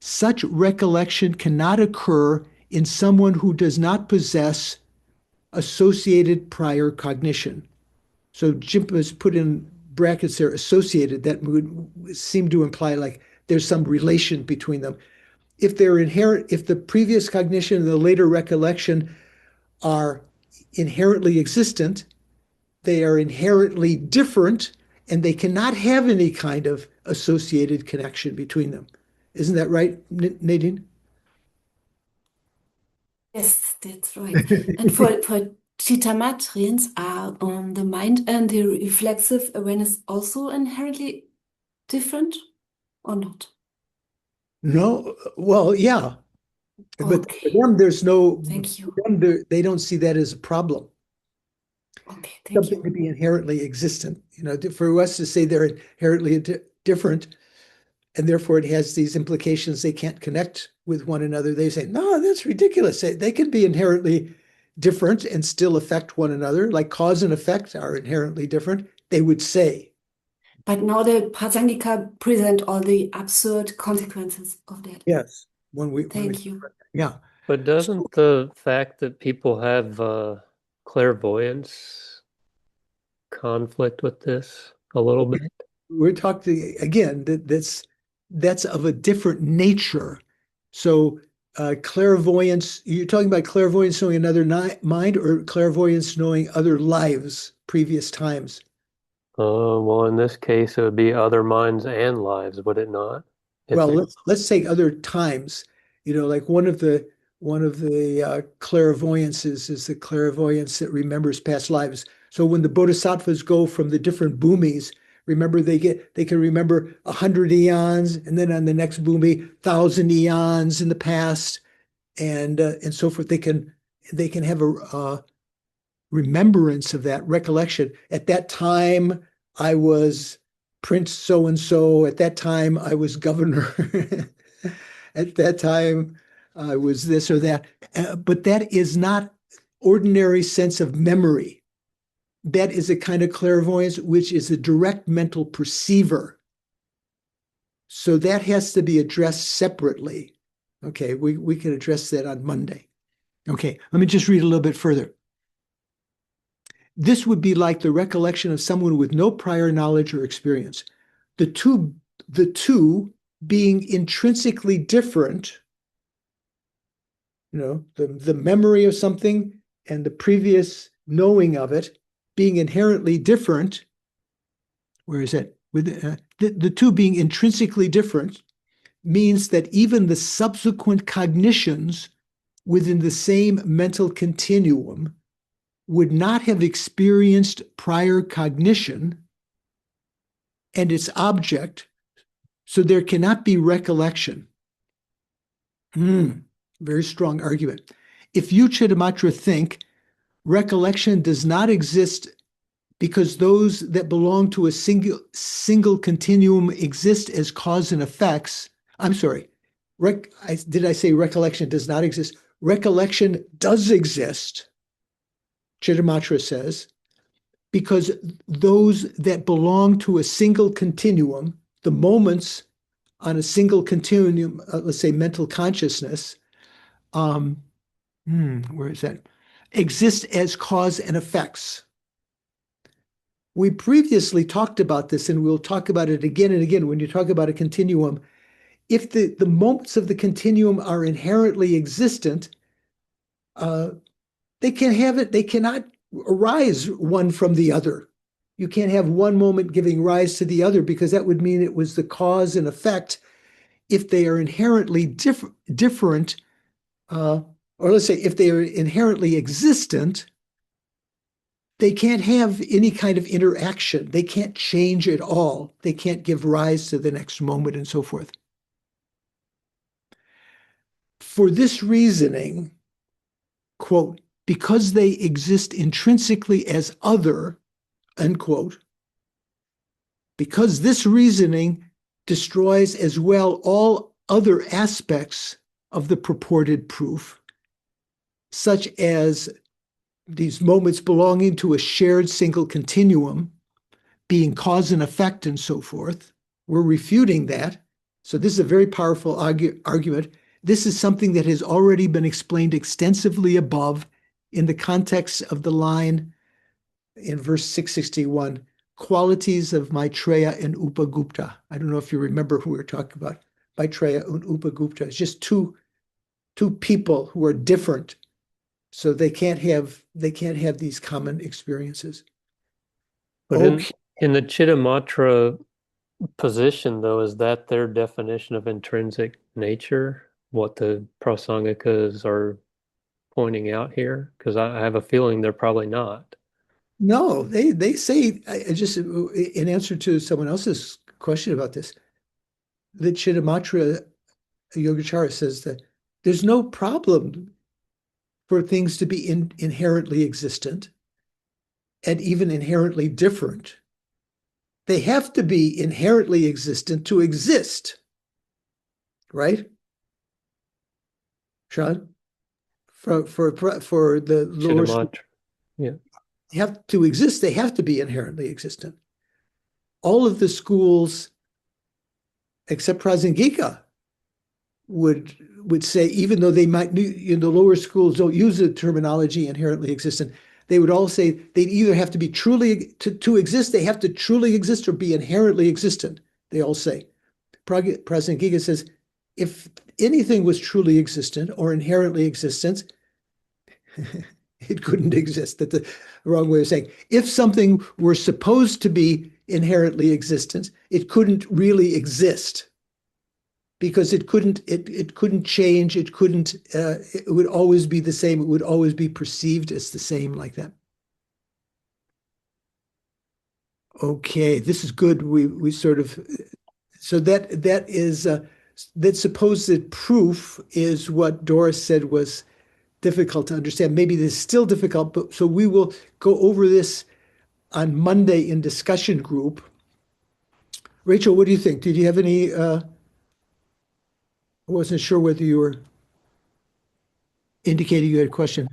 Such recollection cannot occur in someone who does not possess associated prior cognition. So Jim has put in brackets there, associated, that would seem to imply like there's some relation between them. If the previous cognition and the later recollection are inherently existent, they are inherently different, and they cannot have any kind of associated connection between them. Isn't that right, Nadine? Yes, that's right. And for Chittamatrians, are the mind and the reflexive awareness also inherently different or not? No, well, yeah. But Okay. for them, there's no, Thank you. for them, they don't see that as a problem. Okay, thank Something you. to be inherently existent. For us to say they're inherently different, and therefore it has these implications they can't connect with one another. They say, no, that's ridiculous. They can be inherently different and still affect one another, like cause and effect are inherently different, they would say. But now the Prasangika present all the absurd consequences of that. Yes. Thank you. Yeah. But doesn't the fact that people have clairvoyance conflict with this a little bit? We're talking again that's of a different nature. So clairvoyance, you're talking about clairvoyance knowing another mind or clairvoyance knowing other lives, previous times? Well, in this case, it would be other minds and lives, would it not? Well, let's take other times. Like one of the clairvoyances is the clairvoyance that remembers past lives. So when the bodhisattvas go from the different bhumis, remember they can remember 100 eons, and then on the next bhumi, 1,000 eons in the past, and so forth. They can have a remembrance of that recollection. At that time, I was Prince so and so. At that time, I was governor. At that time, I was this or that. But that is not ordinary sense of memory. That is a kind of clairvoyance, which is a direct mental perceiver. So that has to be addressed separately. Okay, we can address that on Monday. Okay, let me just read a little bit further. This would be like the recollection of someone with no prior knowledge or experience. The two being intrinsically different, the memory of something and the previous knowing of it being inherently different. Where is it? The two being intrinsically different means that even the subsequent cognitions within the same mental continuum would not have experienced prior cognition, and its object, So there cannot be recollection. Very strong argument. If you, Chittamatra, think recollection does not exist because those that belong to a single continuum exist as cause and effects. I'm sorry. Did I say recollection does not exist? Recollection does exist, Chittamatra says, because those that belong to a single continuum, the moments on a single continuum, let's say mental consciousness, where is that? Exist as cause and effects. We previously talked about this, and we'll talk about it again and again when you talk about a continuum. If the moments of the continuum are inherently existent, they cannot arise one from the other. You can't have one moment giving rise to the other, because that would mean it was the cause and effect. If they are inherently different, or let's say if they are inherently existent, they can't have any kind of interaction. They can't change at all. They can't give rise to the next moment and so forth. For this reasoning, quote, because they exist intrinsically as other, unquote, because this reasoning destroys as well all other aspects of the purported proof, such as these moments belonging to a shared single continuum, being cause and effect and so forth. We're refuting that. So this is a very powerful argument. This is something that has already been explained extensively above in the context of the line in verse 661, qualities of Maitreya and Upagupta. I don't know if you remember who we were talking about, Maitreya and Upagupta. It's just two people who are different. So they can't have these common experiences. But in the Chittamatra position, though, is that their definition of intrinsic nature, what the Prasangikas are pointing out here? Because I have a feeling they're probably not. No, they say, just in answer to someone else's question about this, the Chittamatra Yogacara says that there's no problem for things to be inherently existent and even inherently different. They have to be inherently existent to exist, right? Sean? For the lower school, yeah, have to exist, they have to be inherently existent. All of the schools, except Prasangika, would say, even though they might, the lower schools don't use the terminology inherently existent, they would all say they'd either have to be truly, to exist, they have to truly exist or be inherently existent, they all say. Prasangika says, if anything was truly existent or inherently existent, it couldn't exist. That's the wrong way of saying. If something were supposed to be inherently existent, it couldn't really exist, because it couldn't change. It couldn't. It would always be the same. It would always be perceived as the same, like that. Okay, this is good. We sort of, so that is that supposed proof is what Doris said was difficult to understand. Maybe this is still difficult, but so we will go over this on Monday in discussion group. Rachel, what do you think? Did you have any? I wasn't sure whether you were indicating you had a question.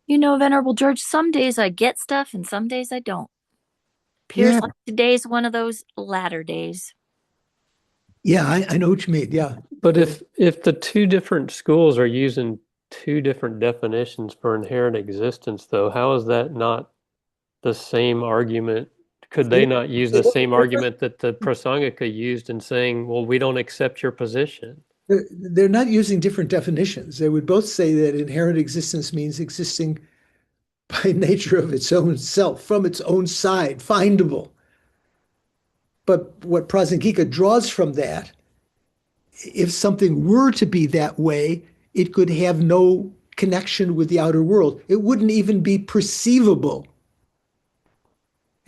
You know, Venerable George, some days I get stuff and some days I don't. Appears Yeah. like today's one of those latter days. Yeah, I know what you mean. Yeah. But if the two different schools are using two different definitions for inherent existence, though, how is that not the same argument? Could they not use the same argument that the Prasangika used in saying, well, we don't accept your position? They're not using different definitions. They would both say that inherent existence means existing by nature of its own self, from its own side, findable. But what Prasangika draws from that, if something were to be that way, it could have no connection with the outer world. It wouldn't even be perceivable.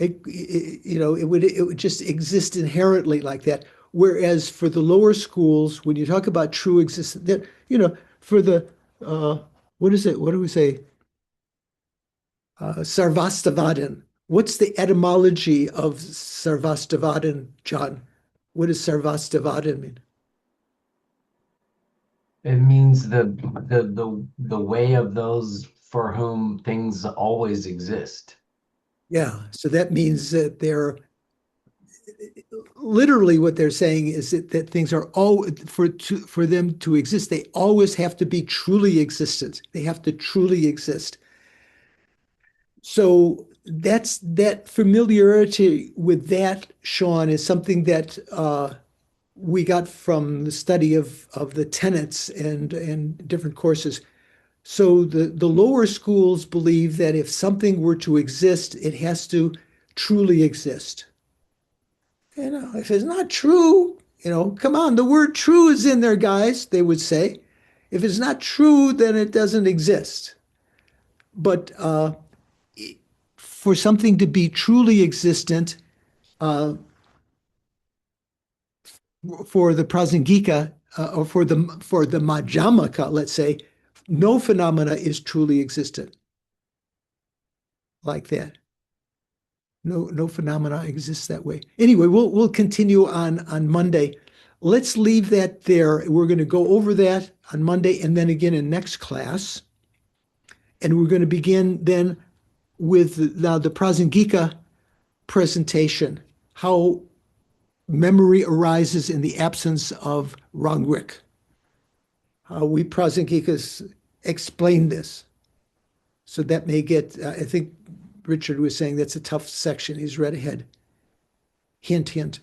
It would just exist inherently like that. Whereas for the lower schools, when you talk about true existence, that for the what is it? What do we say? Sarvastivadin. What's the etymology of Sarvastivadin, John? What does Sarvastivadin mean? It means the way of those for whom things always exist. Yeah, so that means that they're literally what they're saying is that things are all for them to exist, they always have to be truly existent. They have to truly exist. So that familiarity with that, Sean, is something that we got from the study of the tenets and different courses. So the lower schools believe that if something were to exist, it has to truly exist. If it's not true, come on, the word true is in there, guys, they would say. If it's not true, then it doesn't exist. But for something to be truly existent, for the Prasangika, or for the Madhyamaka, let's say, no phenomena is truly existent like that. No phenomena exists that way. Anyway, we'll continue on Monday. Let's leave that there. We're going to go over that on Monday and then again in next class. And we're going to begin then with now the Prasangika presentation, how memory arises in the absence of Rangrik. How we Prasangikas explain this. So that may get, I think Richard was saying that's a tough section. He's read ahead. Hint, hint.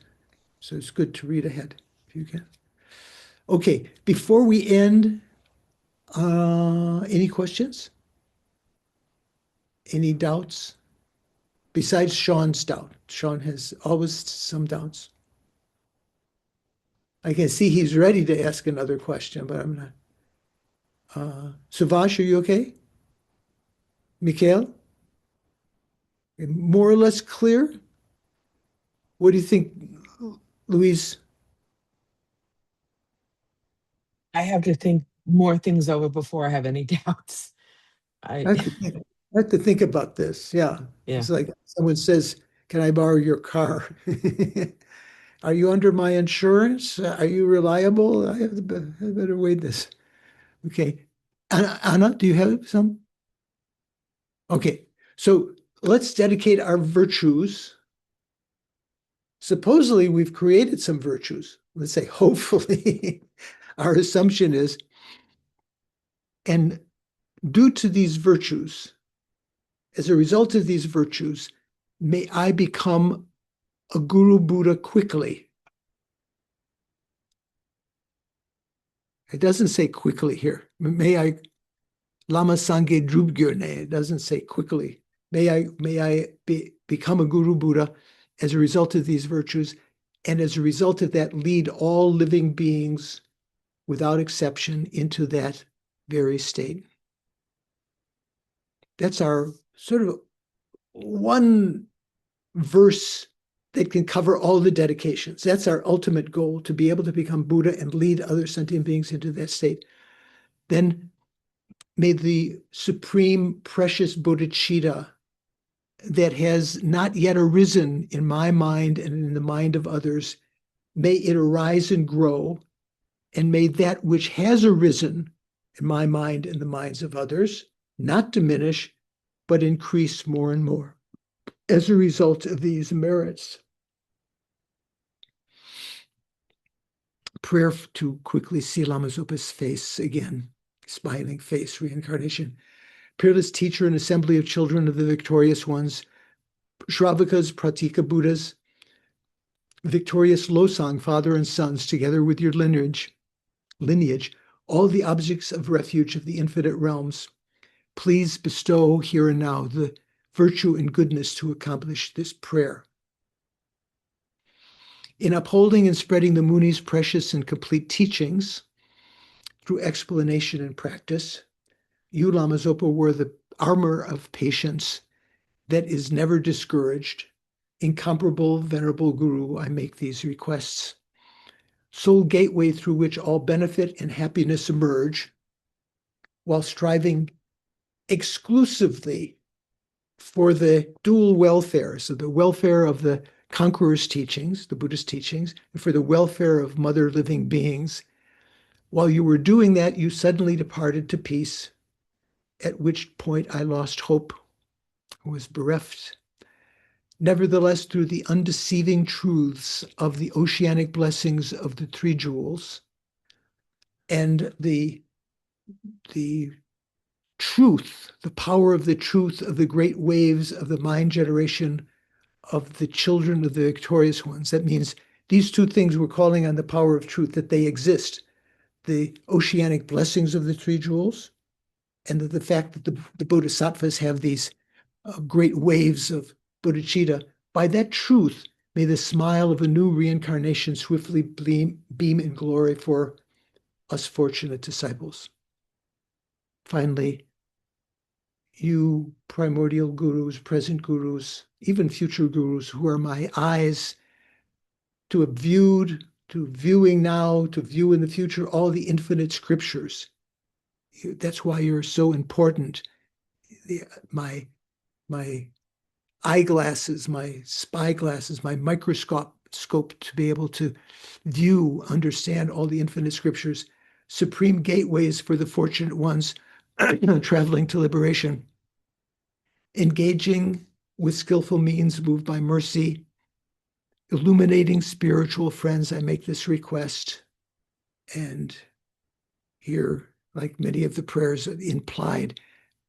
So it's good to read ahead if you can. Okay, before we end, any questions? Any doubts? Besides Sean's doubt. Sean has always some doubts. I can see he's ready to ask another question, but I'm not. Suvash, are you okay? Mikhail? More or less clear? What do you think, Louise? I have to think more things over before I have any doubts. I have to think about this. Yeah. Yeah. It's like someone says, can I borrow your car? Are you under my insurance? Are you reliable? I better weigh this. Okay. Anna, do you have some? Okay. So let's dedicate our virtues. Supposedly, we've created some virtues. Let's say, hopefully, our assumption is, and due to these virtues, as a result of these virtues, may I become a Guru Buddha quickly. It doesn't say quickly here. May I, Lama Sangye Drubgyurne, it doesn't say quickly. May I become a Guru Buddha as a result of these virtues, and as a result of that, lead all living beings without exception into that very state. That's our sort of one verse that can cover all the dedications. That's our ultimate goal, to be able to become Buddha and lead other sentient beings into that state. Then may the supreme precious bodhicitta that has not yet arisen in my mind and in the mind of others, may it arise and grow, and may that which has arisen in my mind and the minds of others not diminish, but increase more and more as a result of these merits. Prayer to quickly see Lama Zopa's face again, smiling face, reincarnation. Peerless teacher and assembly of children of the victorious ones, Shravakas, Pratika Buddhas, victorious Losang, father and sons, together with your lineage, all the objects of refuge of the infinite realms, please bestow here and now the virtue and goodness to accomplish this prayer. In upholding and spreading the Muni's precious and complete teachings through explanation and practice, you, Lama Zopa, were the armor of patience that is never discouraged, incomparable, venerable Guru, I make these requests. Sole gateway through which all benefit and happiness emerge, while striving exclusively for the dual welfare, so the welfare of the conqueror's teachings, the Buddhist teachings, and for the welfare of mother living beings. While you were doing that, you suddenly departed to peace, at which point I lost hope, was bereft. Nevertheless, through the undeceiving truths of the oceanic blessings of the three jewels and the truth, the power of the truth of the great waves of the mind generation of the children of the victorious ones. That means these two things we're calling on the power of truth, that they exist. The oceanic blessings of the three jewels, and the fact that the bodhisattvas have these great waves of bodhicitta. By that truth, may the smile of a new reincarnation swiftly beam in glory for us fortunate disciples. Finally, you primordial gurus, present gurus, even future gurus, who are my eyes to have viewed, to viewing now, to view in the future, all the infinite scriptures. That's why you're so important. My eyeglasses, my spyglasses, my microscope to be able to view, understand all the infinite scriptures, supreme gateways for the fortunate ones traveling to liberation, engaging with skillful means moved by mercy, illuminating spiritual friends. I make this request, and here, like many of the prayers implied,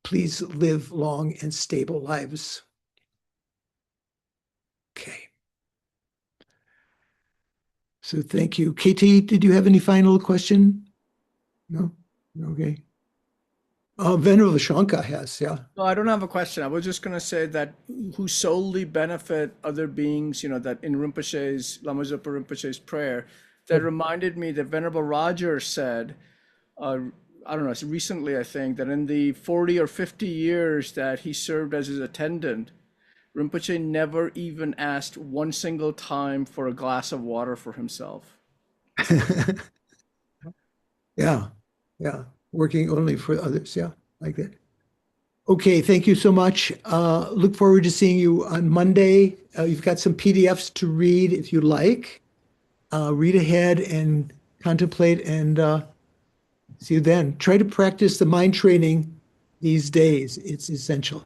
please live long and stable lives. Okay. So thank you. KT, did you have any final question? No? Okay. Venerable Shanka has, yeah. No, I don't have a question. I was just going to say that who solely benefit other beings, that in Lama Zopa Rinpoche's prayer, that reminded me that Venerable Roger said, I don't know, recently I think, that in the 40 or 50 years that he served as his attendant, Rinpoche never even asked one single time for a glass of water for himself. Yeah. Working only for others. Yeah, like that. Okay, thank you so much. Look forward to seeing you on Monday. You've got some PDFs to read if you like. Read ahead and contemplate, and see you then. Try to practice the mind training these days. It's essential.